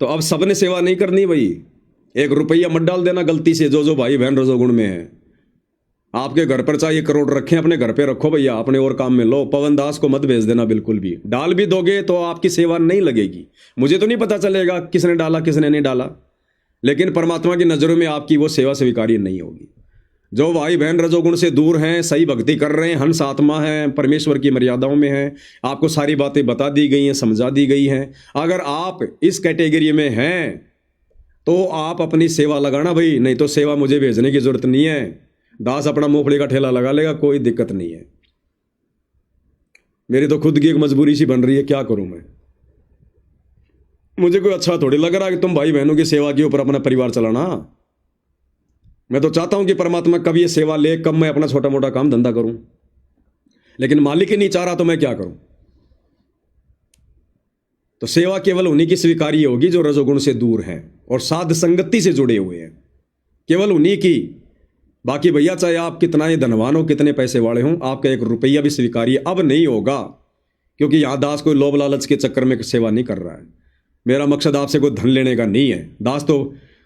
तो अब सबने सेवा नहीं करनी भाई। 1 रुपया मत डाल देना गलती से, जो भाई बहन रजोगुण में है। आपके घर पर चाहिए करोड़ रखें, अपने घर पे रखो भैया, अपने और काम में लो। पवन दास को मत भेज देना बिल्कुल भी। डाल भी दोगे तो आपकी सेवा नहीं लगेगी। मुझे तो नहीं पता चलेगा किसने डाला किसने नहीं डाला, लेकिन परमात्मा की नज़रों में आपकी वो सेवा स्वीकार्य नहीं होगी। जो भाई बहन रजोगुण से दूर हैं, सही भक्ति कर रहे हैं, हंस आत्मा हैं, परमेश्वर की मर्यादाओं में हैं, आपको सारी बातें बता दी गई हैं, समझा दी गई हैं। अगर आप इस कैटेगरी में हैं तो आप अपनी सेवा लगाना भाई, नहीं तो सेवा मुझे भेजने की जरूरत नहीं है। दास अपना मूंगफली का ठेला लगा लेगा, कोई दिक्कत नहीं है। मेरी तो खुद की एक मजबूरी सी बन रही है, क्या करूं मैं? मुझे कोई अच्छा थोड़ी लग रहा है कि तुम भाई बहनों की सेवा के ऊपर अपना परिवार चलाना। मैं तो चाहता हूं कि परमात्मा कब ये सेवा ले, कब मैं अपना छोटा मोटा काम धंधा करूं, लेकिन मालिक ही नहीं चाह रहा तो मैं क्या करूं? तो सेवा केवल उन्हीं की स्वीकार्य होगी जो रजोगुण से दूर हैं और साध संगति से जुड़े हुए हैं, केवल उन्हीं की। बाकी भैया चाहे आप कितना ही धनवान हो, कितने पैसे वाले हों, आपका 1 रुपया भी स्वीकार्य अब नहीं होगा। क्योंकि यहां दास कोई लोभ लालच के चक्कर में सेवा नहीं कर रहा है। मेरा मकसद आपसे कोई धन लेने का नहीं है।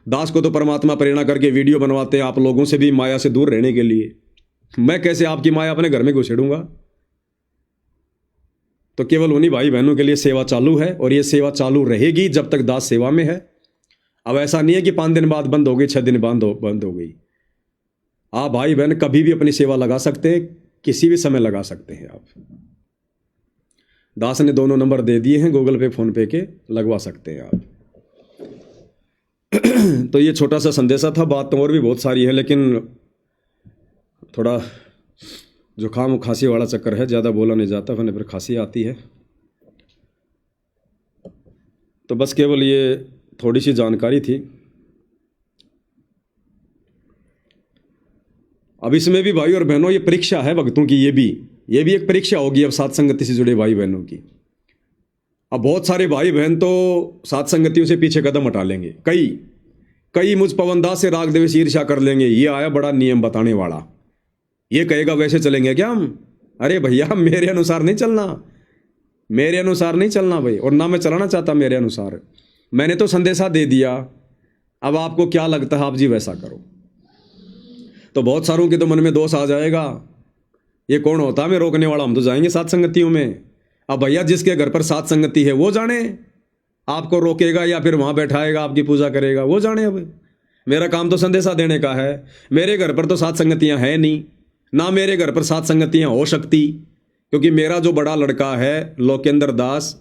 दास को तो परमात्मा प्रेरणा करके वीडियो बनवाते हैं आप लोगों से भी माया से दूर रहने के लिए। मैं कैसे आपकी माया अपने घर में घुसेड़ूंगा? तो केवल उन्हीं भाई बहनों के लिए सेवा चालू है और ये सेवा चालू रहेगी जब तक दास सेवा में है। अब ऐसा नहीं है कि 5 दिन बाद बंद हो गई, 6 दिन बंद हो गई। आप भाई बहन कभी भी अपनी सेवा लगा सकते हैं, किसी भी समय लगा सकते हैं आप। दास ने दोनों नंबर दे दिए हैं, गूगल पे फोन पे के, लगवा सकते हैं आप। तो ये छोटा सा संदेशा था। बात तो और भी बहुत सारी है, लेकिन थोड़ा जुकाम खांसी वाला चक्कर है, ज़्यादा बोला नहीं जाता, वरना फिर खांसी आती है। तो बस केवल ये थोड़ी सी जानकारी थी। अब इसमें भी भाई और बहनों ये परीक्षा है भक्तों की, ये भी एक परीक्षा होगी अब साथ संगति से जुड़े भाई बहनों की। अब बहुत सारे भाई बहन तो साथ संगतियों से पीछे कदम हटा लेंगे। कई मुझ पवनदास से राग देवे से ईर्ष्या कर लेंगे। ये आया बड़ा नियम बताने वाला, ये कहेगा वैसे चलेंगे क्या हम? अरे भैया मेरे अनुसार नहीं चलना, मेरे अनुसार नहीं चलना भाई, और ना मैं चलाना चाहता मेरे अनुसार। मैंने तो संदेशा दे दिया, अब आपको क्या लगता है आप जी वैसा करो। तो बहुत सारों के तो मन में दोष आ जाएगा, ये कौन होता है मैं रोकने वाला, हम तो जाएंगे साथ संगतियों में। अब भैया जिसके घर पर साथ संगति है वो जाने, आपको रोकेगा या फिर वहां बैठाएगा आपकी पूजा करेगा, वो जाने। अब मेरा काम तो संदेशा देने का है। मेरे घर पर तो साथ संगतियां है नहीं, ना मेरे घर पर साथ संगतियां हो सकती, क्योंकि मेरा जो बड़ा लड़का है लोकेंद्र दास,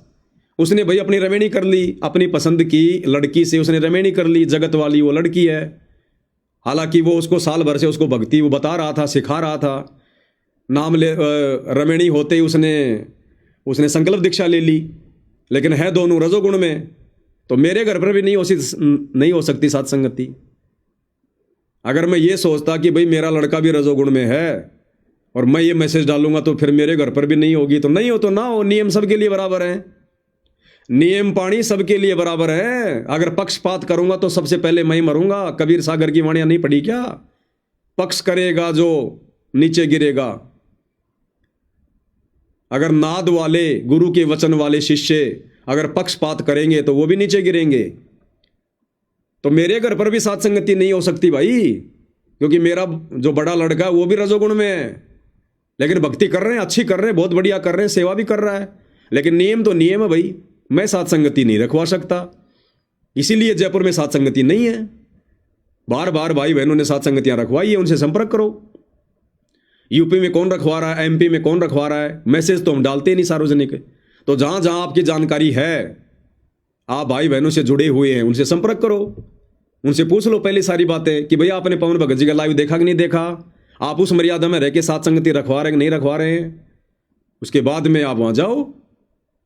उसने भाई अपनी रमेणी कर ली, अपनी पसंद की लड़की से उसने रमेणी कर ली, जगत वाली वो लड़की है। हालांकि वो उसको साल भर से उसको भक्ति वो बता रहा था, सिखा रहा था। नाम ले रमेणी होते ही उसने संकल्प दीक्षा ले ली, लेकिन है दोनों रजोगुण में। तो मेरे घर पर भी नहीं हो सकती साथ संगति। अगर मैं ये सोचता कि भाई मेरा लड़का भी रजोगुण में है और मैं ये मैसेज डालूंगा तो फिर मेरे घर पर भी नहीं होगी, तो नहीं हो तो ना हो। नियम सबके लिए बराबर है, नियम पानी सबके लिए बराबर है। अगर पक्षपात करूंगा तो सबसे पहले मैं ही मरूंगा। कबीर सागर की वाणियां नहीं पढ़ी क्या? पक्ष करेगा जो नीचे गिरेगा। अगर नाद वाले गुरु के वचन वाले शिष्य अगर पक्षपात करेंगे तो वो भी नीचे गिरेंगे। तो मेरे घर पर भी साथ संगति नहीं हो सकती भाई, क्योंकि मेरा जो बड़ा लड़का है वो भी रजोगुण में है, लेकिन भक्ति कर रहे हैं, अच्छी कर रहे हैं, बहुत बढ़िया कर रहे हैं, सेवा भी कर रहा है। लेकिन नियम तो नियम है भाई, मैं साथ संगति नहीं रखवा सकता। इसीलिए जयपुर में साथ संगति नहीं है। बार बार भाई बहनों ने साथ संगतियां रखवाई है, उनसे संपर्क करो। यूपी में कौन रखवा रहा है, एमपी में कौन रखवा रहा है, मैसेज तो हम डालते ही नहीं सार्वजनिक। तो जहां जहां आपकी जानकारी है आप भाई बहनों से जुड़े हुए हैं, उनसे संपर्क करो, उनसे पूछ लो पहले सारी बातें कि भैया आपने पवन भगत जी का लाइव देखा कि नहीं देखा, आप उस मर्यादा में रह के साथ संगति रखवा रहे हैं कि नहीं रखवा रहे हैं। उसके बाद में आप वहाँ जाओ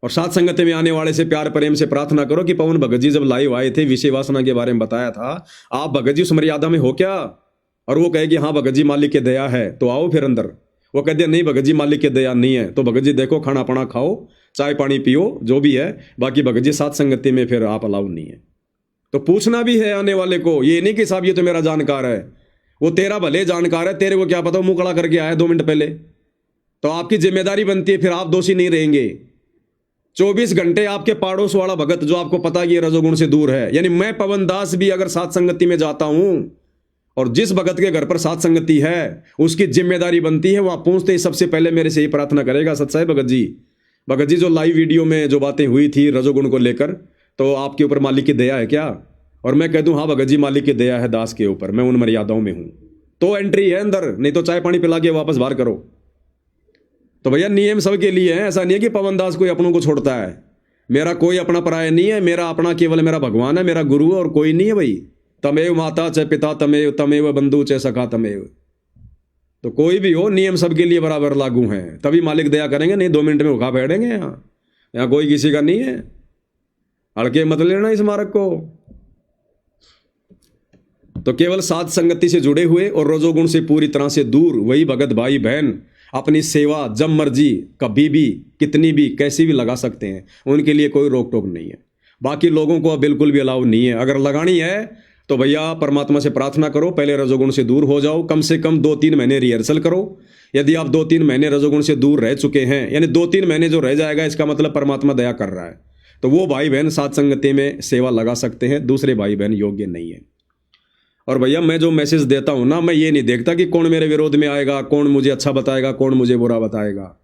और साथ संगति में आने वाले से प्यार प्रेम से प्रार्थना करो कि पवन भगत जी जब लाइव आए थे विषय वासना के बारे में बताया था, आप भगत जी उस मर्यादा में हो क्या? और वो कहे कि हाँ भगत जी मालिक की दया है, तो आओ फिर अंदर। वो कहते हैं नहीं भगत जी मालिक की दया नहीं है, तो भगत जी देखो खाना पाना खाओ, चाय पानी पियो, जो भी है, बाकी भगत जी साथ संगति में फिर आप अलाउ नहीं है। तो पूछना भी है आने वाले को, ये नहीं कि साहब ये तो मेरा जानकार है, वो तेरा भले जानकार है, तेरे को क्या पता, मुंह खड़ा करके आया 2 मिनट पहले। तो आपकी जिम्मेदारी बनती है, फिर आप दोषी नहीं रहेंगे। 24 घंटे आपके पाड़ोस वाला भगत जो आपको पता कि ये रजोगुण से दूर है, यानी मैं पवन दास भी अगर साथ संगति में जाता हूं और जिस भगत के घर पर साथ संगति है उसकी जिम्मेदारी बनती है वहां पहुंचते ही सबसे पहले मेरे से ही प्रार्थना करेगा, सच्चाई भगत जी जो लाइव वीडियो में जो बातें हुई थी रजोगुण को लेकर, तो आपके ऊपर मालिक की दया है क्या? और मैं कह दूं हाँ भगत जी मालिक की दया है दास के ऊपर, मैं उन मर्यादाओं में हूं, तो एंट्री है अंदर, नहीं तो चाय पानी पिला के वापस बाहर करो। तो भैया नियम सबके लिए है, ऐसा नहीं है कि पवन दास कोई अपनों को छोड़ता है। मेरा कोई अपना पराया नहीं है, मेरा अपना केवल मेरा भगवान है, मेरा गुरु है, और कोई नहीं है भाई। तमेव माता च पिता तमेव, तमेव बंधु च सखा तमेव। तो कोई भी हो, नियम सबके लिए बराबर लागू हैं, तभी मालिक दया करेंगे, नहीं 2 मिनट में उठा बैठेंगे। यहाँ कोई किसी का नहीं है, हड़के मत लेना इस मार्ग को। तो केवल साथ संगति से जुड़े हुए और रजोगुण से पूरी तरह से दूर वही भगत भाई बहन अपनी सेवा जब मर्जी कभी भी कितनी भी कैसी भी लगा सकते हैं, उनके लिए कोई रोक टोक नहीं है। बाकी लोगों को बिल्कुल भी अलाउ नहीं है। अगर लगानी है तो भैया परमात्मा से प्रार्थना करो, पहले रजोगुण से दूर हो जाओ, कम से कम 2-3 महीने रिहर्सल करो। यदि आप 2-3 महीने रजोगुण से दूर रह चुके हैं, यानी 2-3 महीने जो रह जाएगा इसका मतलब परमात्मा दया कर रहा है, तो वो भाई बहन साथ संगति में सेवा लगा सकते हैं, दूसरे भाई बहन योग्य नहीं है। और भैया मैं जो मैसेज देता हूं ना, मैं ये नहीं देखता कि कौन मेरे विरोध में आएगा, कौन मुझे अच्छा बताएगा, कौन मुझे बुरा बताएगा।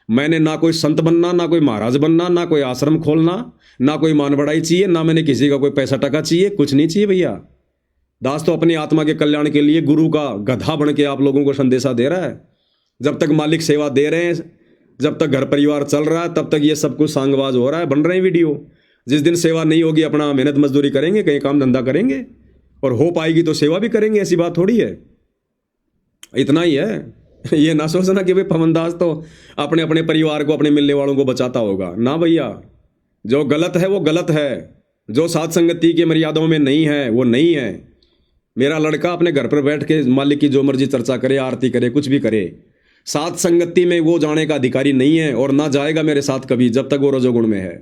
मैंने ना कोई संत बनना, ना कोई महाराज बनना, ना कोई आश्रम खोलना, ना कोई मान बढ़ाई चाहिए, ना मैंने किसी का कोई पैसा टका चाहिए, कुछ नहीं चाहिए भैया। दास तो अपनी आत्मा के कल्याण के लिए गुरु का गधा बन के आप लोगों को संदेशा दे रहा है। जब तक मालिक सेवा दे रहे हैं, जब तक घर परिवार चल रहा है, तब तक ये सब कुछ सांगवाज हो रहा है, बन रहे हैं वीडियो। जिस दिन सेवा नहीं होगी अपना मेहनत मजदूरी करेंगे, कहीं काम धंधा करेंगे, और हो पाएगी तो सेवा भी करेंगे, ऐसी बात थोड़ी है। इतना ही है। ये ना सोचना कि भाई पवन दास तो अपने अपने परिवार को, अपने मिलने वालों को बचाता होगा, ना भैया। जो गलत है वो गलत है, जो साथ संगति की मर्यादाओं में नहीं है वो नहीं है। मेरा लड़का अपने घर पर बैठ के मालिक की जो मर्जी चर्चा करे, आरती करे, कुछ भी करे, साथ संगति में वो जाने का अधिकारी नहीं है और ना जाएगा मेरे साथ कभी, जब तक वो रजोगुण में है।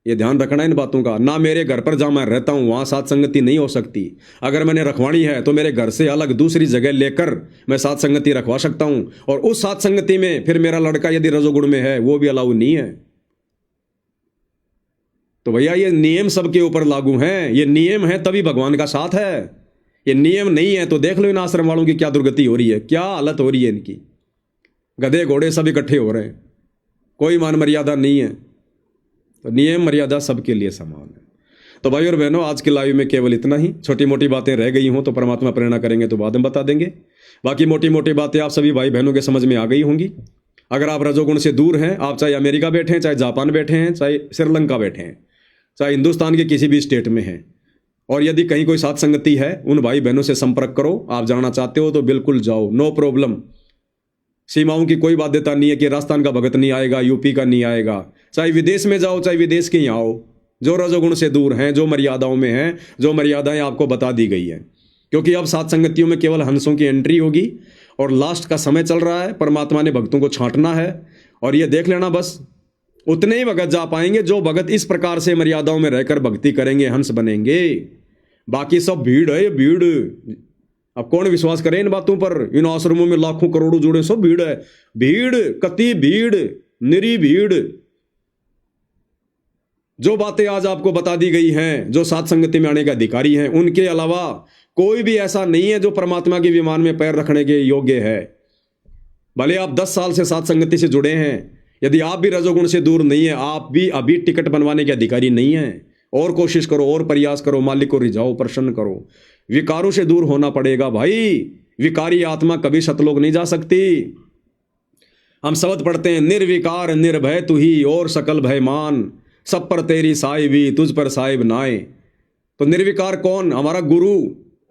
ये ध्यान रखना इन बातों का। ना मेरे घर पर जहां मैं रहता हूं वहां साथ संगति नहीं हो सकती। अगर मैंने रखवानी है तो मेरे घर से अलग दूसरी जगह लेकर मैं साथ संगति रखवा सकता हूं, और उस साथ संगति में फिर मेरा लड़का यदि रजोगुण में है वो भी अलाउ नहीं है। तो भैया ये नियम सबके ऊपर लागू हैं। ये नियम है तभी भगवान का साथ है। ये नियम नहीं है तो देख लो इन आश्रम वालों की क्या दुर्गति हो रही है, क्या हालत हो रही है इनकी। गधे घोड़े सब इकट्ठे हो रहे हैं, कोई मान मर्यादा नहीं है। तो नियम मर्यादा सबके लिए समान है। तो भाई और बहनों, आज के लाइव में केवल इतना ही। छोटी मोटी बातें रह गई हों तो परमात्मा प्रेरणा करेंगे तो बाद में बता देंगे। बाकी मोटी मोटी बातें आप सभी भाई बहनों के समझ में आ गई होंगी। अगर आप रजोगुण से दूर हैं, आप चाहे अमेरिका बैठे हैं, चाहे जापान बैठे हैं, चाहे श्रीलंका बैठे हैं, चाहे हिंदुस्तान के किसी भी स्टेट में हैं, और यदि कहीं कोई साथ संगति है, उन भाई बहनों से संपर्क करो। आप जाना चाहते हो तो बिल्कुल जाओ, नो प्रॉब्लम। सीमाओं की कोई बाध्यता नहीं है कि राजस्थान का भगत नहीं आएगा, यूपी का नहीं आएगा। चाहे विदेश में जाओ, चाहे विदेश के यहाँ आओ, जो रजोगुण से दूर हैं, जो मर्यादाओं में हैं, जो मर्यादाएं आपको बता दी गई हैं। क्योंकि अब सात संगतियों में केवल हंसों की एंट्री होगी और लास्ट का समय चल रहा है। परमात्मा ने भक्तों को छांटना है, और ये देख लेना बस उतने ही भगत जा पाएंगे जो भगत इस प्रकार से मर्यादाओं में रहकर भक्ति करेंगे, हंस बनेंगे। बाकी सब भीड़ है, ये भीड़। अब कौन विश्वास करे इन बातों पर? इन आश्रमों में लाखों करोड़ों जुड़े, सब भीड़ है। भीड़, कति भीड़, निरी भीड़। जो बातें आज आपको बता दी गई हैं, जो साथ संगति में आने के अधिकारी हैं, उनके अलावा कोई भी ऐसा नहीं है जो परमात्मा के विमान में पैर रखने के योग्य है। भले आप 10 साल से साथ संगति से जुड़े हैं, यदि आप भी रजोगुण से दूर नहीं है, आप भी अभी टिकट बनवाने के अधिकारी नहीं हैं। और कोशिश करो, और प्रयास करो, मालिक को रिझाओ, प्रसन्न करो। विकारों से दूर होना पड़ेगा भाई। विकारी आत्मा कभी सतलोक नहीं जा सकती। हम शब्द पढ़ते हैं, निर्विकार निर्भय तू ही और सकल भय मान। सब पर तेरी साहिबी, तुझ पर साहिब नाए। तो निर्विकार कौन? हमारा गुरु।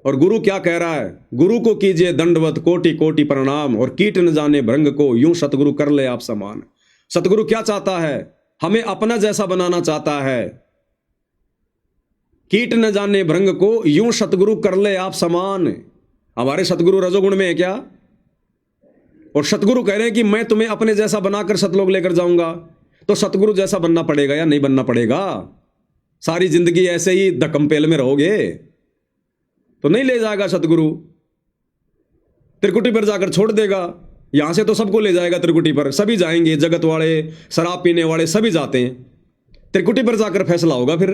और गुरु क्या कह रहा है? गुरु को कीजिए दंडवत कोटि कोटि प्रणाम, और कीट न जाने भृंग को, यूं सतगुरु कर ले आप समान। सतगुरु क्या चाहता है? हमें अपना जैसा बनाना चाहता है। कीट न जाने भृंग को, यूं सतगुरु कर ले आप समान। हमारे सतगुरु रजोगुण में है क्या? और सतगुरु कह रहे हैं कि मैं तुम्हें अपने जैसा बनाकर सतलोक लेकर जाऊंगा। तो सतगुरु जैसा बनना पड़ेगा या नहीं बनना पड़ेगा? सारी जिंदगी ऐसे ही धक्कमपेल में रहोगे तो नहीं ले जाएगा सतगुरु। त्रिकुटी पर जाकर छोड़ देगा। यहां से तो सबको ले जाएगा त्रिकुटी पर, सभी जाएंगे, जगत वाले, शराब पीने वाले सभी जाते हैं। त्रिकुटी पर जाकर फैसला होगा। फिर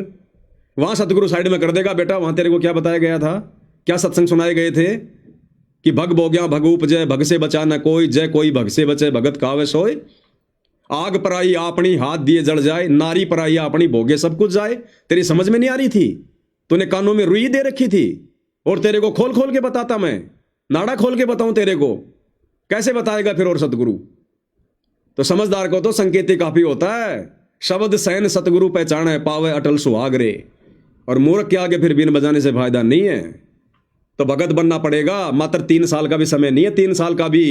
वहां सतगुरु साइड में कर देगा, बेटा वहां तेरे को क्या बताया गया था, क्या सत्संग सुनाए गए थे कि भग भोग्या भग उपजय, भग से बचा न कोई, जय कोई भग से बचे, भगत कावे सोए। आग पराई आपनी, हाथ दिए जड़ जाए, नारी पराई आपनी, भोगे सब कुछ जाए। तेरी समझ में नहीं आ रही थी? तूने कानों में रुई दे रखी थी, और तेरे को खोल खोल के बताता मैं, नाड़ा खोल के बताऊं तेरे को, कैसे बताएगा फिर और सतगुरु? तो समझदार को तो संकेत ही काफी होता है। शब्द सैन सतगुरु पहचाने, पावे अटल सुहाग रे। और मूर्ख के आगे फिर बीन बजाने से फायदा नहीं है। तो भगत बनना पड़ेगा। मात्र 3 साल का भी समय नहीं है, 3 साल का भी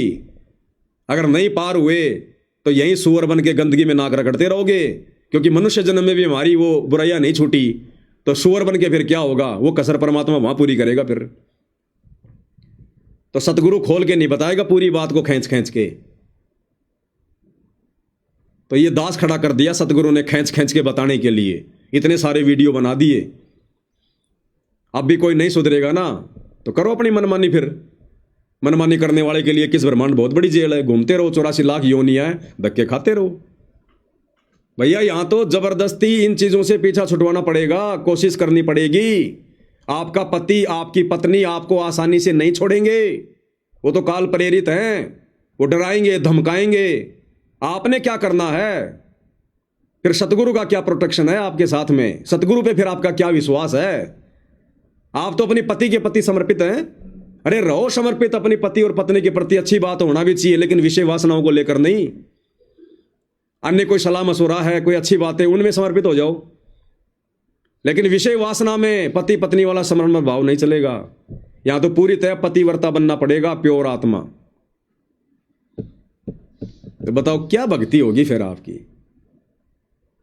अगर नहीं पार हुए तो यहीं सुअर बन के गंदगी में नाक रगड़ते रहोगे। क्योंकि मनुष्य जन्म में भी हमारी वो बुराइयां नहीं छूटी, तो सुअर बन के फिर क्या होगा? वो कसर परमात्मा वहां पूरी करेगा फिर। तो सतगुरु खोल के नहीं बताएगा पूरी बात को, खींच खींच के। तो ये दास खड़ा कर दिया सतगुरु ने खींच खींच के बताने के लिए। इतने सारे वीडियो बना दिए। अब भी कोई नहीं सुधरेगा ना, तो करो अपनी मनमानी। फिर मनमानी करने वाले के लिए किस ब्रह्मांड बहुत बड़ी जेल है। घूमते रहो, 84 लाख योनियां हैं, धक्के खाते रहो। भैया यहां तो जबरदस्ती इन चीजों से पीछा छुटवाना पड़ेगा, कोशिश करनी पड़ेगी। आपका पति, आपकी पत्नी आपको आसानी से नहीं छोड़ेंगे। वो तो काल प्रेरित हैं, वो डराएंगे, धमकाएंगे। आपने क्या करना है? फिर सतगुरु का क्या प्रोटेक्शन है आपके साथ में? सतगुरु पे फिर आपका क्या विश्वास है? आप तो अपनी पति के प्रति समर्पित हैं। अरे रहो समर्पित अपनी पति और पत्नी के प्रति, अच्छी बात होना भी चाहिए, लेकिन विषय वासनाओं को लेकर नहीं। अन्य कोई सलाह मशवरा है, कोई अच्छी बात है, उनमें समर्पित हो जाओ। लेकिन विषय वासना में पति पत्नी वाला समर्पण भाव नहीं चलेगा। यहां तो पूरी तरह पतिव्रता बनना पड़ेगा, प्योर आत्मा। तो बताओ क्या भक्ति होगी फिर आपकी?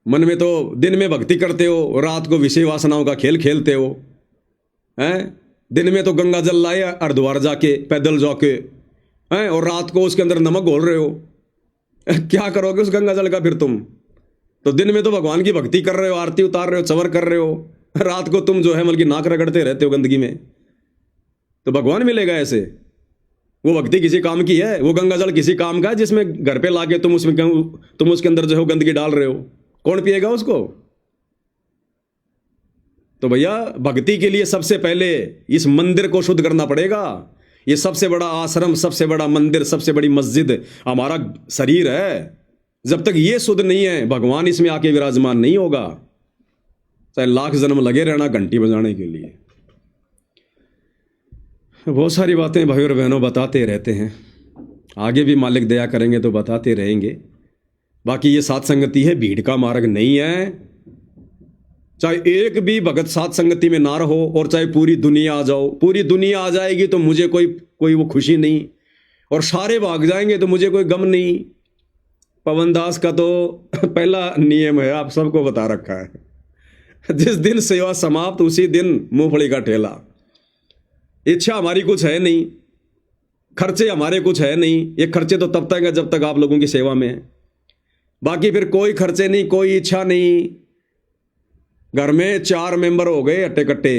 मन में तो दिन में भक्ति करते हो, रात को विषय वासनाओं का खेल खेलते हो हैं। दिन में तो गंगा जल लाए हरिद्वार जाके पैदल जाके हैं, और रात को उसके अंदर नमक घोल रहे हो। क्या करोगे उस गंगा जल का फिर तुम? तो दिन में तो भगवान की भक्ति कर रहे हो, आरती उतार रहे हो, चवर कर रहे हो, रात को तुम जो है बल्कि नाक रगड़ते रहते हो गंदगी में। तो भगवान मिलेगा ऐसे? वो भक्ति किसी काम की है? वो गंगा जल किसी काम का है जिसमें घर पे लाके तुम उसके अंदर जो है गंदगी डाल रहे हो? कौन पिएगा उसको? तो भैया भक्ति के लिए सबसे पहले इस मंदिर को शुद्ध करना पड़ेगा। ये सबसे बड़ा आश्रम, सबसे बड़ा मंदिर, सबसे बड़ी मस्जिद हमारा शरीर है। जब तक ये शुद्ध नहीं है, भगवान इसमें आके विराजमान नहीं होगा। चाहे लाख जन्म लगे रहना घंटी बजाने के लिए। बहुत सारी बातें भाई और बहनों बताते रहते हैं, आगे भी मालिक दया करेंगे तो बताते रहेंगे। बाकी ये साथ संगति है, भीड़ का मार्ग नहीं है। चाहे एक भी भगत साथ संगति में ना रहो, और चाहे पूरी दुनिया आ जाओ, पूरी दुनिया आ जाएगी तो मुझे कोई वो खुशी नहीं, और सारे भाग जाएंगे तो मुझे कोई गम नहीं। पवन दास का तो पहला नियम है, आप सबको बता रखा है, जिस दिन सेवा समाप्त उसी दिन मूंगफली का ठेला। इच्छा हमारी कुछ है नहीं, खर्चे हमारे कुछ है नहीं। ये खर्चे तो तब तक है जब तक आप लोगों की सेवा में है। बाकी फिर कोई खर्चे नहीं, कोई इच्छा नहीं। घर में 4 मेंबर हो गए अट्टे कट्टे,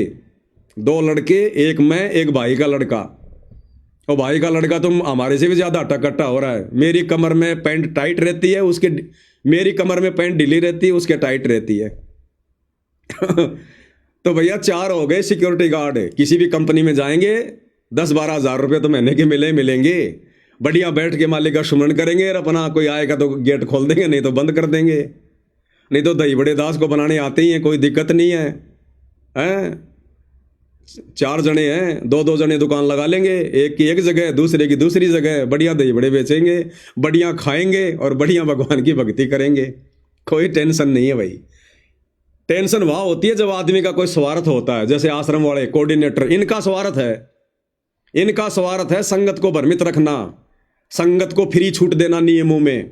2 लड़के, एक मैं, एक भाई का लड़का। और भाई का लड़का तो हमारे से भी ज्यादा अट्टा कट्टा हो रहा है। मेरी कमर में पैंट टाइट रहती है, उसके मेरी कमर में पैंट ढीली रहती है, उसके टाइट रहती है। तो भैया 4 हो गए सिक्योरिटी गार्ड। किसी भी कंपनी में जाएंगे 10-12 हज़ार रुपये तो महीने के मिलेंगे। बढ़िया बैठ के मालिक का सुमरण करेंगे, और अपना कोई आएगा तो गेट खोल देंगे, नहीं तो बंद कर देंगे। नहीं तो दही बड़े दास को बनाने आते ही हैं, कोई दिक्कत नहीं है। 4 जने हैं, 2-2 जने दुकान लगा लेंगे, एक की एक जगह, दूसरे की दूसरी जगह। बढ़िया दही बड़े बेचेंगे, बढ़िया खाएंगे और बढ़िया भगवान की भक्ति करेंगे। कोई टेंशन नहीं है भाई। टेंशन वहां होती है जब आदमी का कोई स्वार्थ होता है, जैसे आश्रम वाले कोऑर्डिनेटर, इनका स्वार्थ है, इनका स्वार्थ है संगत को भ्रमित रखना, संगत को फ्री छूट देना नियमों में।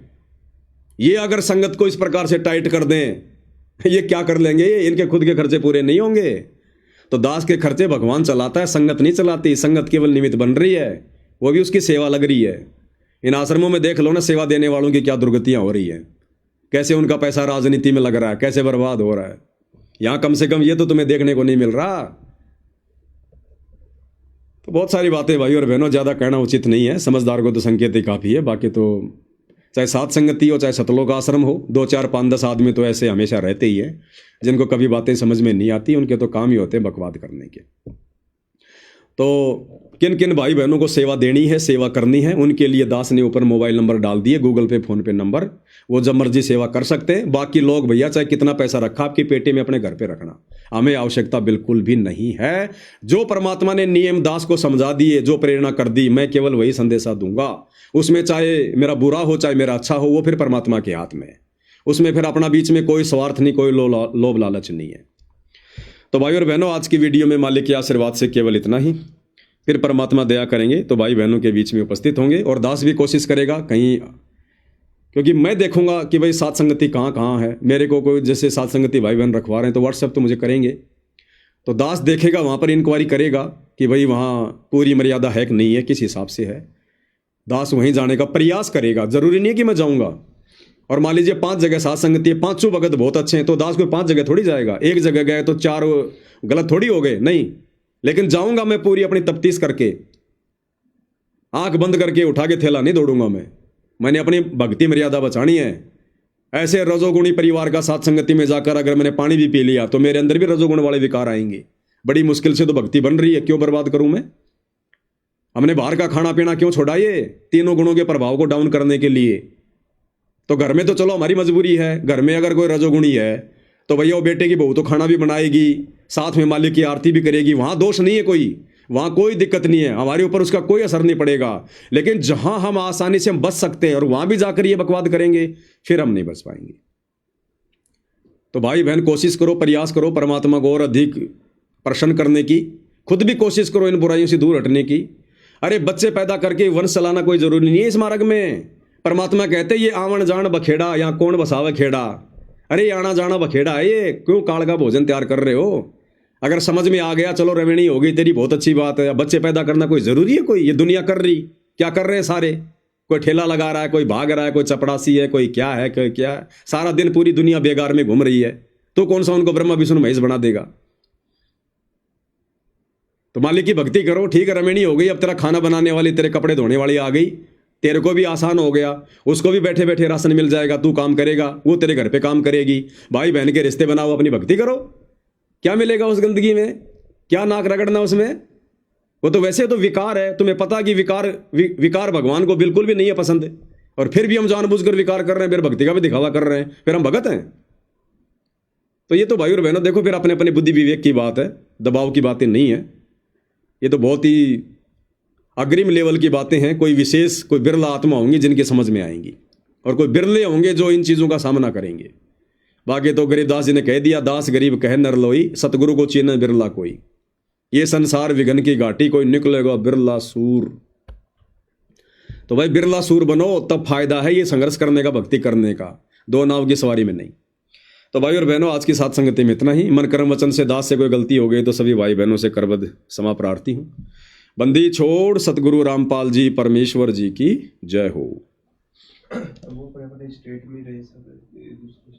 ये अगर संगत को इस प्रकार से टाइट कर दें, ये क्या कर लेंगे, इनके खुद के खर्चे पूरे नहीं होंगे। तो दास के खर्चे भगवान चलाता है, संगत नहीं चलाती। संगत केवल निमित्त बन रही है, वो भी उसकी सेवा लग रही है। इन आश्रमों में देख लो ना, सेवा देने वालों की क्या दुर्गतियां हो रही है, कैसे उनका पैसा राजनीति में लग रहा है, कैसे बर्बाद हो रहा है। यहां कम से कम ये तो तुम्हें देखने को नहीं मिल रहा। तो बहुत सारी बातें भाई और बहनों, ज़्यादा कहना उचित नहीं है, समझदार को तो संकेत ही काफ़ी है। बाकी तो चाहे सात संगति हो, चाहे सतलोक आश्रम हो, 2 4 5 10 आदमी तो ऐसे हमेशा रहते ही हैं जिनको कभी बातें समझ में नहीं आती। उनके तो काम ही होते हैं बकवाद करने के। तो किन किन भाई बहनों को सेवा देनी है, सेवा करनी है, उनके लिए दास ने ऊपर मोबाइल नंबर डाल दिए, गूगल पे फोन पे नंबर, वो जब मर्जी सेवा कर सकते हैं। बाकी लोग भैया चाहे कितना पैसा रखा आपकी पेटी में, अपने घर पे रखना, हमें आवश्यकता बिल्कुल भी नहीं है। जो परमात्मा ने नियम दास को समझा दिए, जो प्रेरणा कर दी, मैं केवल वही संदेशा दूंगा। उसमें चाहे मेरा बुरा हो चाहे मेरा अच्छा हो, वो फिर परमात्मा के हाथ में है। उसमें फिर अपना बीच में कोई स्वार्थ नहीं, कोई लोभ लालच नहीं है। तो भाई और बहनों, आज की वीडियो में मालिक के आशीर्वाद से केवल इतना ही। फिर परमात्मा दया करेंगे तो भाई बहनों के बीच में उपस्थित होंगे, और दास भी कोशिश करेगा कहीं, क्योंकि मैं देखूंगा कि भाई सात संगति कहाँ कहाँ है। मेरे को कोई जैसे सात संगति भाई बहन रखवा रहे हैं तो व्हाट्सएप तो मुझे करेंगे, तो दास देखेगा, वहाँ पर इंक्वायरी करेगा कि भाई वहाँ पूरी मर्यादा है कि नहीं है, किस हिसाब से है। दास वहीं जाने का प्रयास करेगा, जरूरी नहीं है कि मैं जाऊँगा। और मान लीजिए 5 जगह सात संगति है, 5 भगत बहुत अच्छे हैं, तो दास कोई 5 जगह थोड़ी जाएगा। एक जगह गए तो 4 गलत थोड़ी हो गए, नहीं। लेकिन जाऊंगा मैं पूरी अपनी तफ्तीश करके, आंख बंद करके उठा के थैला नहीं दौड़ूंगा मैंने अपनी भक्ति मर्यादा बचानी है। ऐसे रजोगुणी परिवार का साथ संगति में जाकर अगर मैंने पानी भी पी लिया तो मेरे अंदर भी रजोगुण वाले विकार आएंगे। बड़ी मुश्किल से तो भक्ति बन रही है, क्यों बर्बाद करूं मैं। हमने बाहर का खाना पीना क्यों छोड़ा, ये तीनों गुणों के प्रभाव को डाउन करने के लिए। तो घर में तो चलो हमारी मजबूरी है, घर में अगर कोई रजोगुणी है तो भैया वो बेटे की बहू तो खाना भी बनाएगी, साथ में मालिक की आरती भी करेगी, वहां दोष नहीं है कोई, वहां कोई दिक्कत नहीं है, हमारे ऊपर उसका कोई असर नहीं पड़ेगा। लेकिन जहां हम आसानी से हम बच सकते हैं और वहां भी जाकर ये बकवाद करेंगे, फिर हम नहीं बच पाएंगे। तो भाई बहन कोशिश करो, प्रयास करो परमात्मा को और अधिक प्रसन्न करने की, खुद भी कोशिश करो इन बुराइयों से दूर हटने की। अरे बच्चे पैदा करके वंश चलाना कोई जरूरी नहीं है इस मार्ग में। परमात्मा कहते ये आवन जान बखेड़ा, यहाँ कौन बसावे खेड़ा। अरे आना जाना बखेड़ा है ये, क्यों काल का भोजन तैयार कर रहे हो। अगर समझ में आ गया, चलो रवेणी हो गई तेरी, बहुत अच्छी बात है। बच्चे पैदा करना कोई जरूरी है, कोई ये दुनिया कर रही, क्या कर रहे हैं सारे, कोई ठेला लगा रहा है, कोई भाग रहा है, कोई चपड़ासी है, कोई क्या है, कोई क्या है। सारा दिन पूरी दुनिया बेगार में घूम रही है, तो कौन सा उनको ब्रह्मा विष्णु महेश बना देगा। तो मालिक की भक्ति करो, ठीक है रवेणी हो गई, अब तेरा खाना बनाने वाली, तेरे कपड़े धोने वाली आ गई, तेरे को भी आसान हो गया, उसको भी बैठे बैठे राशन मिल जाएगा, तू काम करेगा, वो तेरे घर पे काम करेगी। भाई बहन के रिश्ते बनाओ, अपनी भक्ति करो, क्या मिलेगा उस गंदगी में, क्या नाक रगड़ना उसमें। वो तो वैसे तो विकार है, तुम्हें पता कि विकार भगवान को बिल्कुल भी नहीं है पसंद, और फिर भी हम जानबूझकर विकार कर रहे हैं, फिर भक्ति का भी दिखावा कर रहे हैं, फिर हम भगत हैं। तो ये तो भाई और बहनों देखो, फिर अपने अपने बुद्धि विवेक की बात है, दबाव की बातें नहीं है। ये तो बहुत ही अग्रिम लेवल की बातें हैं। कोई विशेष, कोई बिरला आत्मा होंगी जिनके समझ में आएंगी, और कोई बिरले होंगे जो इन चीज़ों का सामना करेंगे। बाकी तो गरीबदास जी ने कह दिया, दास गरीब कह नर लोई, सतगुरु को चीन बिरला कोई। ये संसार विघन की घाटी, कोई निकलेगा बिरला सूर। तो भाई बिरला सूर बनो, तब फायदा है ये संघर्ष करने का, भक्ति करने का, 2 नाव की सवारी में नहीं। तो भाई और बहनों, आज की सात संगति में इतना ही। मन कर्म वचन से दास से कोई गलती हो गई तो सभी भाई बहनों से करबद्ध क्षमा प्रार्थी हूँ। बंदी छोड़ सतगुरु रामपाल जी परमेश्वर जी की जय हो। वो अपने स्टेट में रहे सब, दूसरे